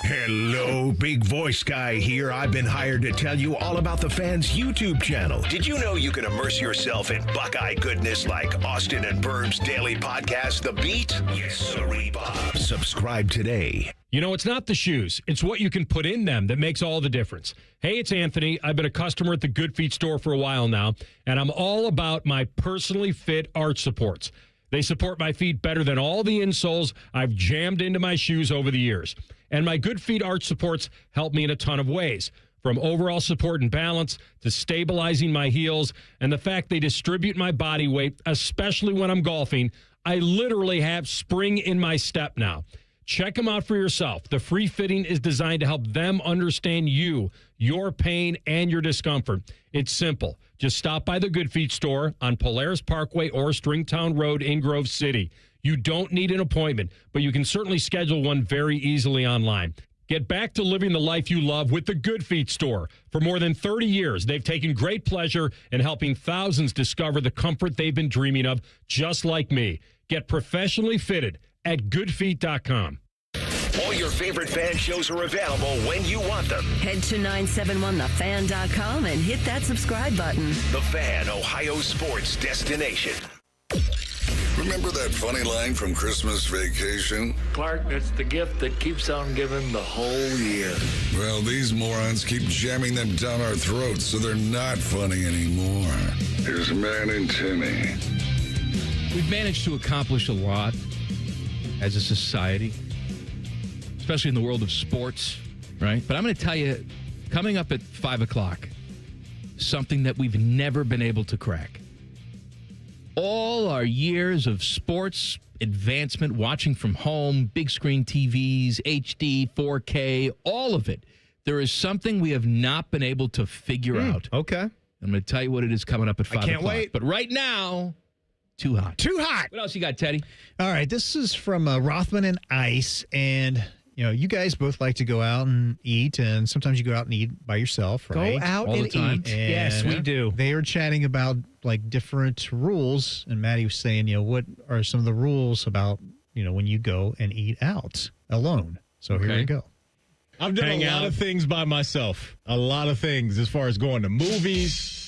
Hello, big voice guy here. I've been hired to tell you all about the Fans YouTube channel. Did you know you can immerse yourself in Buckeye goodness like Austin and Burb's daily podcast, The Beat? Yes, sirree, Bob. Subscribe today. You know, it's not the shoes. It's what you can put in them that makes all the difference. Hey, it's Anthony. I've been a customer at the Good Feet store for a while now, and I'm all about my personally fit arch supports. They support my feet better than all the insoles I've jammed into my shoes over the years. And my Good Feet arch supports help me in a ton of ways, from overall support and balance to stabilizing my heels and the fact they distribute my body weight, especially when I'm golfing. I literally have spring in my step now. Check them out for yourself. The free fitting is designed to help them understand you, your pain, and your discomfort. It's simple. Just stop by the Good Feet store on Polaris Parkway or Stringtown Road in Grove City. You don't need an appointment, but you can certainly schedule one very easily online. Get back to living the life you love with the Good Feet store. For more than 30 years, they've taken great pleasure in helping thousands discover the comfort they've been dreaming of, just like me. Get professionally fitted at goodfeet.com. All your favorite fan shows are available when you want them. Head to 971thefan.com and hit that subscribe button. The Fan, Ohio sports destination. Remember that funny line from Christmas Vacation? Clark, it's the gift that keeps on giving the whole year. Well, these morons keep jamming them down our throats, so they're not funny anymore. Here's Man and Timmy. We've managed to accomplish a lot as a society, especially in the world of sports, right? But I'm going to tell you, coming up at 5 o'clock, something that we've never been able to crack. All our years of sports advancement, watching from home, big screen TVs, HD, 4K, all of it. There is something we have not been able to figure out. Okay. I'm going to tell you what it is coming up at 5 o'clock. I can't wait. But right now, too hot. Too hot. What else you got, Teddy? All right, this is from Rothman and Ice, and you know, you guys both like to go out and eat, and sometimes you go out and eat by yourself, right? Go out All and the time. eat. Yes, we do. They were chatting about like different rules, and Maddie was saying, you know, what are some of the rules about, you know, when you go and eat out alone? So here we go. I've done a lot of things by myself. A lot of things as far as going to movies.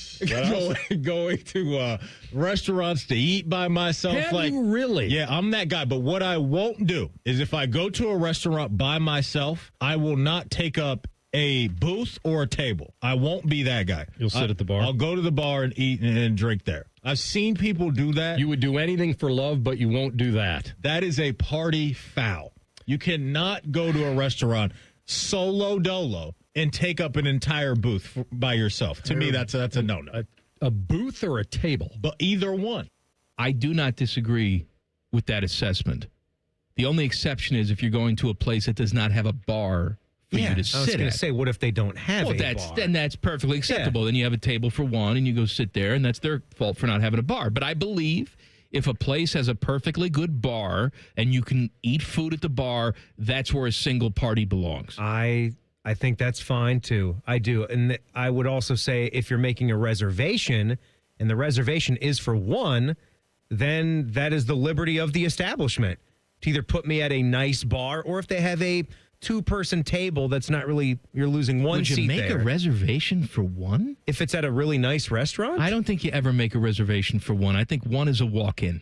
going to restaurants to eat by myself. Have you really? Yeah, I'm that guy. But what I won't do is if I go to a restaurant by myself, I will not take up a booth or a table. I won't be that guy. You'll sit at the bar? I'll go to the bar and eat and drink there. I've seen people do that. You would do anything for love, but you won't do that. That is a party foul. You cannot go to a restaurant solo dolo and take up an entire booth by yourself. To me, that's a no-no. A booth or a table? But either one. I do not disagree with that assessment. The only exception is if you're going to a place that does not have a bar for you to sit at. I was going to say, what if they don't have a bar? Then that's perfectly acceptable. Then you have a table for one and you go sit there, and that's their fault for not having a bar. But I believe if a place has a perfectly good bar and you can eat food at the bar, that's where a single party belongs. I think that's fine, too. I do. And I would also say if you're making a reservation and the reservation is for one, then that is the liberty of the establishment to either put me at a nice bar or if they have a two-person table that's not really, you're losing one seat there. Would you make a reservation for one? If it's at a really nice restaurant? I don't think you ever make a reservation for one. I think one is a walk-in.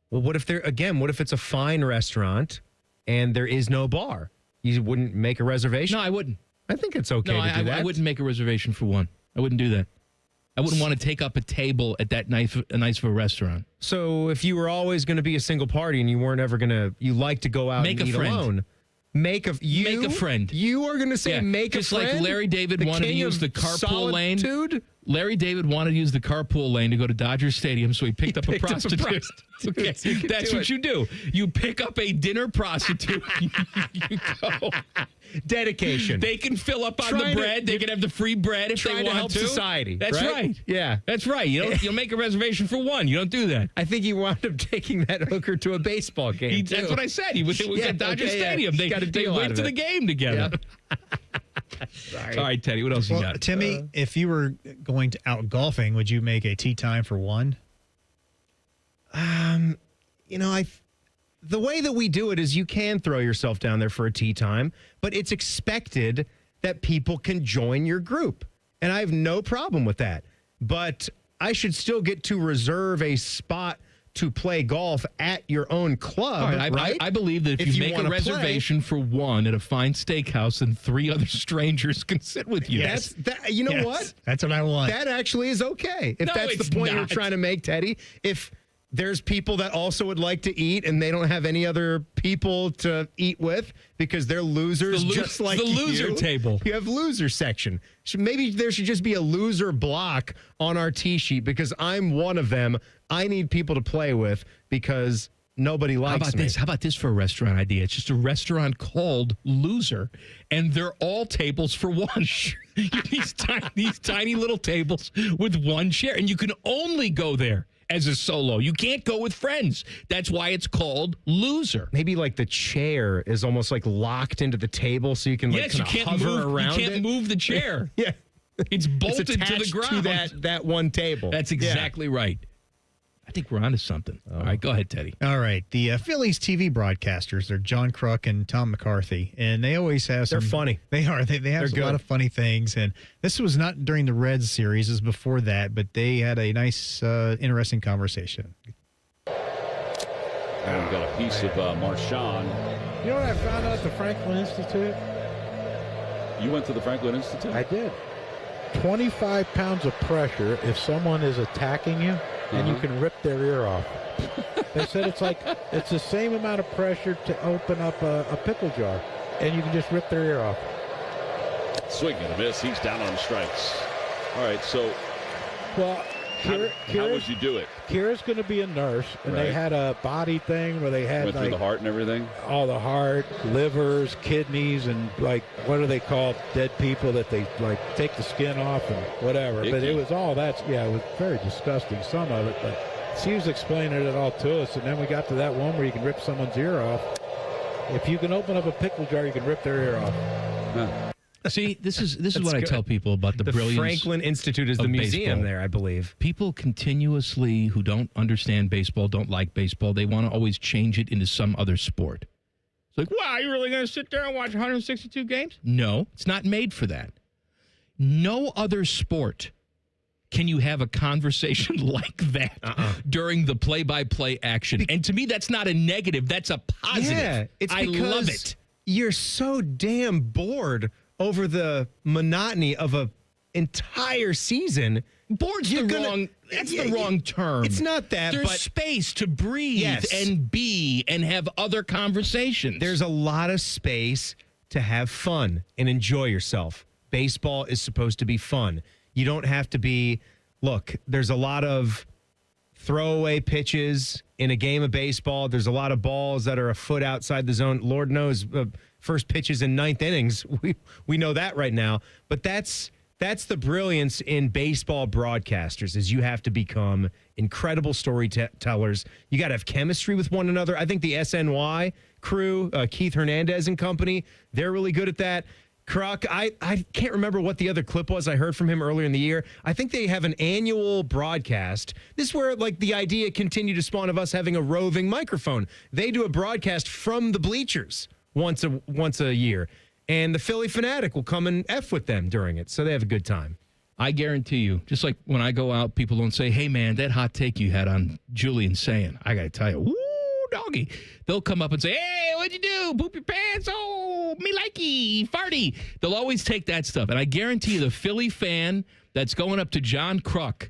Well, what if it's a fine restaurant and there is no bar? You wouldn't make a reservation? No, I wouldn't. I think it's okay to do that. I wouldn't make a reservation for one. I wouldn't do that. I wouldn't want to take up a table at that nice of a restaurant. So if you were always going to be a single party and you weren't ever going to, you like to go out and eat alone. Make a friend. You are going to say make a friend? Just like Larry David wanted to use the carpool lane. Larry David wanted to use the carpool lane to go to Dodger Stadium, so he picked up a prostitute. Okay, that's what you do. You pick up a dinner prostitute. You go. Dedication. They can fill up on the bread. They can have the free bread if they want to. Help society. That's right. Yeah. That's right. You'll make a reservation for one. You don't do that. I think he wound up taking that hooker to a baseball game. That's what I said. He was at Dodger Stadium. They went to the game together. Sorry. All right, Teddy, what else you got? Timmy, if you were going out golfing, would you make a tee time for one? The way that we do it is you can throw yourself down there for a tee time, but it's expected that people can join your group. And I have no problem with that. But I should still get to reserve a spot to play golf at your own club, right? I believe that if you make a reservation for one at a fine steakhouse, then three other strangers can sit with you. Yes. You know what? That's what I want. That actually is okay. If that's the point you're trying to make, Teddy. If there's people that also would like to eat and they don't have any other people to eat with because they're losers just like you. The loser table. You have loser section. Maybe there should just be a loser block on our tee sheet because I'm one of them. I need people to play with because nobody likes me. How about this for a restaurant idea? It's just a restaurant called Loser, and they're all tables for one. these tiny little tables with one chair, and you can only go there as a solo. You can't go with friends. That's why it's called Loser. Maybe like the chair is almost like locked into the table so you can you can't hover around it. You can't move the chair. Yeah. It's bolted to the ground. To that one table. That's exactly right. I think we're onto something. All right, go ahead, Teddy. All right. The Phillies TV broadcasters, they're John Kruk and Tom McCarthy, and they always have some... They're funny. They are. They have a lot of funny things, and this was not during the Reds series. It was before that, but they had a nice, interesting conversation. And we've got a piece of Marchand. You know what I found out at the Franklin Institute? You went to the Franklin Institute? I did. 25 pounds of pressure if someone is attacking you, and you can rip their ear off. They said it's the same amount of pressure to open up a pickle jar, and you can just rip their ear off. Swing and a miss. He's down on strikes. All right, so how would you do it? Kira's going to be a nurse, and they had a body thing where they had went through the heart and everything. All the heart, livers, kidneys, and what are they called? Dead people that they take the skin off and whatever. But it was all that. Yeah, it was very disgusting. Some of it, but she was explaining it all to us, and then we got to that one where you can rip someone's ear off. If you can open up a pickle jar, you can rip their ear off. Huh. See, this is what I tell people about the brilliance. Franklin Institute is the museum there, I believe. People continuously who don't understand baseball, don't like baseball, they want to always change it into some other sport. It's like, wow, you're really going to sit there and watch 162 games? No, it's not made for that. No other sport can you have a conversation like that during the play-by-play action. And to me, that's not a negative. That's a positive. Yeah, it's because I love it. You're so damn bored over the monotony of a entire season. Bored's the wrong term. It's not that. There's but space to breathe and be and have other conversations. There's a lot of space to have fun and enjoy yourself. Baseball is supposed to be fun. You don't have to be, look, there's a lot of throwaway pitches in a game of baseball. There's a lot of balls that are a foot outside the zone. Lord knows, first pitches in ninth innings. We know that right now. But that's the brilliance in baseball broadcasters, is you have to become incredible storytellers. You got to have chemistry with one another. I think the SNY crew, Keith Hernandez and company, they're really good at that. Kruk, I can't remember what the other clip was I heard from him earlier in the year. I think they have an annual broadcast. This is where the idea continued to spawn of us having a roving microphone. They do a broadcast from the bleachers once a year. And the Philly Fanatic will come and F with them during it. So they have a good time. I guarantee you, just like when I go out, people don't say, hey, man, that hot take you had on Julian saying. I got to tell you, woo, doggy. They'll come up and say, hey, what'd you do? Poop your pants? Oh, me likey, farty. They'll always take that stuff. And I guarantee you the Philly fan that's going up to John Kruk,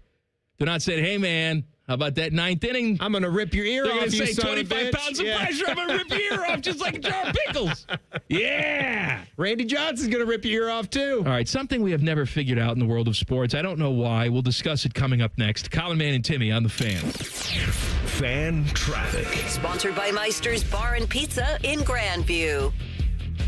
they're not saying, hey, man, how about that ninth inning? I'm going to rip your ear off, you say son of a 25 bitch. pounds of pressure. I'm going to rip your ear off just like a jar of pickles. Yeah. Randy Johnson's going to rip your ear off, too. All right, something we have never figured out in the world of sports. I don't know why. We'll discuss it coming up next. Common Man and Timmy on The Fan. Fan Traffic. Sponsored by Meister's Bar and Pizza in Grandview.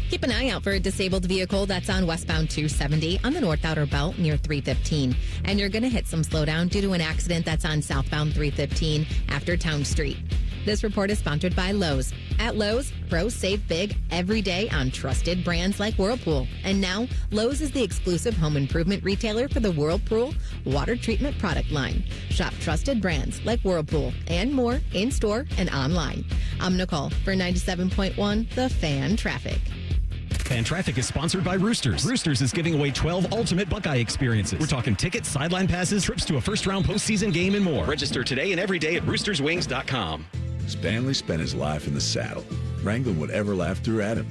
Keep an eye out for a disabled vehicle that's on westbound 270 on the North Outer Belt near 315. And you're going to hit some slowdown due to an accident that's on southbound 315 after Town Street. This report is sponsored by Lowe's. At Lowe's, pros save big every day on trusted brands like Whirlpool. And now, Lowe's is the exclusive home improvement retailer for the Whirlpool water treatment product line. Shop trusted brands like Whirlpool and more in-store and online. I'm Nicole for 97.1 The Fan Traffic. Fan Traffic is sponsored by Roosters. Roosters is giving away 12 ultimate Buckeye experiences. We're talking tickets, sideline passes, trips to a first-round postseason game, and more. Register today and every day at roosterswings.com. Spanley spent his life in the saddle, wrangling whatever life threw at him.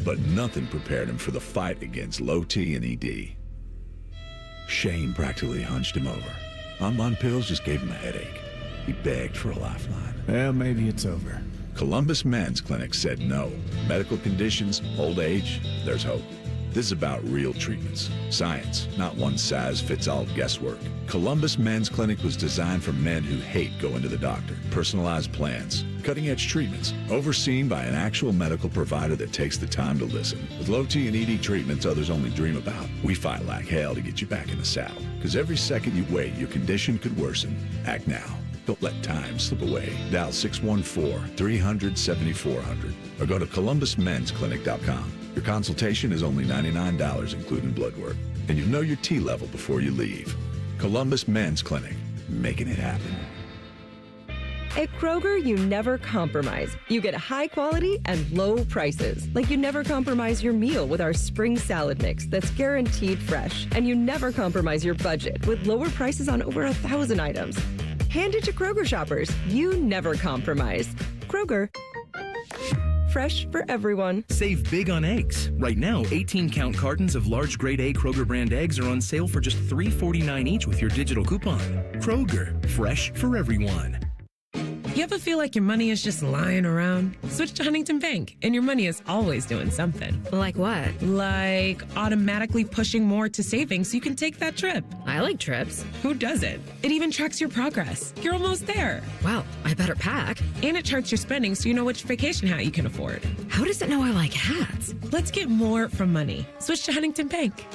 But nothing prepared him for the fight against low T and ED. Shane practically hunched him over. Online pills just gave him a headache. He begged for a lifeline. Well, maybe it's over. Columbus Men's Clinic said no. Medical conditions, old age, there's hope. This is about real treatments. Science, not one-size-fits-all guesswork. Columbus Men's Clinic was designed for men who hate going to the doctor. Personalized plans, cutting-edge treatments, overseen by an actual medical provider that takes the time to listen. With low T and ED treatments others only dream about, we fight like hell to get you back in the saddle. Because every second you wait, your condition could worsen. Act now. Don't let time slip away. Dial 614-300-7400 or go to columbusmensclinic.com. Your consultation is only $99, including blood work. And you know your T level before you leave. Columbus Men's Clinic, making it happen. At Kroger, you never compromise. You get high quality and low prices. Like you never compromise your meal with our spring salad mix that's guaranteed fresh. And you never compromise your budget with lower prices on over 1,000 items. Hand it to Kroger shoppers. You never compromise. Kroger. Fresh for everyone. Save big on eggs. Right now, 18-count cartons of large grade A Kroger brand eggs are on sale for just $3.49 each with your digital coupon. Kroger, fresh for everyone. You ever feel like your money is just lying around? Switch to Huntington Bank, and your money is always doing something. Like what? Like automatically pushing more to savings so you can take that trip. I like trips. Who doesn't? It even tracks your progress. You're almost there. Wow, I better pack. And it charts your spending so you know which vacation hat you can afford. How does it know I like hats? Let's get more from money. Switch to Huntington Bank.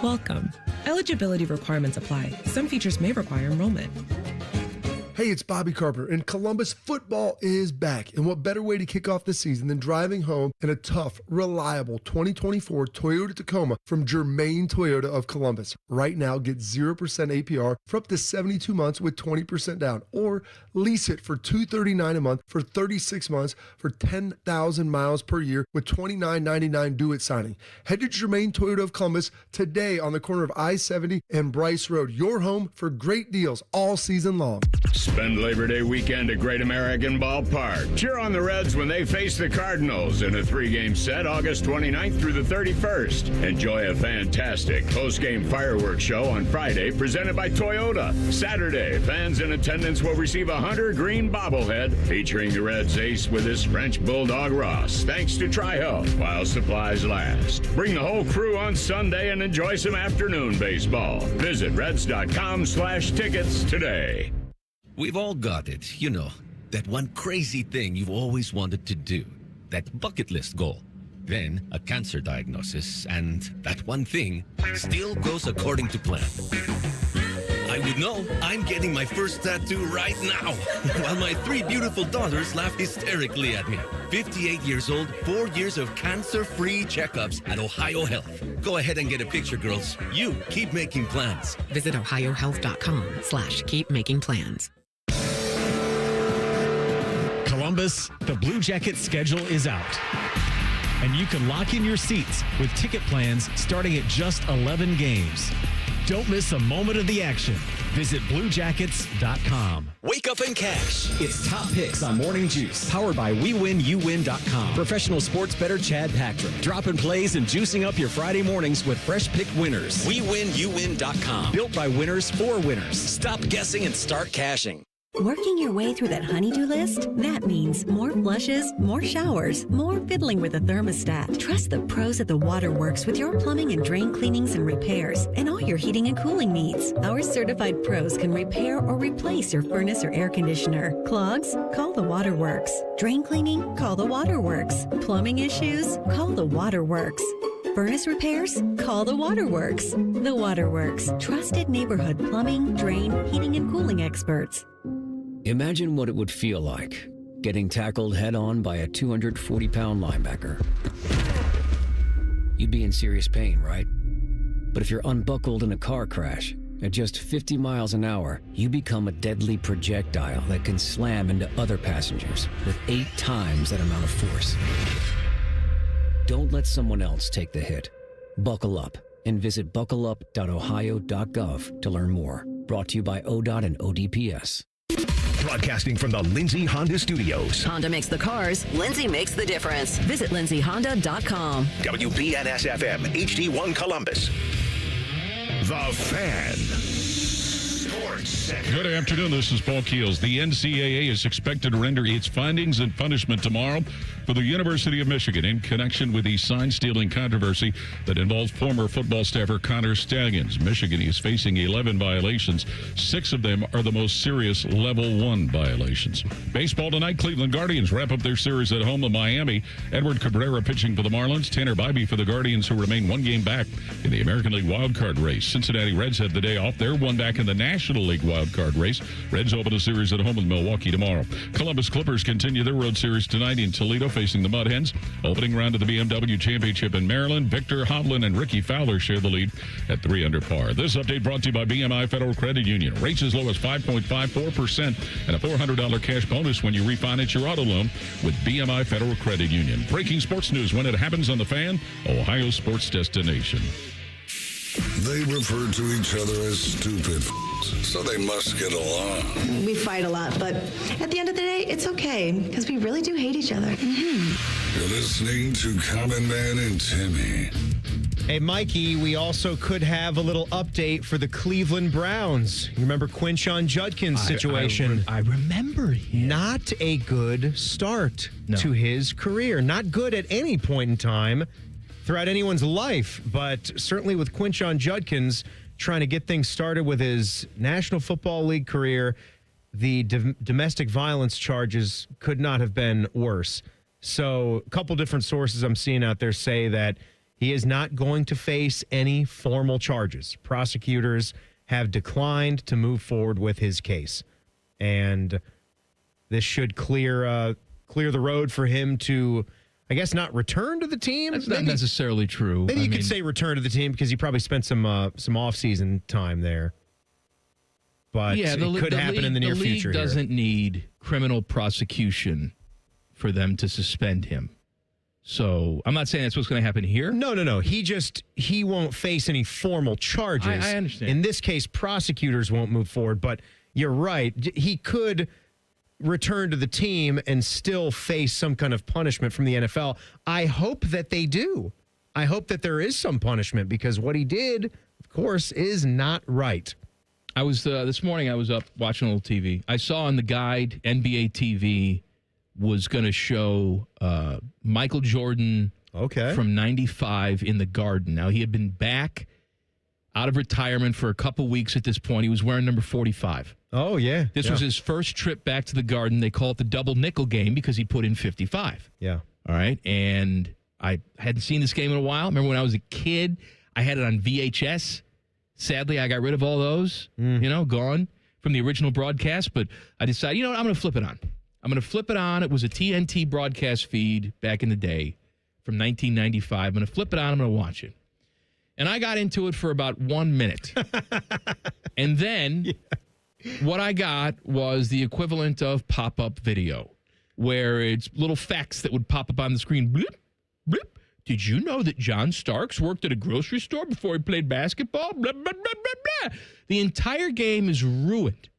Welcome. Eligibility requirements apply. Some features may require enrollment. Hey, it's Bobby Carpenter, and Columbus football is back. And what better way to kick off the season than driving home in a tough, reliable 2024 Toyota Tacoma from Germain Toyota of Columbus. Right now, get 0% APR for up to 72 months with 20% down, or lease it for $239 a month for 36 months for 10,000 miles per year with $29.99 due at signing. Head to Germain Toyota of Columbus today on the corner of I-70 and Bryce Road. Your home for great deals all season long. Spend Labor Day weekend at Great American Ballpark. Cheer on the Reds when they face the Cardinals in a 3-game set August 29th through the 31st. Enjoy a fantastic post-game fireworks show on Friday presented by Toyota. Saturday, fans in attendance will receive a Hunter Green bobblehead featuring the Reds ace with his French Bulldog Ross, thanks to Tri-Health while supplies last. Bring the whole crew on Sunday and enjoy some afternoon baseball. Visit Reds.com/tickets today. We've all got it, you know, that one crazy thing you've always wanted to do, that bucket list goal. Then a cancer diagnosis, and that one thing still goes according to plan. I would know I'm getting my first tattoo right now, while my 3 beautiful daughters laugh hysterically at me. 58 years old, 4 years of cancer-free checkups at Ohio Health. Go ahead and get a picture, girls. You keep making plans. Visit ohiohealth.com/keepmakingplans. Columbus, the Blue Jackets schedule is out. And you can lock in your seats with ticket plans starting at just 11 games. Don't miss a moment of the action. Visit BlueJackets.com. Wake up and cash. It's Top Picks on Morning Juice, powered by WeWinUwin.com. Professional sports bettor Chad Patrick. Dropping plays and juicing up your Friday mornings with fresh pick winners. WeWinUwin.com. Built by winners for winners. Stop guessing and start cashing. Working your way through that honey-do list? That means more flushes, more showers, more fiddling with the thermostat. Trust the pros at the Waterworks with your plumbing and drain cleanings and repairs and all your heating and cooling needs. Our certified pros can repair or replace your furnace or air conditioner. Clogs? Call the Waterworks. Drain cleaning? Call the Waterworks. Plumbing issues? Call the Waterworks. Furnace repairs? Call the Waterworks. The Waterworks. Trusted neighborhood plumbing, drain, heating, and cooling experts. Imagine what it would feel like getting tackled head-on by a 240-pound linebacker. You'd be in serious pain, right? But if you're unbuckled in a car crash, at just 50 miles an hour, you become a deadly projectile that can slam into other passengers with 8 times that amount of force. Don't let someone else take the hit. Buckle up and visit buckleup.ohio.gov to learn more. Brought to you by ODOT and ODPS. Broadcasting from the Lindsay Honda Studios. Honda makes the cars. Lindsay makes the difference. Visit lindsayhonda.com. WBNS-FM, HD1 Columbus. The Fan. Sports Center. Good afternoon. This is Paul Keels. The NCAA is expected to render its findings and punishment tomorrow for the University of Michigan in connection with the sign-stealing controversy that involves former football staffer Connor Stalions. Michigan is facing 11 violations. 6 of them are the most serious Level 1 violations. Baseball tonight, Cleveland Guardians wrap up their series at home to Miami. Edward Cabrera pitching for the Marlins. Tanner Bybee for the Guardians, who remain 1 game back in the American League wildcard race. Cincinnati Reds had the day off. They're 1 back in the National League wildcard race. Reds open a series at home with Milwaukee tomorrow. Columbus Clippers continue their road series tonight in Toledo, facing the Mud Hens. Opening round of the BMW Championship in Maryland. Victor Hovland and Ricky Fowler share the lead at 3 under par. This update brought to you by BMI Federal Credit Union. Rates as low as 5.54% and a $400 cash bonus when you refinance your auto loan with BMI Federal Credit Union. Breaking sports news when it happens on The Fan, Ohio sports destination. They refer to each other as stupid, so they must get along. We fight a lot, but at the end of the day, it's okay, because we really do hate each other. You're listening to Common Man and Timmy. Hey, Mikey, we also could have a little update for the Cleveland Browns. You remember Quinshon Judkins' situation? I remember him. Not a good start to his career. Not good at any point in time throughout anyone's life, but certainly with Quinshon Judkins trying to get things started with his National Football League career, the domestic violence charges could not have been worse. So a couple different sources I'm seeing out there say that he is not going to face any formal charges. Prosecutors have declined to move forward with his case. And this should clear the road for him to, I guess, not return to the team. That's not necessarily true. Maybe you could say return to the team because he probably spent some off-season time there. But yeah, it could happen in the near future. The league doesn't need criminal prosecution for them to suspend him. So I'm not saying that's what's going to happen here. No. He won't face any formal charges. I understand. In this case, prosecutors won't move forward, but you're right. He could return to the team and still face some kind of punishment from the NFL. I hope that they do. I hope that there is some punishment because what he did, of course, is not right. I was this morning, I was up watching a little TV. I saw on the guide, NBA TV was going to show Michael Jordan from 95 in the Garden. Now, he had been back out of retirement for a couple weeks at this point. He was wearing number 45. Oh, yeah. This was his first trip back to the Garden. They call it the double nickel game because he put in 55. Yeah. All right. And I hadn't seen this game in a while. Remember when I was a kid, I had it on VHS. Sadly, I got rid of all those, gone from the original broadcast. But I decided, I'm going to flip it on. I'm going to flip it on. It was a TNT broadcast feed back in the day from 1995. I'm going to flip it on. I'm going to watch it. And I got into it for about 1 minute. And then what I got was the equivalent of pop-up video, where it's little facts that would pop up on the screen. Bloop, bloop. Did you know that John Starks worked at a grocery store before he played basketball? Blah, blah, blah, blah, blah. The entire game is ruined.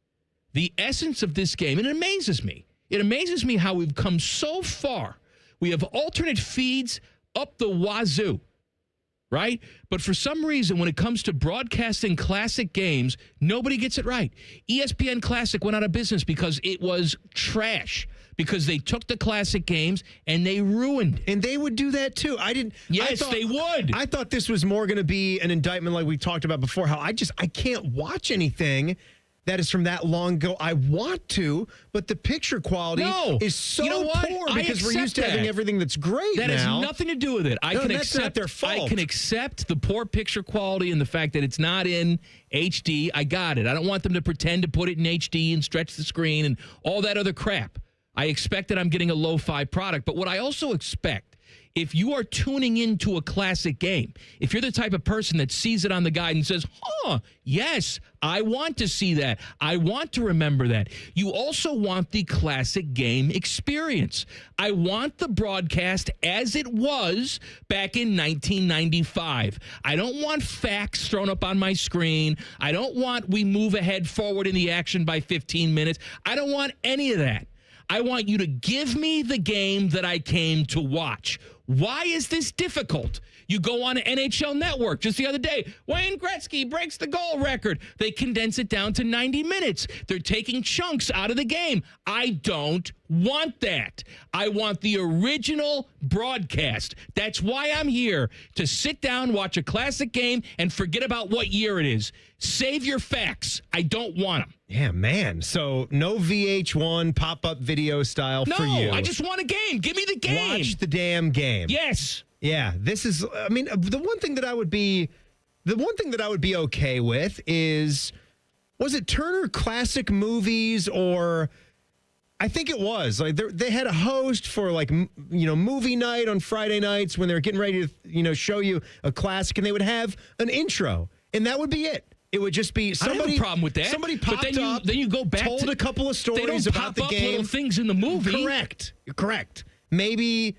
The essence of this game, and it amazes me. It amazes me how we've come so far. We have alternate feeds up the wazoo, right? But for some reason, when it comes to broadcasting classic games, nobody gets it right. ESPN Classic went out of business because it was trash, because they took the classic games and they ruined it. And they would do that too. Yes, they would. I thought this was more going to be an indictment like we talked about before, how I can't watch anything that is from that long ago. I want to, but the picture quality is so poor because we're used to having everything that's great now. That has nothing to do with it. That's not their fault. I can accept the poor picture quality and the fact that it's not in HD. I got it. I don't want them to pretend to put it in HD and stretch the screen and all that other crap. I expect that I'm getting a lo-fi product. But what I also expect, if you are tuning into a classic game, if you're the type of person that sees it on the guide and says, yes, I want to see that. I want to remember that. You also want the classic game experience. I want the broadcast as it was back in 1995. I don't want facts thrown up on my screen. I don't want we move ahead forward in the action by 15 minutes. I don't want any of that. I want you to give me the game that I came to watch. Why is this difficult? You go on NHL Network just the other day. Wayne Gretzky breaks the goal record. They condense it down to 90 minutes. They're taking chunks out of the game. I don't want that. I want the original broadcast. That's why I'm here, to sit down, watch a classic game, and forget about what year it is. Save your facts. I don't want them. Yeah, man. So no VH1 pop-up video style for you. No, I just want a game. Give me the game. Watch the damn game. Yes. Yeah, this is, the one thing that I would be okay with is, was it Turner Classic Movies, or I think it was, like they had a host for movie night on Friday nights when they were getting ready to, show you a classic, and they would have an intro, and that would be it. It would just be somebody. I have a problem with that. Somebody popped up. Then you go back. Told a couple of stories about the game. They don't pop up little things in the movie. Correct. Maybe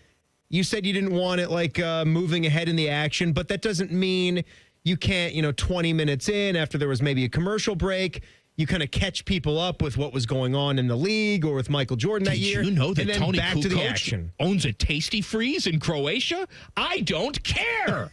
you said you didn't want it moving ahead in the action, but that doesn't mean you can't. 20 minutes in, after there was maybe a commercial break, you kind of catch people up with what was going on in the league or with Michael Jordan that year. Did you know that and then Tony back to the Kukoc action. owns a Tasty Freeze in Croatia? I don't care.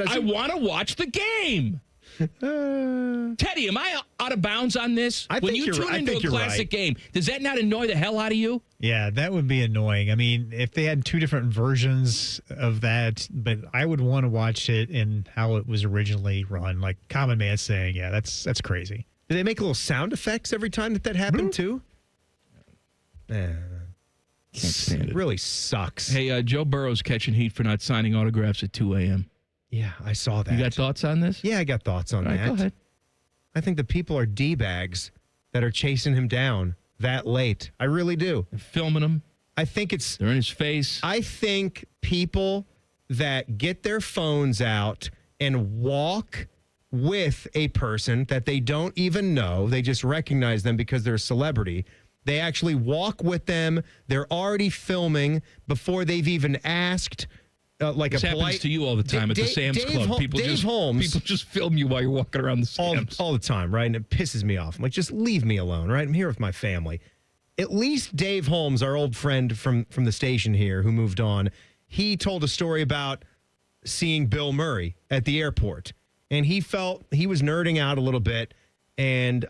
I want to watch the game. Teddy, am I out of bounds on this? When you tune into a classic game, does that not annoy the hell out of you? Yeah, that would be annoying. I mean, if they had two different versions of that, but I would want to watch it in how it was originally run. Like Common Man saying, yeah, that's crazy. Do they make little sound effects every time that happened too? Can't stand it. Really sucks. Hey, Joe Burrow's catching heat for not signing autographs at 2 a.m. Yeah, I saw that. You got thoughts on this? Yeah, I got thoughts on that. Go ahead. I think the people are D-bags that are chasing him down that late. I really do. They're filming him. I think they're in his face. I think people that get their phones out and walk with a person that they don't even know, they just recognize them because they're a celebrity, They actually walk with them. They're already filming before they've even asked. This happens to you all the time at the Sam's Club. People just film you while you're walking around the Sam's. All the time, right? And it pisses me off. I'm like, just leave me alone, right? I'm here with my family. At least Dave Holmes, our old friend from the station here who moved on, he told a story about seeing Bill Murray at the airport. And he felt he was nerding out a little bit. And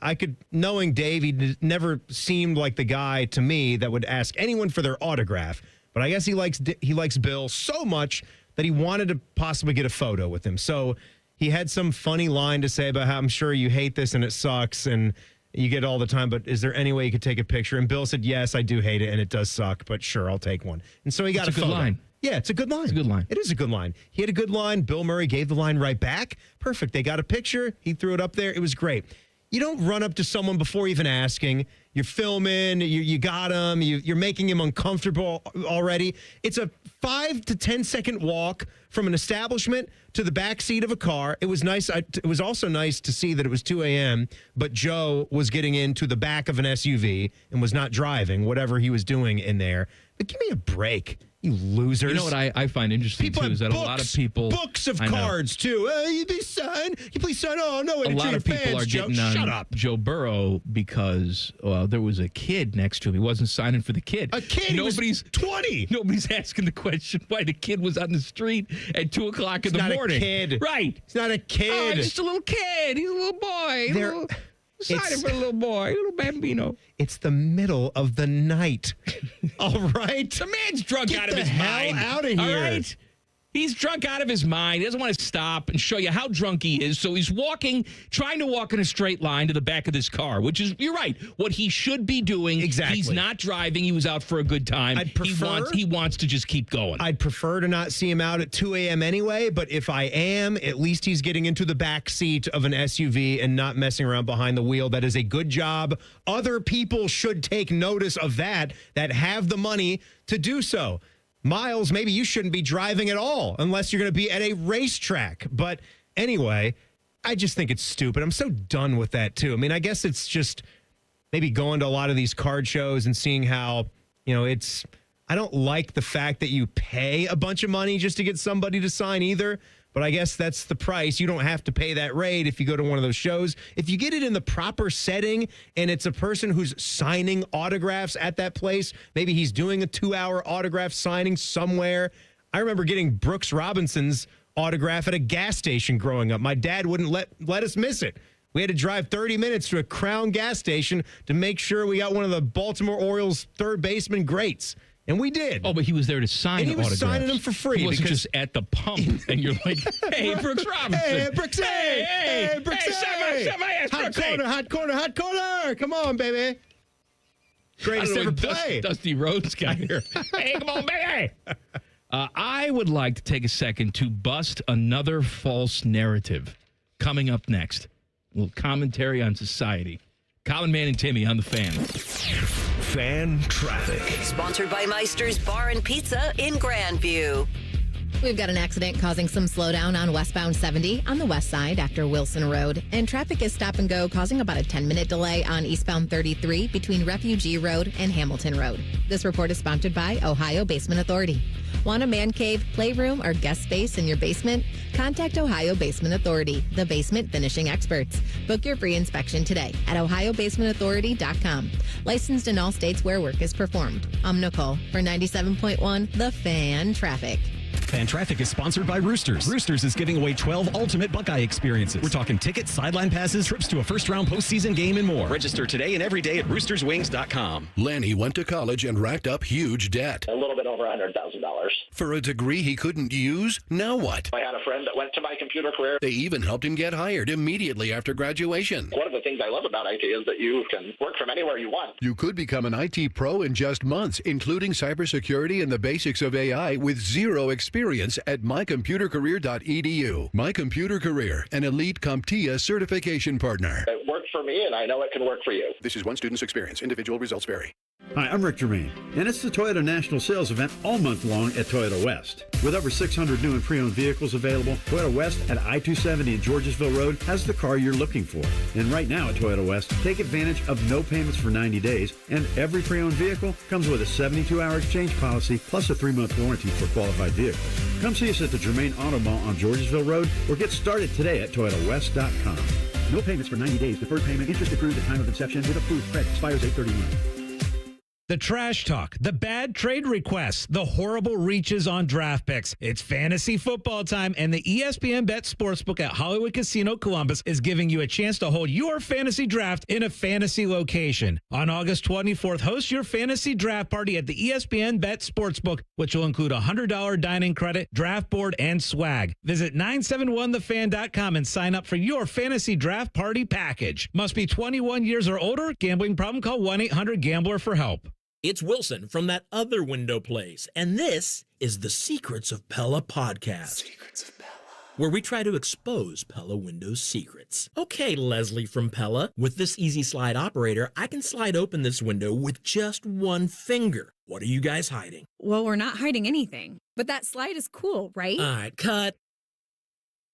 knowing Dave, he never seemed like the guy to me that would ask anyone for their autograph. But I guess he likes Bill so much that he wanted to possibly get a photo with him. So he had some funny line to say about how I'm sure you hate this and it sucks and you get it all the time, but is there any way you could take a picture? And Bill said, yes, I do hate it and it does suck, but sure, I'll take one. And so he got a photo. Good line. Yeah, it's a good line. It's a good line. It is a good line. He had a good line. Bill Murray gave the line right back. Perfect. They got a picture. He threw it up there. It was great. You don't run up to someone before even asking. You're filming. You got him. You're making him uncomfortable already. It's a 5 to 10 second walk from an establishment to the back seat of a car. It was nice. It was also nice to see that it was 2 a.m., but Joe was getting into the back of an SUV and was not driving, whatever he was doing in there. But give me a break. You losers. You know what I find interesting, too, is that a lot of people... Books of cards, too. You please sign. You please sign. Oh, no. A lot of people are getting on Joe Burrow because there was a kid next to him. He wasn't signing for the kid. A kid? Nobody's 20. Nobody's asking the question why the kid was on the street at 2 o'clock in the morning. He's not a kid. Right. He's not a kid. Oh, just a little kid. He's a little boy. Signing for a little boy, a little bambino. It's the middle of the night. All right? The man's drunk out of his mind. Get the hell out of here. All right? He's drunk out of his mind. He doesn't want to stop and show you how drunk he is. So he's trying to walk in a straight line to the back of this car, which is, you're right, what he should be doing. Exactly. He's not driving. He was out for a good time. He wants to just keep going. I'd prefer to not see him out at 2 a.m. anyway, but if I am, at least he's getting into the back seat of an SUV and not messing around behind the wheel. That is a good job. Other people should take notice of that have the money to do so. Miles, maybe you shouldn't be driving at all unless you're going to be at a racetrack. But anyway, I just think it's stupid. I'm so done with that, too. I mean, I guess it's just maybe going to a lot of these card shows and seeing how, I don't like the fact that you pay a bunch of money just to get somebody to sign either. But I guess that's the price. You don't have to pay that rate if you go to one of those shows. If you get it in the proper setting and it's a person who's signing autographs at that place, maybe he's doing a 2-hour autograph signing somewhere. I remember getting Brooks Robinson's autograph at a gas station growing up. My dad wouldn't let us miss it. We had to drive 30 minutes to a Crown gas station to make sure we got one of the Baltimore Orioles third baseman greats. And we did. Oh, but he was there to sign autographs. And he was signing them for free. He wasn't just at the pump, and you're like, hey, Brooks Robinson. Hey, Brooks, hey, Brooks, hot corner. Come on, baby. Greatest ever play. Dusty Rhodes guy here. Hey, come on, baby. I would like to take a second to bust another false narrative. Coming up next, a little commentary on society. Common Man and Timmy on the Fan. Fan Traffic. Sponsored by Meister's Bar and Pizza in Grandview. We've got an accident causing some slowdown on westbound 70 on the west side after Wilson Road. And traffic is stop and go, causing about a 10-minute delay on eastbound 33 between Refugee Road and Hamilton Road. This report is sponsored by Ohio Basement Authority. Want a man cave, playroom, or guest space in your basement? Contact Ohio Basement Authority, the basement finishing experts. Book your free inspection today at ohiobasementauthority.com. Licensed in all states where work is performed. I'm Nicole for 97.1 The Fan Traffic. Fan Traffic is sponsored by Roosters. Roosters is giving away 12 ultimate Buckeye experiences. We're talking tickets, sideline passes, trips to a first-round postseason game, and more. Register today and every day at roosterswings.com. Lanny went to college and racked up huge debt. A little bit over $100,000. For a degree he couldn't use? Now what? I had a friend that went to my computer career. They even helped him get hired immediately after graduation. One of the things I love about IT is that you can work from anywhere you want. You could become an IT pro in just months, including cybersecurity and the basics of AI with zero experience at mycomputercareer.edu. My Computer Career, an elite CompTIA certification partner. It worked for me, and I know it can work for you. This is one student's experience. Individual results vary. Hi, I'm Rick Germain, and it's the Toyota National Sales Event all month long at Toyota West. With over 600 new and pre-owned vehicles available, Toyota West at I-270 and Georgesville Road has the car you're looking for. And right now at Toyota West, take advantage of no payments for 90 days, and every pre-owned vehicle comes with a 72-hour exchange policy plus a 3-month warranty for qualified vehicles. Come see us at the Germain Auto Mall on Georgesville Road or get started today at ToyotaWest.com. No payments for 90 days. Deferred payment. Interest accrued at time of inception with approved credit. Expires 8/31. The trash talk, the bad trade requests, the horrible reaches on draft picks. It's fantasy football time, and the ESPN Bet Sportsbook at Hollywood Casino Columbus is giving you a chance to hold your fantasy draft in a fantasy location. On August 24th, host your fantasy draft party at the ESPN Bet Sportsbook, which will include a $100 dining credit, draft board, and swag. Visit 971thefan.com and sign up for your fantasy draft party package. Must be 21 years or older. Gambling problem? Call 1-800-GAMBLER for help. It's Wilson from that other window place, and this is the Secrets of Pella podcast. Secrets of Pella. Where we try to expose Pella Windows secrets. Okay, Leslie from Pella, with this easy slide operator, I can slide open this window with just one finger. What are you guys hiding? Well, we're not hiding anything, but that slide is cool, right? All right, cut.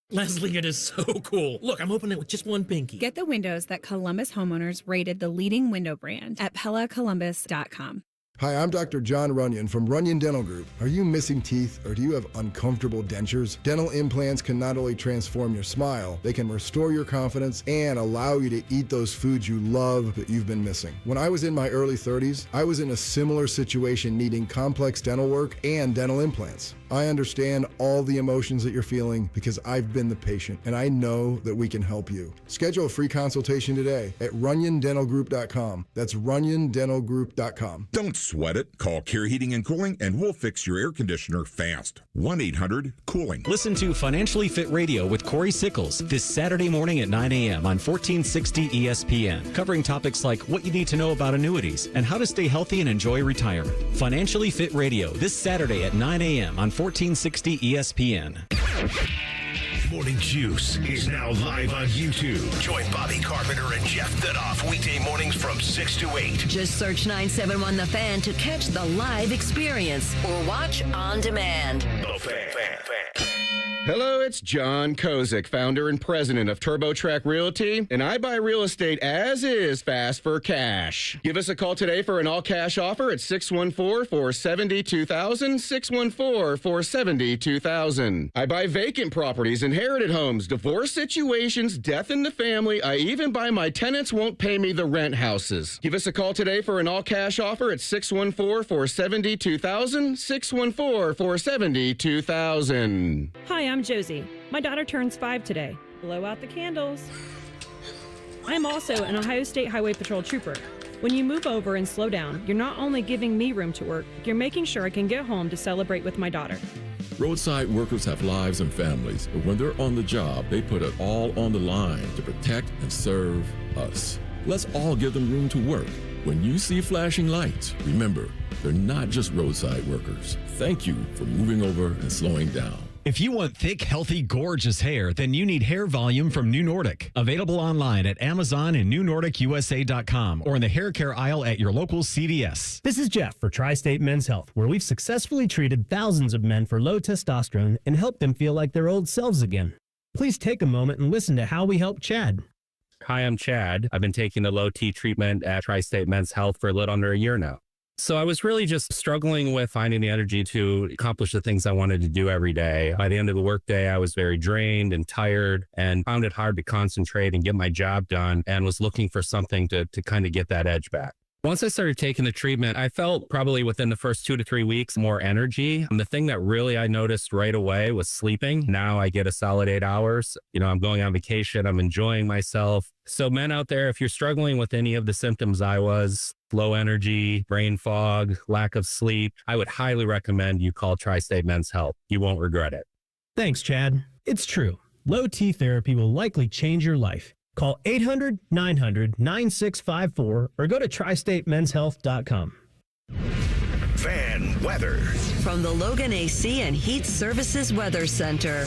Leslie, it is so cool. Look, I'm opening it with just one pinky. Get the windows that Columbus homeowners rated the leading window brand at PellaColumbus.com. Hi, I'm Dr. John Runyon from Runyon Dental Group. Are you missing teeth or do you have uncomfortable dentures? Dental implants can not only transform your smile, they can restore your confidence and allow you to eat those foods you love that you've been missing. When I was in my early 30s, I was in a similar situation needing complex dental work and dental implants. I understand all the emotions that you're feeling because I've been the patient and I know that we can help you. Schedule a free consultation today at RunyonDentalGroup.com. That's RunyonDentalGroup.com. Don't sweat it. Call Care Heating and Cooling and we'll fix your air conditioner fast. 1-800-COOLING. Listen to Financially Fit Radio with Corey Sickles this Saturday morning at 9 a.m. on 1460 ESPN, covering topics like what you need to know about annuities and how to stay healthy and enjoy retirement. Financially Fit Radio this Saturday at 9 a.m. on 1460 ESPN. Morning Juice is now live on YouTube. Join Bobby Carpenter and Jeff Thidoff weekday mornings from 6 to 8. Just search 971 The Fan to catch the live experience or watch on demand. The Fan. Hello, it's John Kozik, founder and president of TurboTrack Realty, and I buy real estate as is fast for cash. Give us a call today for an all-cash offer at 614-470-2000, 614-470-2000. I buy vacant properties, inherited homes, divorce situations, death in the family. I even buy my tenants won't pay me the rent houses. Give us a call today for an all-cash offer at 614-470-2000, 614-470-2000. Hi, I'm Josie. My daughter turns 5 today. Blow out the candles. I'm also an Ohio State Highway Patrol trooper. When you move over and slow down, you're not only giving me room to work, you're making sure I can get home to celebrate with my daughter. Roadside workers have lives and families, but when they're on the job, they put it all on the line to protect and serve us. Let's all give them room to work. When you see flashing lights, remember, they're not just roadside workers. Thank you for moving over and slowing down. If you want thick, healthy, gorgeous hair, then you need Hair Volume from New Nordic. Available online at Amazon and NewNordicUSA.com or in the hair care aisle at your local CVS. This is Jeff for Tri-State Men's Health, where we've successfully treated thousands of men for low testosterone and helped them feel like their old selves again. Please take a moment and listen to how we help Chad. Hi, I'm Chad. I've been taking the low T treatment at Tri-State Men's Health for a little under a year now. So I was really just struggling with finding the energy to accomplish the things I wanted to do every day. By the end of the workday, I was very drained and tired and found it hard to concentrate and get my job done and was looking for something to kind of get that edge back. Once I started taking the treatment, I felt probably within the first 2 to 3 weeks more energy. And the thing that really I noticed right away was sleeping. Now I get a solid 8 hours. You know, I'm going on vacation. I'm enjoying myself. So men out there, if you're struggling with any of the symptoms I was, low energy, brain fog, lack of sleep, I would highly recommend you call Tri-State Men's Health. You won't regret it. Thanks, Chad. It's true. Low T therapy will likely change your life. Call 800-900-9654 or go to tristatemenshealth.com. Fan weather. From the Logan AC and Heat Services Weather Center.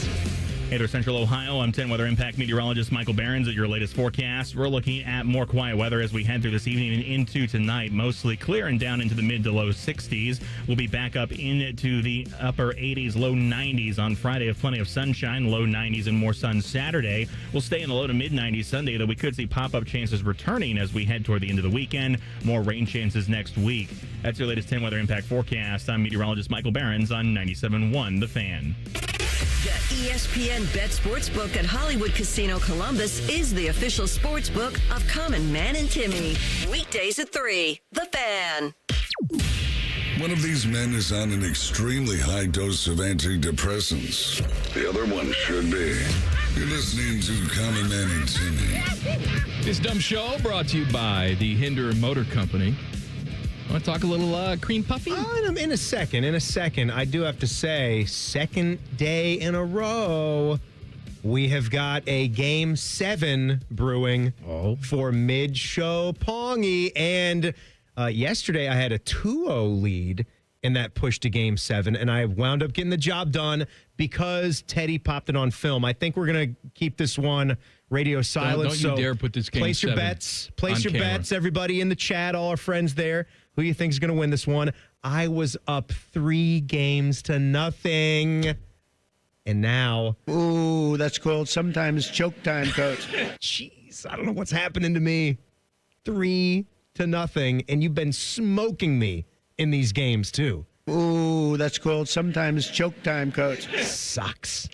Hey there, Central Ohio. I'm 10 Weather Impact meteorologist Michael Behrens at your latest forecast. We're looking at more quiet weather as we head through this evening and into tonight. Mostly clear and down into the mid to low 60s. We'll be back up into the upper 80s, low 90s on Friday with plenty of sunshine, low 90s and more sun Saturday. We'll stay in the low to mid 90s Sunday, though we could see pop-up chances returning as we head toward the end of the weekend. More rain chances next week. That's your latest 10 Weather Impact forecast. I'm meteorologist Michael Behrens on 97.1 The Fan. The ESPN Bet Sportsbook at Hollywood Casino Columbus is the official sportsbook of Common Man and Timmy. Weekdays at 3. The Fan. One of these men is on an extremely high dose of antidepressants. The other one should be. You're listening to Common Man and Timmy. This dumb show brought to you by the Hinder Motor Company. Want to talk a little cream puffy? In a second. I do have to say, second day in a row, we have got a Game 7 brewing for mid-show Pongy. And yesterday, I had a 2-0 lead in that push to Game 7, and I wound up getting the job done because Teddy popped it on film. I think we're going to keep this one radio silent. Don't you dare put this Game 7 Place your bets. Place your camera. bets, everybody in the chat, all our friends there. Who do you think is going to win this one? I was up 3 games to nothing. And now... Ooh, that's called sometimes choke time, Coach. Jeez, I don't know what's happening to me. 3 to nothing, and you've been smoking me in these games, too. Ooh, that's called sometimes choke time, Coach. Sucks.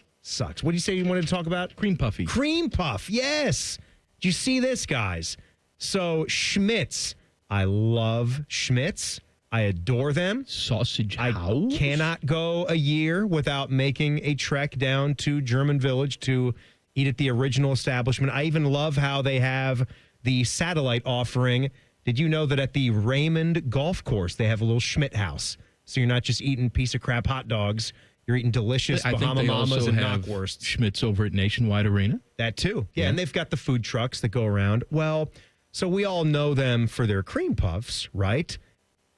What do you say you wanted to talk about? Cream puffy. Cream puff, yes. Do you see this, guys? So, Schmitz... I love Schmitz. I adore them. Sausage house. I cannot go a year without making a trek down to German Village to eat at the original establishment. I even love how they have the satellite offering. Did you know that at the Raymond Golf Course, they have a little Schmidt house? So you're not just eating piece of crap hot dogs. You're eating delicious Bahama Mamas and knockwursts. Schmitz over at Nationwide Arena. That too. Yeah, and they've got the food trucks that go around. Well... So we all know them for their cream puffs, right?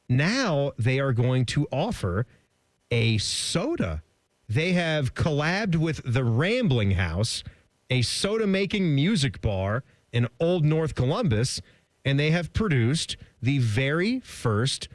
Now they are going to offer a soda. They have collabed with the Rambling House, a soda-making music bar in Old North Columbus, and they have produced the very first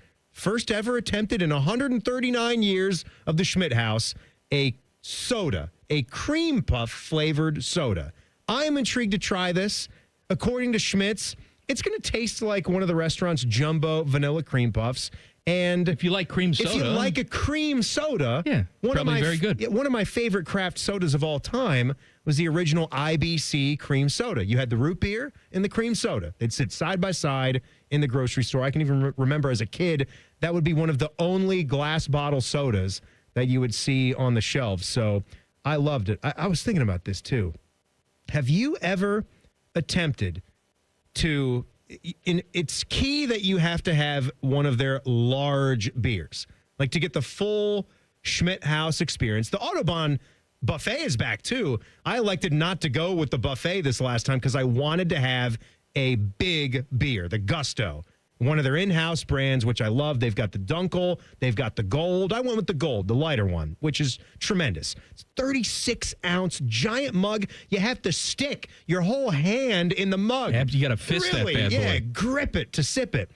ever attempted in 139 years of the Schmidt House, a soda, a cream puff flavored soda. I am intrigued to try this. According to Schmitz, it's going to taste like one of the restaurant's jumbo vanilla cream puffs. And if you like cream soda, if you like a cream soda, probably very good. One of my favorite craft sodas of all time was the original IBC cream soda. You had the root beer and the cream soda. They'd sit side by side in the grocery store. I can even remember as a kid, that would be one of the only glass bottle sodas that you would see on the shelves. So I loved it. I was thinking about this too. Have you ever attempted to, it's key that you have to have one of their large beers, like to get the full Schmidt House experience. The Autobahn buffet is back too. I elected not to go with the buffet this last time because I wanted to have a big beer, the Gusto, one of their in-house brands, which I love. They've got the Dunkel. They've got the Gold. I went with the Gold, the lighter one, which is tremendous. It's 36-ounce giant mug. You have to stick your whole hand in the mug. You got to fist that bad boy. Yeah, grip it to sip it.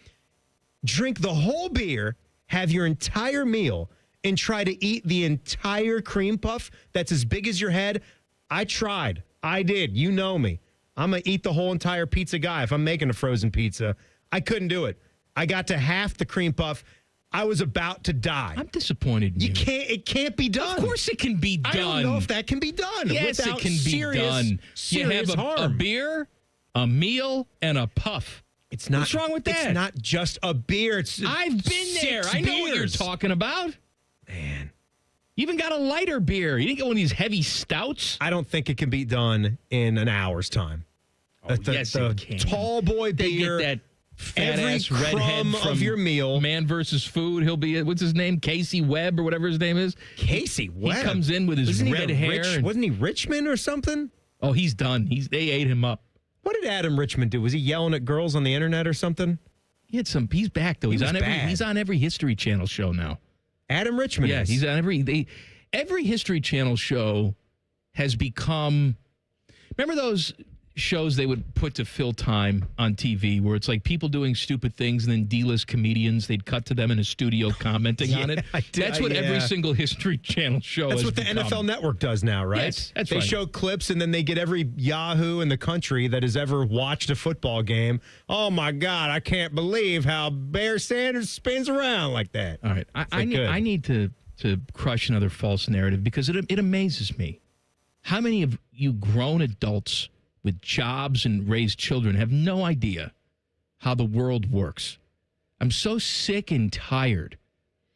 Drink the whole beer, have your entire meal, and try to eat the entire cream puff that's as big as your head. I tried. I did. You know me. I'm going to eat the whole entire pizza guy if I'm making a frozen pizza. I couldn't do it. I got to half the cream puff. I was about to die. I'm disappointed in you. It can't be done. Of course it can be done. I don't know if that can be done. Yes, it can be done. You have a beer, a meal, and a puff. It's not. What's wrong with that? It's not just a beer. I've been there. I know what you're talking about. Man. You even got a lighter beer. You didn't get one of these heavy stouts? I don't think it can be done in an hour's time. Yes, it can. Tall boy beer. They get that fat-ass redhead from of your meal. Man versus Food. He'll be, what's his name? Casey Webb or whatever his name is. Casey Webb? He comes in with his red hair. Wasn't he Richmond or something? Oh, he's done. They ate him up. What did Adam Richmond do? Was he yelling at girls on the internet or something? He's back, though. He's on every History Channel show now. Adam Richmond is. He's on every History Channel show has become. Remember those shows they would put to fill time on TV where it's like people doing stupid things and then D-list comedians, they'd cut to them in a studio commenting on it? That's what every single History Channel show That's has what the become. NFL Network does now, right? Yes, that's they right. show clips and then they get every Yahoo in the country that has ever watched a football game. Oh, my God, I can't believe how Bear Sanders spins around like that. All right. I need to crush another false narrative because it amazes me. How many of you grown adults with jobs and raised children have no idea how the world works? I'm so sick and tired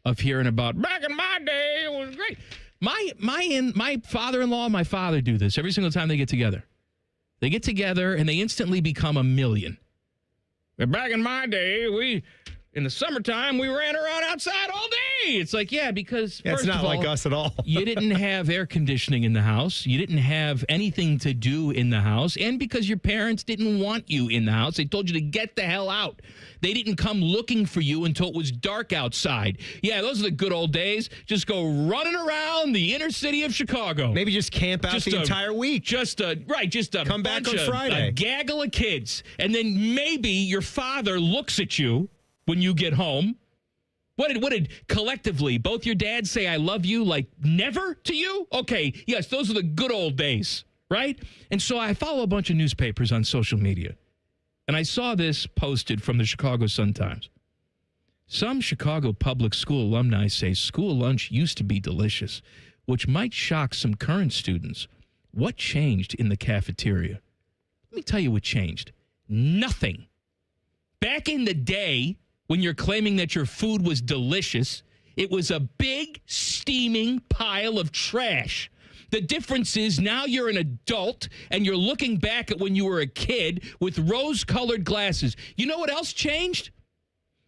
of hearing about back in my day, it was great. My father-in-law and my father do this every single time they get together. They get together and they instantly become a million. Back in my day, in the summertime, we ran around outside all day. It's like, yeah, because it's not like us at all. You didn't have air conditioning in the house. You didn't have anything to do in the house. And because your parents didn't want you in the house, they told you to get the hell out. They didn't come looking for you until it was dark outside. Yeah, those are the good old days. Just go running around the inner city of Chicago. Maybe just camp out the entire week. Just come back on Friday. A gaggle of kids. And then maybe your father looks at you when you get home. What did collectively both your dads say I love you like never to you? Okay, yes, those are the good old days, right? And so I follow a bunch of newspapers on social media. And I saw this posted from the Chicago Sun-Times. Some Chicago public school alumni say school lunch used to be delicious, which might shock some current students. What changed in the cafeteria? Let me tell you what changed. Nothing. Back in the day, when you're claiming that your food was delicious, it was a big, steaming pile of trash. The difference is now you're an adult and you're looking back at when you were a kid with rose-colored glasses. You know what else changed?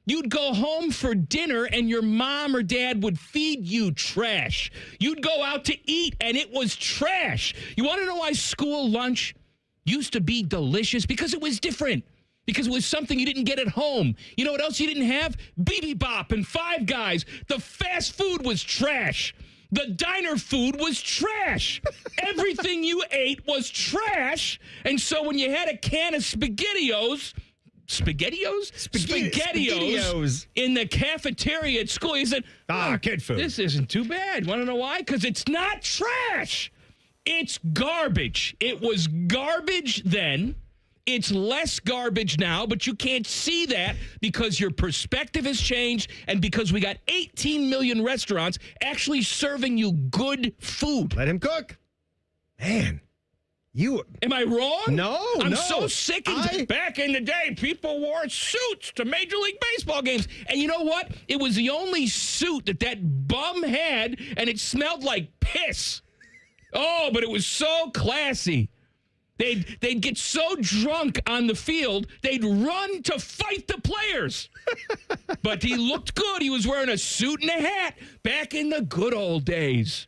You'd go home for dinner and your mom or dad would feed you trash. You'd go out to eat and it was trash. You want to know why school lunch used to be delicious? Because it was different. Because it was something you didn't get at home. You know what else you didn't have? BB Bop and Five Guys. The fast food was trash. The diner food was trash. Everything you ate was trash. And so when you had a can of SpaghettiOs in the cafeteria at school, you said, kid food. This isn't too bad. Want to know why? Because it's not trash. It's garbage. It was garbage then. It's less garbage now, but you can't see that because your perspective has changed and because we got 18 million restaurants actually serving you good food. Let him cook. Man, Am I wrong? No, I'm so sick. Back in the day, people wore suits to Major League Baseball games. And you know what? It was the only suit that bum had, and it smelled like piss. Oh, but it was so classy. They'd get so drunk on the field, they'd run to fight the players. But he looked good. He was wearing a suit and a hat back in the good old days.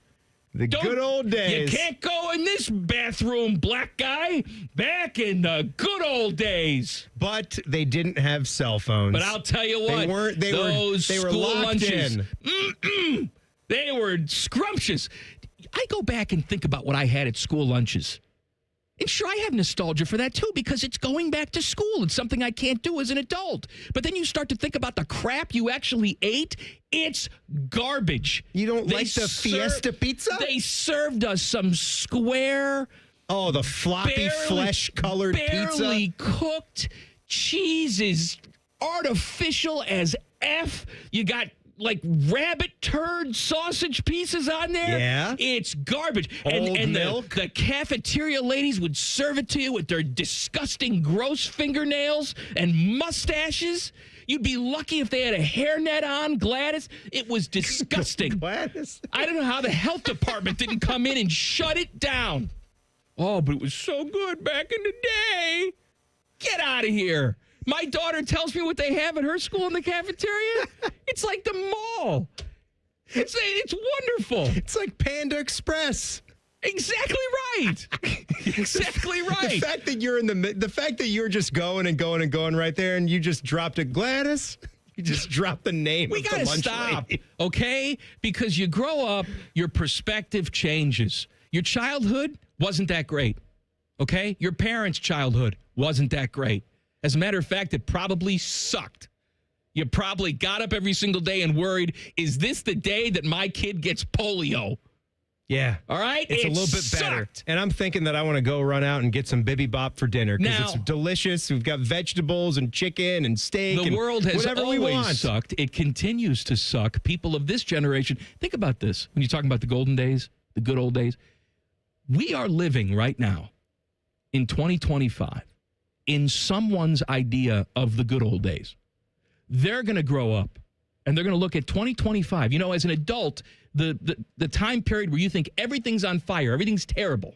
Good old days. You can't go in this bathroom, black guy. Back in the good old days. But they didn't have cell phones. But I'll tell you what. They were locked lunches, in. They were scrumptious. I go back and think about what I had at school lunches. And sure, I have nostalgia for that, too, because it's going back to school. It's something I can't do as an adult. But then you start to think about the crap you actually ate. It's garbage. You don't like the Fiesta pizza? They served us some square... Oh, the floppy flesh-colored pizza? Barely cooked. Cheese is artificial as F. You got... like rabbit turd sausage pieces on there. Yeah. It's garbage. Old and milk. The cafeteria ladies would serve it to you with their disgusting, gross fingernails and mustaches. You'd be lucky if they had a hairnet on, Gladys. It was disgusting. Gladys? I don't know how the health department didn't come in and shut it down. Oh, but it was so good back in the day. Get out of here. My daughter tells me what they have at her school in the cafeteria. It's like the mall. It's wonderful. It's like Panda Express. Exactly right. Exactly right. The fact that you're the fact that you're just going and going and going right there, and you just dropped a Gladys. You just dropped the name. We of the gotta lunch stop, lady. okay? Because you grow up, your perspective changes. Your childhood wasn't that great, okay? Your parents' childhood wasn't that great. As a matter of fact, it probably sucked. You probably got up every single day and worried, is this the day that my kid gets polio? Yeah. All right? It's a little bit better. And I'm thinking that I want to go run out and get some bibimbap bop for dinner because it's delicious. We've got vegetables and chicken and steak. The world has always sucked. It continues to suck. People of this generation, think about this. When you're talking about the golden days, the good old days, we are living right now in 2025 in someone's idea of the good old days. They're going to grow up and they're going to look at 2025. You know, as an adult, the time period where you think everything's on fire, everything's terrible,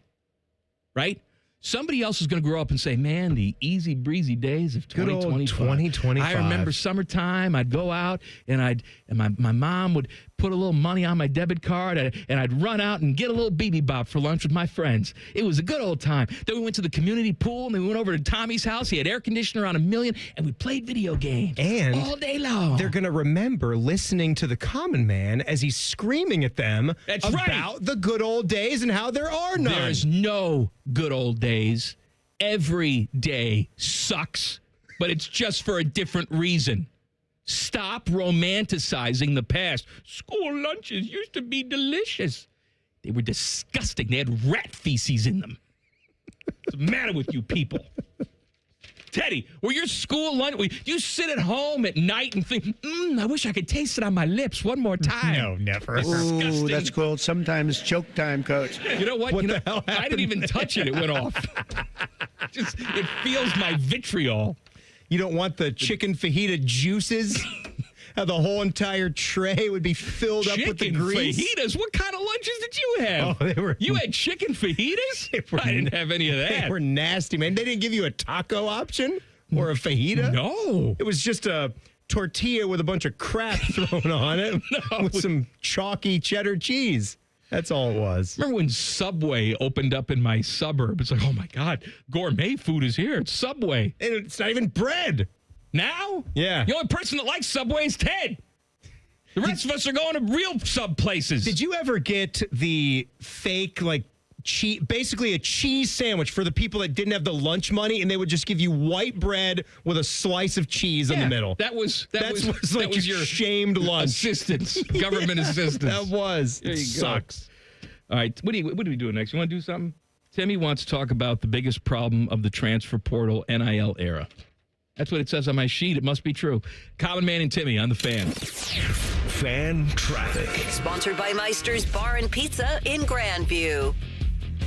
right? Somebody else is going to grow up and say, man, the easy breezy days of 2025. Good old 2025. I remember summertime. I'd go out and my mom would put a little money on my debit card and I'd run out and get a little bibimbap for lunch with my friends. It was a good old time. Then we went to the community pool and then we went over to Tommy's house. He had air conditioner on 1,000,000 and we played video games all day long. They're going to remember listening to the common man as he's screaming at them about the good old days and how there are none. There's no good old days. Every day sucks, but it's just for a different reason. Stop romanticizing the past. School lunches used to be delicious. They were disgusting. They had rat feces in them. What's the matter with you people? Teddy, were your school lunch, do you sit at home at night and think, I wish I could taste it on my lips one more time? No, never. Ooh, that's called sometimes choke time, Coach. You know what? What the hell happened? I didn't even touch it. It went off. It feels my vitriol. You don't want the chicken fajita juices? How the whole entire tray would be filled up with the grease? Chicken fajitas? What kind of lunches did you have? Oh, You had chicken fajitas? I didn't have any of that. They were nasty, man. They didn't give you a taco option or a fajita? No. It was just a tortilla with a bunch of crap thrown on it with some chalky cheddar cheese. That's all it was. Remember when Subway opened up in my suburb? It's like, oh my God, gourmet food is here. It's Subway. And it's not even bread. Now? Yeah. The only person that likes Subway is Ted. The rest of us are going to real sub places. Did you ever get the fake, cheese, basically a cheese sandwich for the people that didn't have the lunch money, and they would just give you white bread with a slice of cheese in the middle? That was your shamed lunch. Assistance, government assistance. That was. There you sucks. Go. All right, what are we doing next? You want to do something? Timmy wants to talk about the biggest problem of the transfer portal NIL era. That's what it says on my sheet. It must be true. Common Man and Timmy on the Fan. Fan traffic. Sponsored by Meister's Bar and Pizza in Grandview.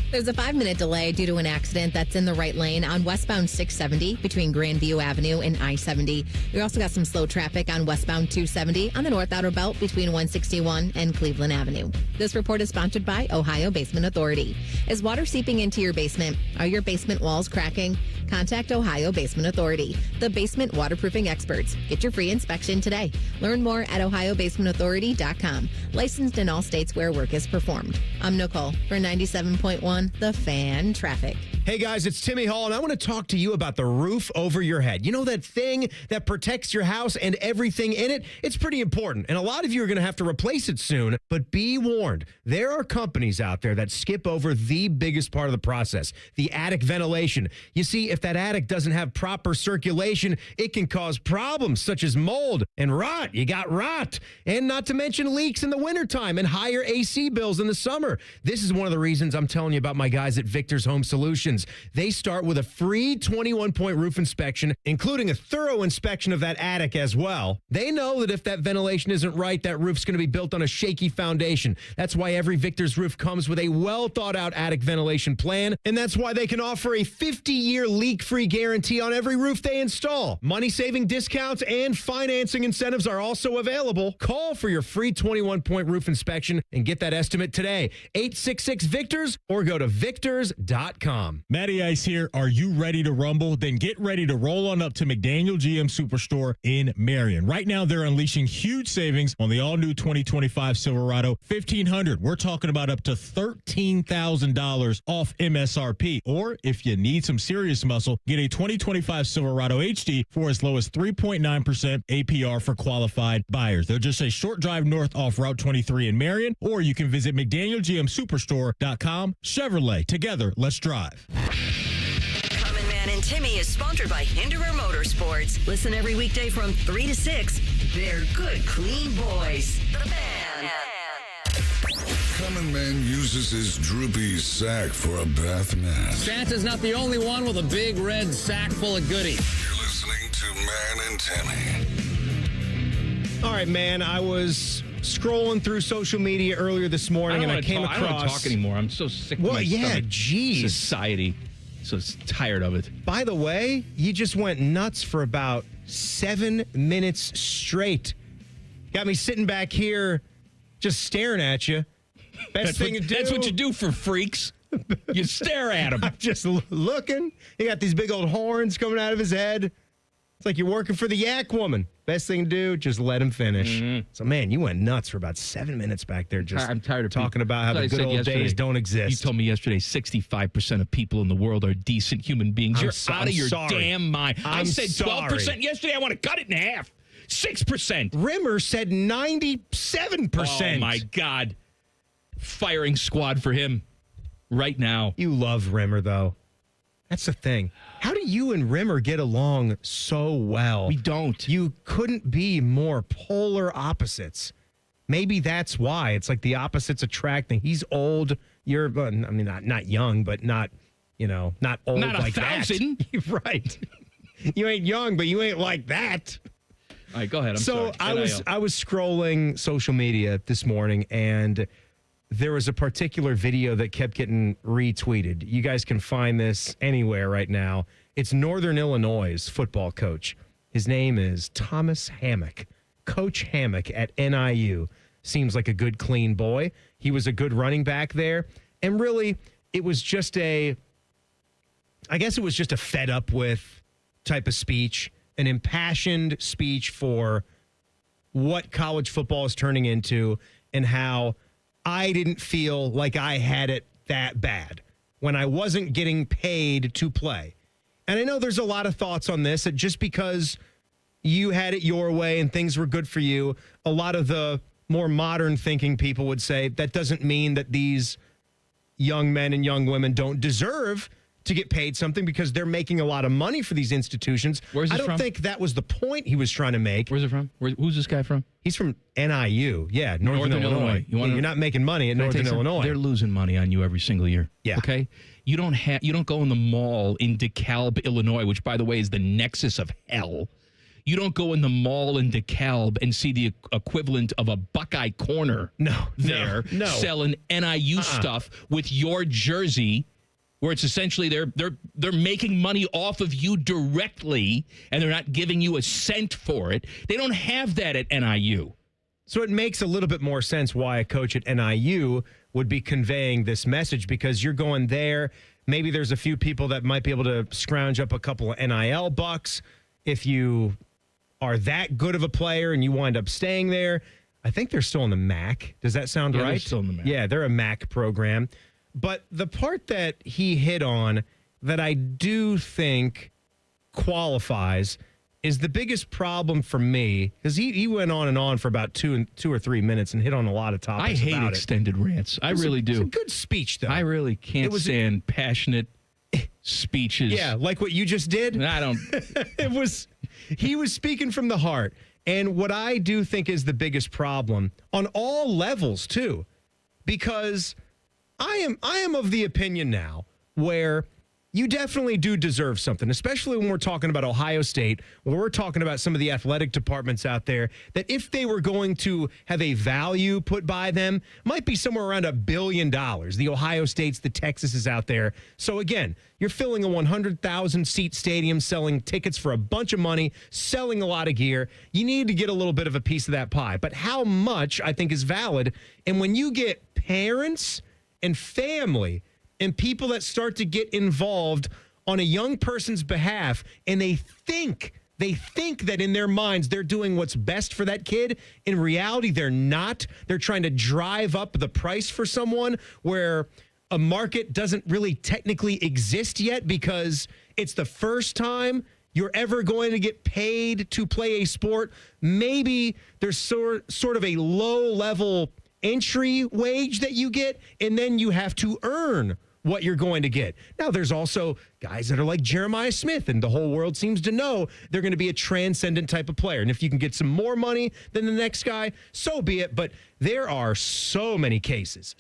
There's a 5-minute delay due to an accident that's in the right lane on westbound 670 between Grandview Avenue and I-70. We also got some slow traffic on westbound 270 on the North Outer Belt between 161 and Cleveland Avenue. This report is sponsored by Ohio Basement Authority. Is water seeping into your basement? Are your basement walls cracking? Contact Ohio Basement Authority, the basement waterproofing experts. Get your free inspection today. Learn more at ohiobasementauthority.com. Licensed in all states where work is performed. I'm Nicole for 97.1 The Fan Traffic. Hey guys, it's Timmy Hall, and I want to talk to you about the roof over your head. You know that thing that protects your house and everything in it? It's pretty important, and a lot of you are going to have to replace it soon, but be warned. There are companies out there that skip over the biggest part of the process, the attic ventilation. You see, if that attic doesn't have proper circulation, it can cause problems such as mold and rot. You got rot, and not to mention leaks in the wintertime and higher AC bills in the summer. This is one of the reasons I'm telling you about my guys at Victor's Home Solutions. They start with a free 21-point roof inspection, including a thorough inspection of that attic as well. They know that if that ventilation isn't right, that roof's going to be built on a shaky foundation. That's why every Victor's roof comes with a well-thought-out attic ventilation plan, and that's why they can offer a 50-year leak-free guarantee on every roof they install. Money-saving discounts and financing incentives are also available. Call for your free 21-point roof inspection and get that estimate today. 866-VICTORS or go to victors.com. Matty Ice here. Are you ready to rumble? Then get ready to roll on up to McDaniel GM Superstore in Marion. Right now, they're unleashing huge savings on the all-new 2025 Silverado 1500. We're talking about up to $13,000 off MSRP. Or if you need some serious muscle, get a 2025 Silverado HD for as low as 3.9% APR for qualified buyers. They're just a short drive north off Route 23 in Marion, or you can visit McDanielGMSuperstore.com. Chevrolet, together, let's drive. Common Man and Timmy is sponsored by Hinderer Motorsports. Listen every weekday from 3 to 6. They're good, clean boys. The Fan. Common Man uses his droopy sack for a bath mat. Santa's not the only one with a big red sack full of goodies. You're listening to Man and Timmy. All right, man, I was scrolling through social media earlier this morning, and I came across... I don't want to talk anymore. I'm so sick of my stomach. Geez. Society. So tired of it. By the way, you just went nuts for about 7 minutes straight. Got me sitting back here just staring at you. Best thing to do. That's what you do for freaks. You stare at them. I'm just looking. He got these big old horns coming out of his head. It's like you're working for the yak woman. Best thing to do, just let him finish. Mm-hmm. So, man, you went nuts for about 7 minutes back there. I'm tired of talking about how the good old days don't exist. You told me yesterday 65% of people in the world are decent human beings. You're out of your damn mind. I said 12% yesterday. I want to cut it in half. 6%. Rimmer said 97%. Oh, my God. Firing squad for him right now. You love Rimmer, though. That's the thing. How do you and Rimmer get along so well? We don't. You couldn't be more polar opposites. Maybe that's why. It's like the opposites attract. He's old. You're, I mean, not young, but not old not like 1,000. That. Right. You ain't young, but you ain't like that. All right, go ahead. I'm sorry. I was scrolling social media this morning, and there was a particular video that kept getting retweeted. You guys can find this anywhere right now. It's Northern Illinois' football coach. His name is Thomas Hammock. Coach Hammock at NIU. Seems like a good, clean boy. He was a good running back there. And really, it was just a fed up with type of speech, an impassioned speech for what college football is turning into and how I didn't feel like I had it that bad when I wasn't getting paid to play. And I know there's a lot of thoughts on this, that just because you had it your way and things were good for you, a lot of the more modern thinking people would say that doesn't mean that these young men and young women don't deserve to get paid something because they're making a lot of money for these institutions. Where's I this don't from? think that was the point he was trying to make. Where's it from? Who's this guy from? He's from NIU. Yeah, Northern Illinois. You're not making money at Northern Illinois. They're losing money on you every single year. Yeah. Okay? You don't go in the mall in DeKalb, Illinois, which, by the way, is the nexus of hell. You don't go in the mall in DeKalb and see the equivalent of a Buckeye Corner selling NIU stuff with your jersey, where it's essentially they're making money off of you directly, and they're not giving you a cent for it. They don't have that at NIU. So it makes a little bit more sense why a coach at NIU would be conveying this message, because you're going there. Maybe there's a few people that might be able to scrounge up a couple of NIL bucks if you are that good of a player and you wind up staying there. I think they're still in the MAC. Does that sound right? They're still in the MAC. Yeah, they're a MAC program. But the part that he hit on that I do think qualifies is the biggest problem for me, because he went on and on for about two or 3 minutes and hit on a lot of topics. I hate extended rants. I really do. It's a good speech, though. I really can't stand passionate speeches. Yeah, like what you just did. I don't. He was speaking from the heart. And what I do think is the biggest problem on all levels, too, because I am of the opinion now where you definitely do deserve something, especially when we're talking about Ohio State, where we're talking about some of the athletic departments out there, that if they were going to have a value put by them, might be somewhere around $1 billion. The Ohio States, the Texases out there. So again, you're filling a 100,000-seat stadium, selling tickets for a bunch of money, selling a lot of gear. You need to get a little bit of a piece of that pie. But how much, I think, is valid. And when you get parents and family and people that start to get involved on a young person's behalf, and they think that in their minds they're doing what's best for that kid. In reality, they're not. They're trying to drive up the price for someone where a market doesn't really technically exist yet because it's the first time you're ever going to get paid to play a sport. Maybe there's sort of a low-level entry wage that you get, and then you have to earn what you're going to get. Now, there's also guys that are like Jeremiah Smith, and the whole world seems to know they're going to be a transcendent type of player. And if you can get some more money than the next guy, so be it. But there are so many cases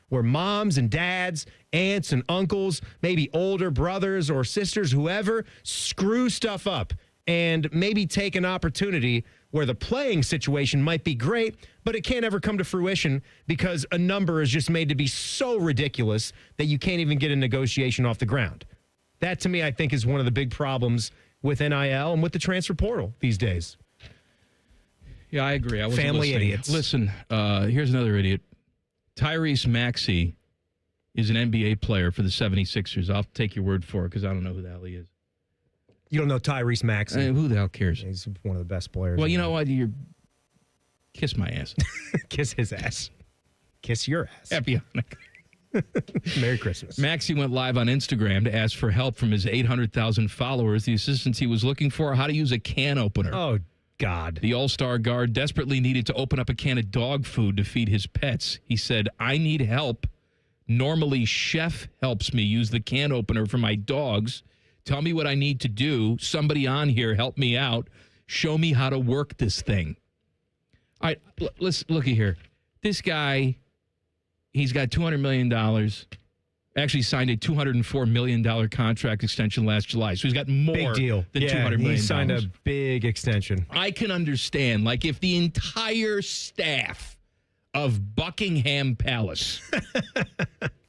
where moms and dads, aunts and uncles, maybe older brothers or sisters, whoever, screw stuff up and maybe take an opportunity where the playing situation might be great, but it can't ever come to fruition because a number is just made to be so ridiculous that you can't even get a negotiation off the ground. That, to me, I think is one of the big problems with NIL and with the transfer portal these days. Yeah, I agree. I wasn't Family listening. idiots. Listen, here's another idiot. Tyrese Maxey is an NBA player for the 76ers. I'll take your word for it because I don't know who the hell he is. You don't know Tyrese Maxey. Who the hell cares? He's one of the best players. Well, you know what? You're kiss my ass. Kiss his ass. Kiss your ass. Happy Hanukkah. Merry Christmas. Maxey went live on Instagram to ask for help from his 800,000 followers. The assistance he was looking for, how to use a can opener. Oh, God. The all-star guard desperately needed to open up a can of dog food to feed his pets. He said, I need help. Normally, Chef helps me use the can opener for my dogs. Tell me what I need to do. Somebody on here help me out. Show me how to work this thing. All right, let's looky here. This guy, he's got $200 million. Actually signed a $204 million contract extension last July. So he's got more big deal. than $200 million. He signed a big extension. I can understand, like, if the entire staff of Buckingham Palace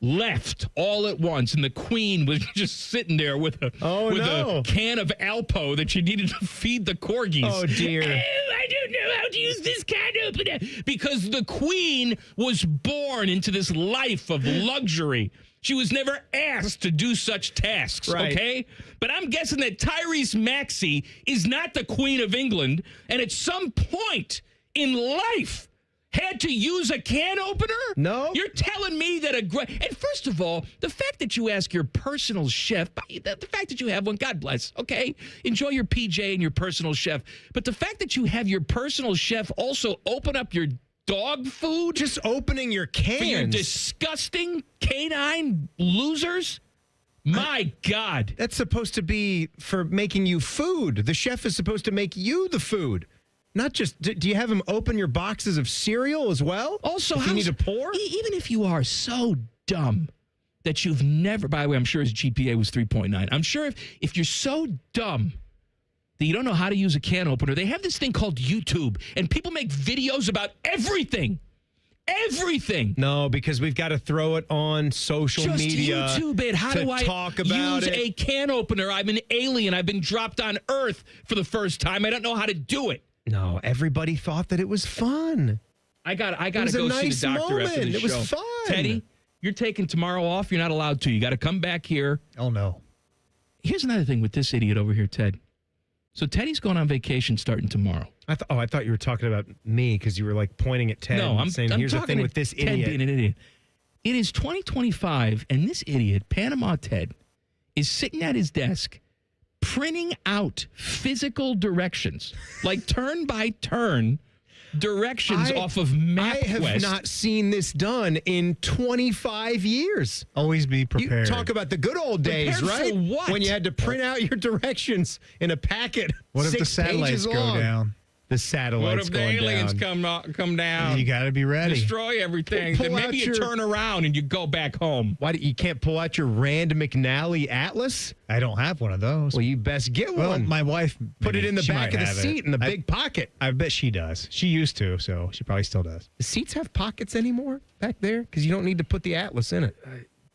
left all at once, and the Queen was just sitting there with a can of Alpo that she needed to feed the corgis. Oh, dear. I don't know how to use this can opener. Because the Queen was born into this life of luxury. She was never asked to do such tasks, right. Okay? But I'm guessing that Tyrese Maxey is not the Queen of England, and at some point in life had to use a can opener? No. You're telling me that and first of all, the fact that you ask your personal chef, the fact that you have one, God bless, okay? Enjoy your PJ and your personal chef. But the fact that you have your personal chef also open up your dog food? Just opening your cans. For your disgusting canine losers? My God. That's supposed to be for making you food. The chef is supposed to make you the food. Not just, do you have him open your boxes of cereal as well? Also, if you need to pour? Even if you are so dumb that you've never, by the way, I'm sure his GPA was 3.9. I'm sure if you're so dumb that you don't know how to use a can opener, they have this thing called YouTube, and people make videos about everything. Everything. No, because we've got to throw it on social media. Just YouTube it. How do I talk about use a can opener? I'm an alien. I've been dropped on Earth for the first time. I don't know how to do it. No, everybody thought that it was fun. I got to go see the doctor after this show. It was fun. Teddy, you're taking tomorrow off. You're not allowed to. You got to come back here. Oh, no. Here's another thing with this idiot over here, Ted. So Teddy's going on vacation starting tomorrow. I thought you were talking about me because you were like pointing at Ted. No, I'm saying, here's the thing with this Ted idiot. being an idiot. It is 2025, and this idiot, Panama Ted, is sitting at his desk printing out physical directions, like turn by turn directions off of MapQuest. I have not seen this done in 25 years. Always be prepared. You talk about the good old days, Prepared right? for what? When you had to print out your directions in a packet. What if the 6 pages satellites go long. down? The satellites What if the going aliens down. come down? You got to be ready. Destroy everything. Pull Then maybe out you your- turn around and you go back home. Why you can't pull out your Rand McNally Atlas? I don't have one of those. Well, you best get Well, one. my wife Put it maybe in the she back might of the have it. seat in the big pocket. I bet she does. She used to, so she probably still does. The seats have pockets anymore back there? Because you don't need to put the Atlas in it.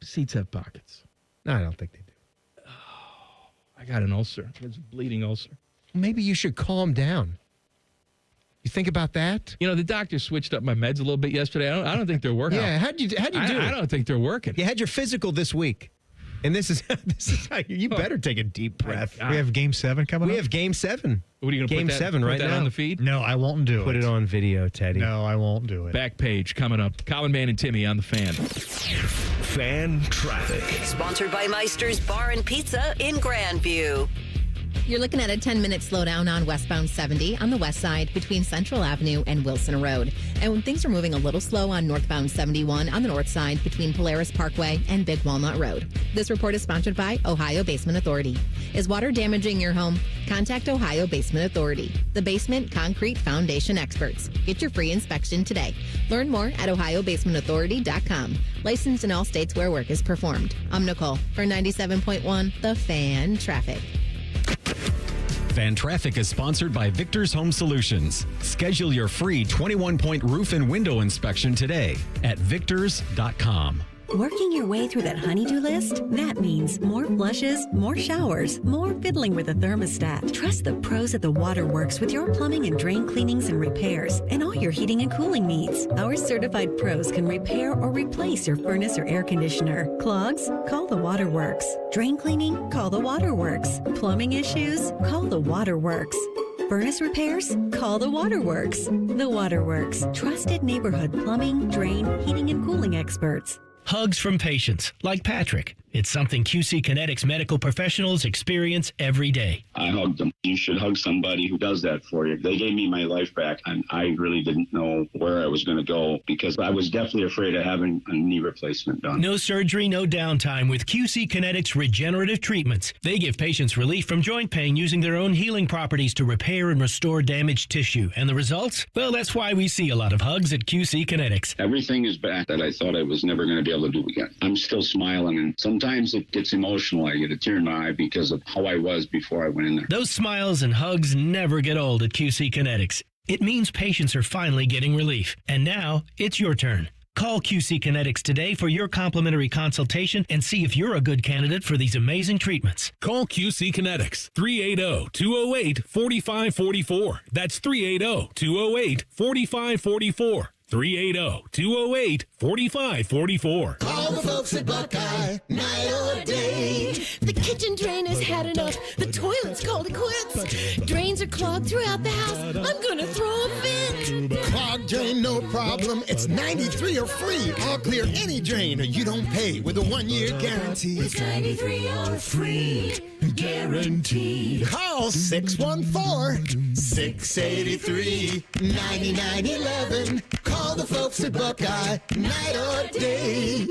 Seats have pockets. No, I don't think they do. I got an ulcer. It's a bleeding ulcer. Maybe you should calm down. You think about that? You know, the doctor switched up my meds a little bit yesterday. I don't think they're working. Yeah, how'd you do it? I don't think they're working. You had your physical this week. And this is how you better take a deep breath. We have Game 7 coming up? We have Game 7. What are you going to Game put that, 7 put right that now on the feed? No, I won't do it. Put it on video, Teddy. No, I won't do it. Back page coming up. Colin Man and Timmy on the Fan. Fan traffic. Sponsored by Meister's Bar and Pizza in Grandview. You're looking at a 10-minute slowdown on westbound 70 on the west side between Central Avenue and Wilson Road. And when things are moving a little slow on northbound 71 on the north side between Polaris Parkway and Big Walnut Road. This report is sponsored by Ohio Basement Authority. Is water damaging your home? Contact Ohio Basement Authority, the basement concrete foundation experts. Get your free inspection today. Learn more at ohiobasementauthority.com. Licensed in all states where work is performed. I'm Nicole for 97.1 The Fan Traffic. Fan Traffic is sponsored by Victor's Home Solutions. Schedule your free 21-point roof and window inspection today at victors.com. Working your way through that honey-do list? That means more flushes, more showers, more fiddling with the thermostat. Trust the pros at the Waterworks with your plumbing and drain cleanings and repairs and all your heating and cooling needs. Our certified pros can repair or replace your furnace or air conditioner. Clogs? Call the Waterworks. Drain cleaning? Call the Waterworks. Plumbing issues? Call the Waterworks. Furnace repairs? Call the Waterworks. The Waterworks. Trusted neighborhood plumbing, drain, heating, and cooling experts. Hugs from patients, like Patrick. It's something QC Kinetics medical professionals experience every day. I hugged them. You should hug somebody who does that for you. They gave me my life back, and I really didn't know where I was going to go because I was definitely afraid of having a knee replacement done. No surgery, no downtime with QC Kinetics regenerative treatments. They give patients relief from joint pain using their own healing properties to repair and restore damaged tissue. And the results? Well, that's why we see a lot of hugs at QC Kinetics. Everything is back that I thought I was never going to be able to do again. I'm still smiling, and sometimes it gets emotional. I get a tear in my eye because of how I was before I went in there. Those smiles and hugs never get old at QC Kinetics. It means patients are finally getting relief. And now it's your turn. Call QC Kinetics today for your complimentary consultation and see if you're a good candidate for these amazing treatments. Call QC Kinetics, 380-208-4544. That's 380-208-4544. 380-208-4544. Call the folks at Buckeye, night or day. The kitchen drain has had enough. The toilet's called it quits. Drains are clogged throughout the house. I'm gonna throw a fit. Clogged drain, no problem. It's 93 or free. I'll clear any drain or you don't pay with a 1-year guarantee. It's 93 or free. Guaranteed. Call 614-683-9911. Call the folks at Buckeye, night or day.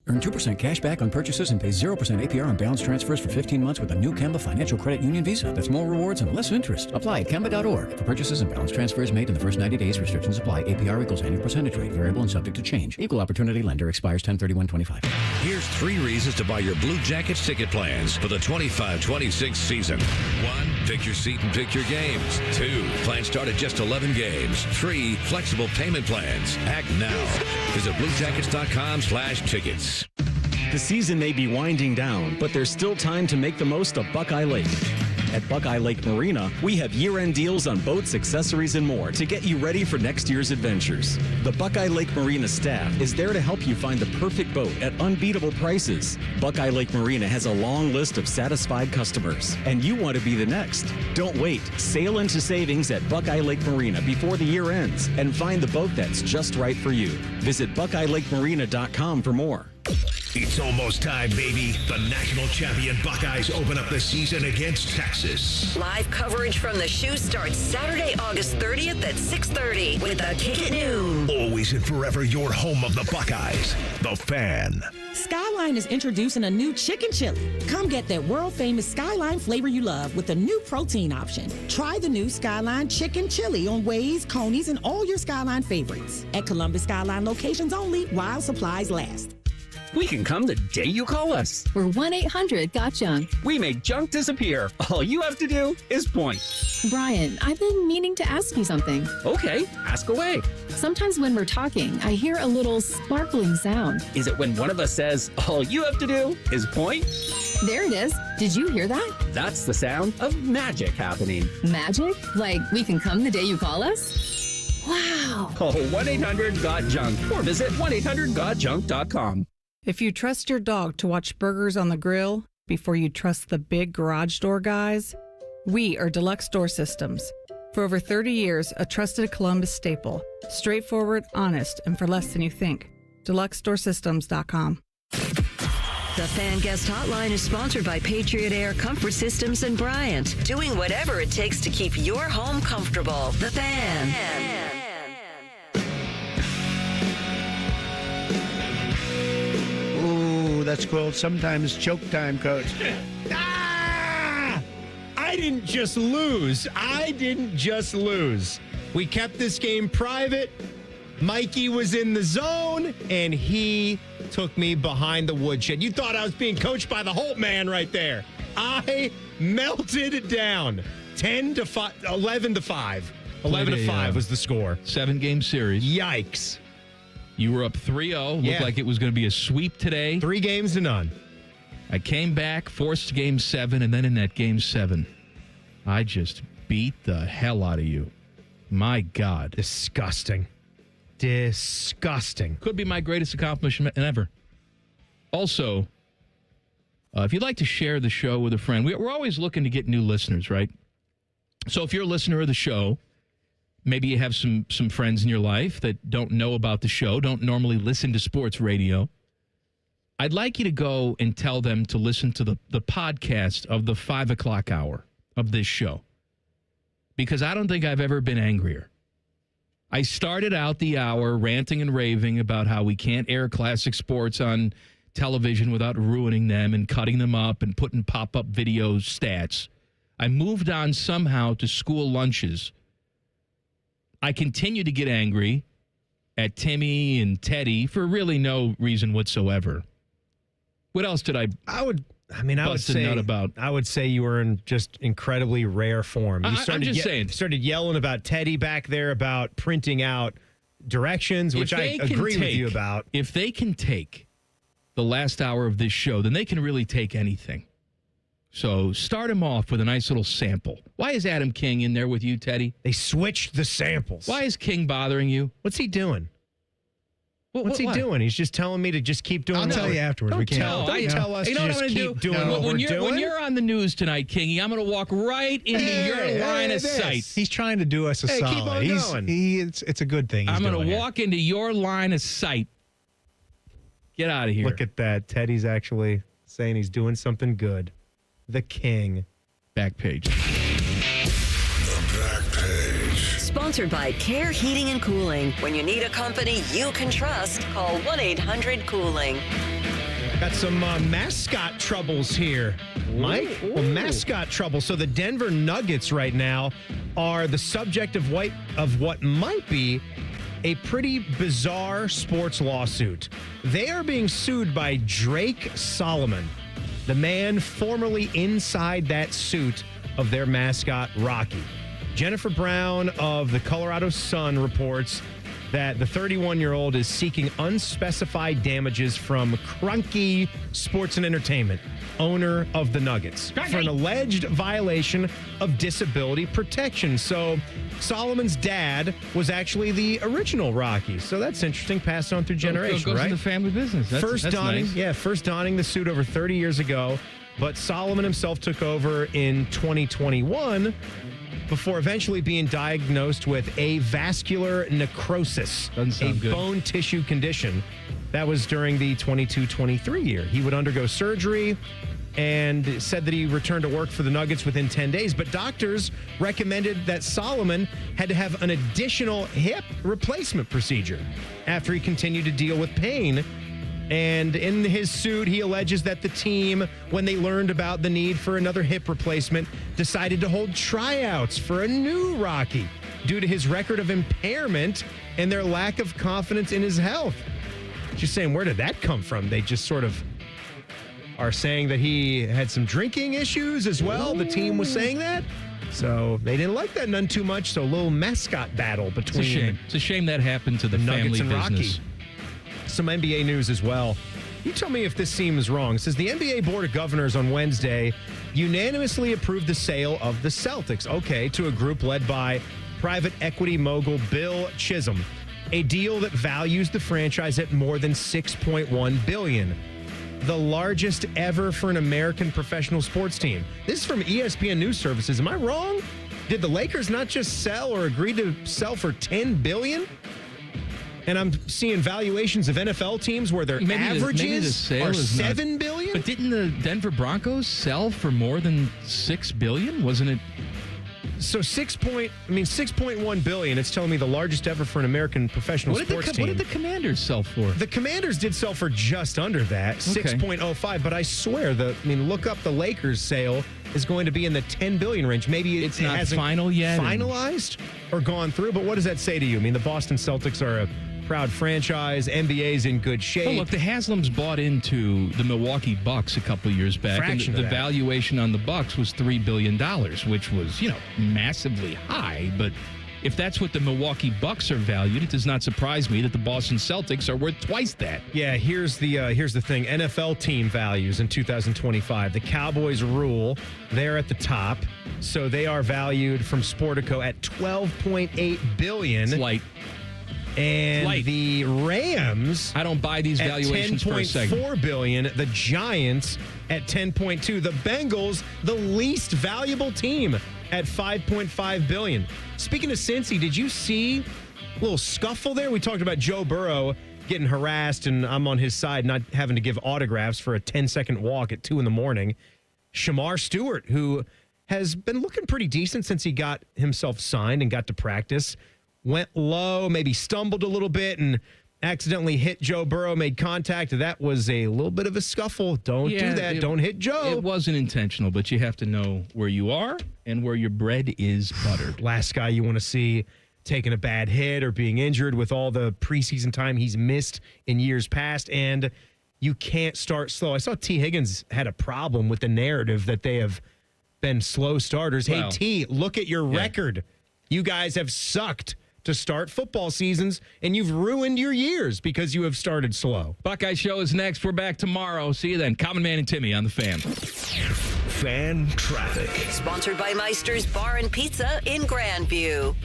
Earn 2% cash back on purchases and pay 0% APR on balance transfers for 15 months with a new Kemba Financial Credit Union Visa. That's more rewards and less interest. Apply at Kemba.org. For purchases and balance transfers made in the first 90 days, restrictions apply. APR equals annual percentage rate. Variable and subject to change. Equal opportunity lender. Expires 10/31/25. Here's 3 reasons to buy your Blue Jackets ticket plans for the 25-26 season. 1, pick your seat and pick your games. 2, plans start at just 11 games. 3, flexible payment plans. Act now. Visit BlueJackets.com/tickets. The season may be winding down, but there's still time to make the most of Buckeye Lake. At Buckeye Lake Marina, we have year-end deals on boats, accessories, and more to get you ready for next year's adventures. The Buckeye Lake Marina staff is there to help you find the perfect boat at unbeatable prices. Buckeye Lake Marina has a long list of satisfied customers, and you want to be the next. Don't wait. Sail into savings at Buckeye Lake Marina before the year ends and find the boat that's just right for you. Visit BuckeyeLakeMarina.com for more. It's almost time, baby. The national champion Buckeyes open up the season against Texas. Live coverage from the shoe starts Saturday, August 30th at 6:30 with the kick at noon. Always and forever your home of the Buckeyes. The Fan. Skyline is introducing a new chicken chili. Come get that world-famous Skyline flavor you love with a new protein option. Try the new Skyline chicken chili on Waze, Coney's, and all your Skyline favorites. At Columbus Skyline locations only while supplies last. We can come the day you call us. We're 1-800-GOT-JUNK. We make junk disappear. All you have to do is point. Brian, I've been meaning to ask you something. Okay, ask away. Sometimes when we're talking, I hear a little sparkling sound. Is it when one of us says, all you have to do is point? There it is. Did you hear that? That's the sound of magic happening. Magic? Like we can come the day you call us? Wow. Call 1-800-GOT-JUNK or visit 1-800-GOT-JUNK.com. If you trust your dog to watch burgers on the grill before you trust the big garage door guys, we are Deluxe Door Systems. For over 30 years, a trusted Columbus staple. Straightforward, honest, and for less than you think. DeluxeDoorSystems.com. The Fan Guest Hotline is sponsored by Patriot Air Comfort Systems and Bryant, doing whatever it takes to keep your home comfortable. The Fan. Ooh, that's called sometimes choke time, Coach. I didn't just lose. We kept this game private. Mikey was in the zone, and he took me behind the woodshed. You thought I was being coached by the Holt man right there. I melted it down. 11 to 5. 11 to 5 was the score. 7-game series. Yikes. You were up 3-0. Looked like it was going to be a sweep today. 3 games to none. I came back, forced game 7, and then in that game 7, I just beat the hell out of you. My God. Disgusting. Could be my greatest accomplishment ever. Also, if you'd like to share the show with a friend, we're always looking to get new listeners, right? So if you're a listener of the show, maybe you have some friends in your life that don't know about the show, don't normally listen to sports radio. I'd like you to go and tell them to listen to the podcast of the 5 o'clock hour of this show. Because I don't think I've ever been angrier. I started out the hour ranting and raving about how we can't air classic sports on television without ruining them and cutting them up and putting pop-up video stats. I moved on somehow to school lunches. I continue to get angry at Timmy and Teddy for really no reason whatsoever. What else did I would say you were in just incredibly rare form. You saying. Started yelling about Teddy back there about printing out directions, which I agree with you about. If they can take the last hour of this show, then they can really take anything. So start him off with a nice little sample. Why is Adam King in there with you, Teddy? They switched the samples. Why is King bothering you? What's he doing? What's he doing? He's just telling me to just keep doing. I'll tell you afterwards. Don't tell us to just keep doing what we're doing. When you're on the news tonight, Kingy, I'm going to walk right into your line of sight. He's trying to do us a solid. Keep on going. It's a good thing. I'm going to walk into your line of sight. Get out of here. Look at that. Teddy's actually saying he's doing something good. The King. Back page. The back page. Sponsored by Care Heating and Cooling. When you need a company you can trust, call 1-800-COOLING. Got some mascot troubles here, Mike. Well, mascot trouble. So the Denver Nuggets right now are the subject of what might be a pretty bizarre sports lawsuit. They are being sued by Drake Solomon, the man formerly inside that suit of their mascot, Rocky. Jennifer Brown of the Colorado Sun reports that the 31-year-old is seeking unspecified damages from Crunky Sports and Entertainment, owner of the Nuggets, for an alleged violation of disability protection. So Solomon's dad was actually the original Rocky. So that's interesting, passed on through generations, goes right? In the family business. That's nice. First donning the suit over 30 years ago, but Solomon himself took over in 2021 before eventually being diagnosed with avascular necrosis, a bone tissue condition. That was during the 22-23 year. He would undergo surgery and said that he returned to work for the Nuggets within 10 days. But doctors recommended that Solomon had to have an additional hip replacement procedure after he continued to deal with pain. And in his suit, he alleges that the team, when they learned about the need for another hip replacement, decided to hold tryouts for a new Rocky due to his record of impairment and their lack of confidence in his health. Just saying, where did that come from? They just sort of are saying that he had some drinking issues as well. The team was saying that. So they didn't like that none too much. So a little mascot battle between It's a shame that happened to the Nuggets family and business. Rocky. Some NBA news as well. You tell me if this seems wrong. It says the NBA Board of Governors on Wednesday unanimously approved the sale of the Celtics, to a group led by private equity mogul Bill Chisholm a deal that values the franchise at more than $6.1 billion. The largest ever for an American professional sports team. This is from ESPN News Services. Am I wrong? Did the Lakers not just sell or agree to sell for $10 billion? And I'm seeing valuations of NFL teams where their averages are $7 billion. But didn't the Denver Broncos sell for more than $6 billion? Wasn't it? So $6.1 billion. It's telling me the largest ever for an American professional sports team. What did the Commanders sell for? The Commanders did sell for just under that, 6.05. But I swear, look up the Lakers sale is going to be in the $10 billion range. Maybe it's not hasn't final yet, finalized or gone through. But what does that say to you? The Boston Celtics are a proud franchise. NBA's in good shape. Oh, look, the Haslams bought into the Milwaukee Bucks a couple years back. Fraction and of the that. valuation on the Bucks was $3 billion, which was, massively high. But if that's what the Milwaukee Bucks are valued, it does not surprise me that the Boston Celtics are worth twice that. Yeah, here's the thing. NFL team values in 2025. The Cowboys rule. They're at the top. So they are valued from Sportico at $12.8 billion. It's light. And the Rams, I don't buy these valuations for a second. $10.4 billion. The Giants at $10.2. The Bengals, the least valuable team, at $5.5 billion. Speaking of Cincy, did you see a little scuffle there? We talked about Joe Burrow getting harassed, and I'm on his side, not having to give autographs for a 10-second walk at 2 a.m. Shamar Stewart, who has been looking pretty decent since he got himself signed and got to practice, went low, maybe stumbled a little bit, and accidentally hit Joe Burrow, made contact. That was a little bit of a scuffle. Don't do that. Don't hit Joe. It wasn't intentional, but you have to know where you are and where your bread is buttered. Last guy you want to see taking a bad hit or being injured with all the preseason time he's missed in years past, and you can't start slow. I saw T. Higgins had a problem with the narrative that they have been slow starters. Wow. Hey, T, look at your record. You guys have sucked to start football seasons, and you've ruined your years because you have started slow. Buckeye Show is next. We're back tomorrow. See you then. Common Man and Timmy on the Fan. Fan Traffic. Sponsored by Meister's Bar and Pizza in Grandview.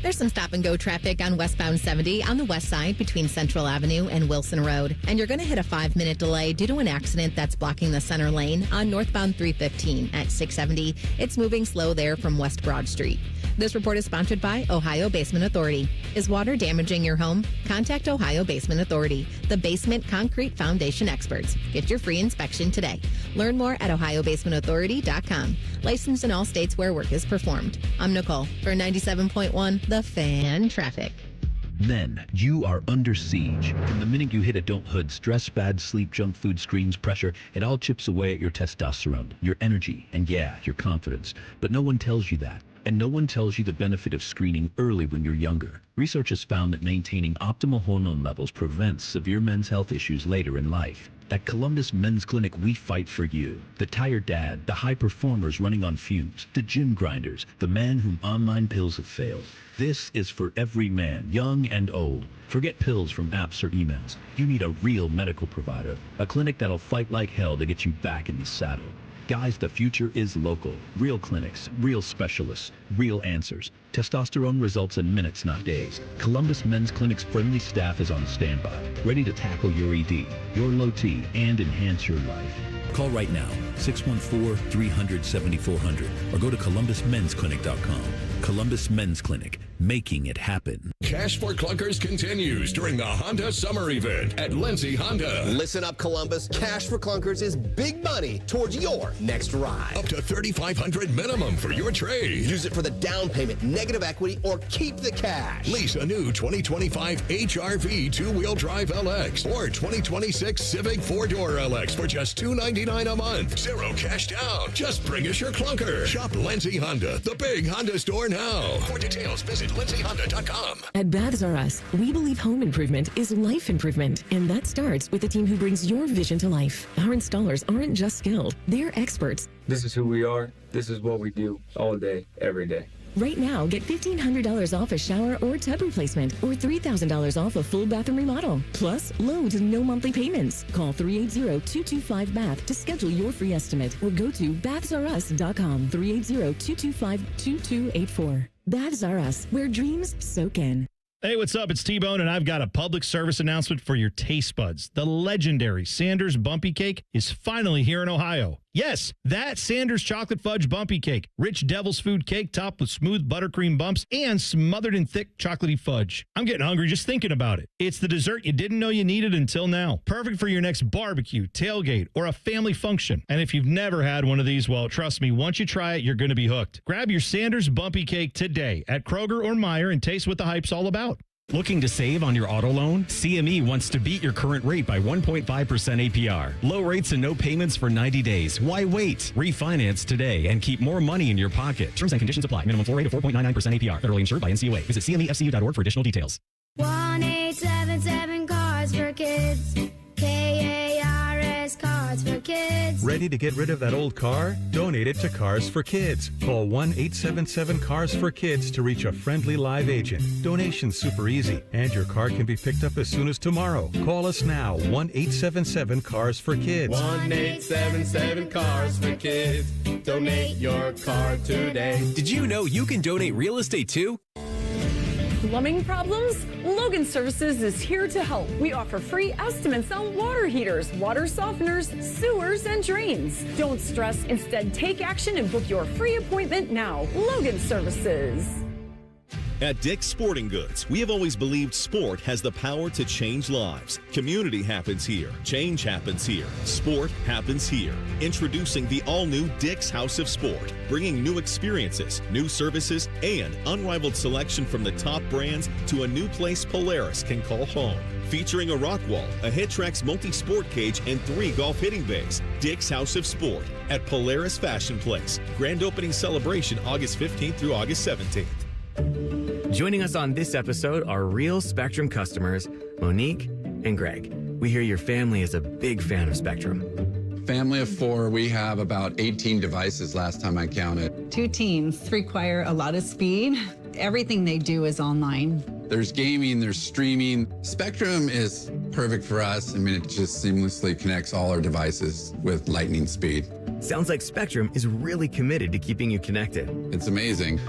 There's some stop-and-go traffic on westbound 70 on the west side between Central Avenue and Wilson Road. And you're going to hit a 5-minute delay due to an accident that's blocking the center lane on northbound 315 at 670. It's moving slow there from West Broad Street. This report is sponsored by Ohio Basement Authority. Is water damaging your home? Contact Ohio Basement Authority, the basement concrete foundation experts. Get your free inspection today. Learn more at ohiobasementauthority.com. Licensed in all states where work is performed. I'm Nicole for 97.1 The Fan Traffic. Then you are under siege. From the minute you hit adult hood, stress, bad sleep, junk food, screens, pressure, it all chips away at your testosterone, your energy, and your confidence. But no one tells you that. And no one tells you the benefit of screening early when you're younger. Research has found that maintaining optimal hormone levels prevents severe men's health issues later in life. At Columbus Men's Clinic, we fight for you. The tired dad, the high performers running on fumes, the gym grinders, the man whom online pills have failed. This is for every man, young and old. Forget pills from apps or emails. You need a real medical provider, a clinic that'll fight like hell to get you back in the saddle. Guys, the future is local. Real clinics, real specialists, real answers. Testosterone results in minutes, not days. Columbus Men's Clinic's friendly staff is on standby, ready to tackle your ED, your low T, and enhance your life. Call right now, 614-300-7400, or go to columbusmensclinic.com. Columbus Men's Clinic, making it happen. Cash for Clunkers continues during the Honda Summer Event at Lindsay Honda. Listen up, Columbus. Cash for Clunkers is big money towards your next ride. Up to $3,500 minimum for your trade. Use it for the down payment, negative equity, or keep the cash. Lease a new 2025 HR-V two-wheel drive LX or 2026 Civic four-door LX for just $299 a month. Zero cash down. Just bring us your clunker. Shop Lindsay Honda, the big Honda store now. For details, visit lindsayhonda.com. At Baths R Us, we believe home improvement is life improvement, and that starts with a team who brings your vision to life. Our installers aren't just skilled, they're experts. This is who we are. This is what we do all day, every day. Right now, get $1,500 off a shower or tub replacement, or $3,000 off a full bathroom remodel. Plus, low to no monthly payments. Call 380-225-BATH to schedule your free estimate, or go to bathsrus.com, 380-225-2284. Babs R Us, where dreams soak in. Hey, what's up? It's T-Bone, and I've got a public service announcement for your taste buds. The legendary Sanders Bumpy Cake is finally here in Ohio. Yes, that Sanders Chocolate Fudge Bumpy Cake. Rich devil's food cake topped with smooth buttercream bumps and smothered in thick chocolatey fudge. I'm getting hungry just thinking about it. It's the dessert you didn't know you needed until now. Perfect for your next barbecue, tailgate, or a family function. And if you've never had one of these, well, trust me, once you try it, you're going to be hooked. Grab your Sanders Bumpy Cake today at Kroger or Meijer and taste what the hype's all about. Looking to save on your auto loan? CME wants to beat your current rate by 1.5% APR. Low rates and no payments for 90 days. Why wait? Refinance today and keep more money in your pocket. Terms and conditions apply. Minimum floor rate of 4.99% APR. Federally insured by NCUA. Visit CMEFCU.org for additional details. 1-877 Cars for Kids. KARS Cars for Kids. Ready to get rid of that old car? Donate it to Cars for Kids. Call 1-877 for Kids to reach a friendly live agent. Donation's super easy, and your car can be picked up as soon as tomorrow. Call us now, 1-877 for Kids. 1-877 for Kids. Donate your car today. Did you know you can donate real estate too? Plumbing problems? Logan Services is here to help. We offer free estimates on water heaters, water softeners, sewers, and drains. Don't stress. Instead, take action and book your free appointment now. Logan Services. At Dick's Sporting Goods, we have always believed sport has the power to change lives. Community happens here. Change happens here. Sport happens here. Introducing the all-new Dick's House of Sport, bringing new experiences, new services, and unrivaled selection from the top brands to a new place Polaris can call home. Featuring a rock wall, a HitTrax multi-sport cage, and 3 golf hitting bays. Dick's House of Sport at Polaris Fashion Place. Grand opening celebration August 15th through August 17th. Joining us on this episode are real Spectrum customers, Monique and Greg. We hear your family is a big fan of Spectrum. Family of 4, we have about 18 devices last time I counted. 2 teams require a lot of speed. Everything they do is online. There's gaming, there's streaming. Spectrum is perfect for us. I mean, it just seamlessly connects all our devices with lightning speed. Sounds like Spectrum is really committed to keeping you connected. It's amazing.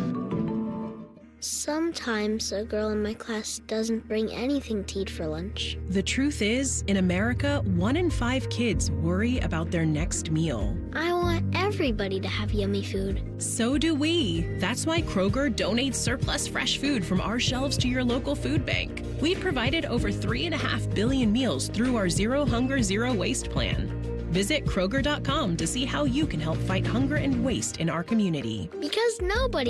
Sometimes a girl in my class doesn't bring anything to eat for lunch. The truth is, in America, 1 in 5 kids worry about their next meal. I want everybody to have yummy food. So do we. That's why Kroger donates surplus fresh food from our shelves to your local food bank. We've provided over 3.5 billion meals through our Zero Hunger, Zero Waste plan. Visit Kroger.com to see how you can help fight hunger and waste in our community. Because nobody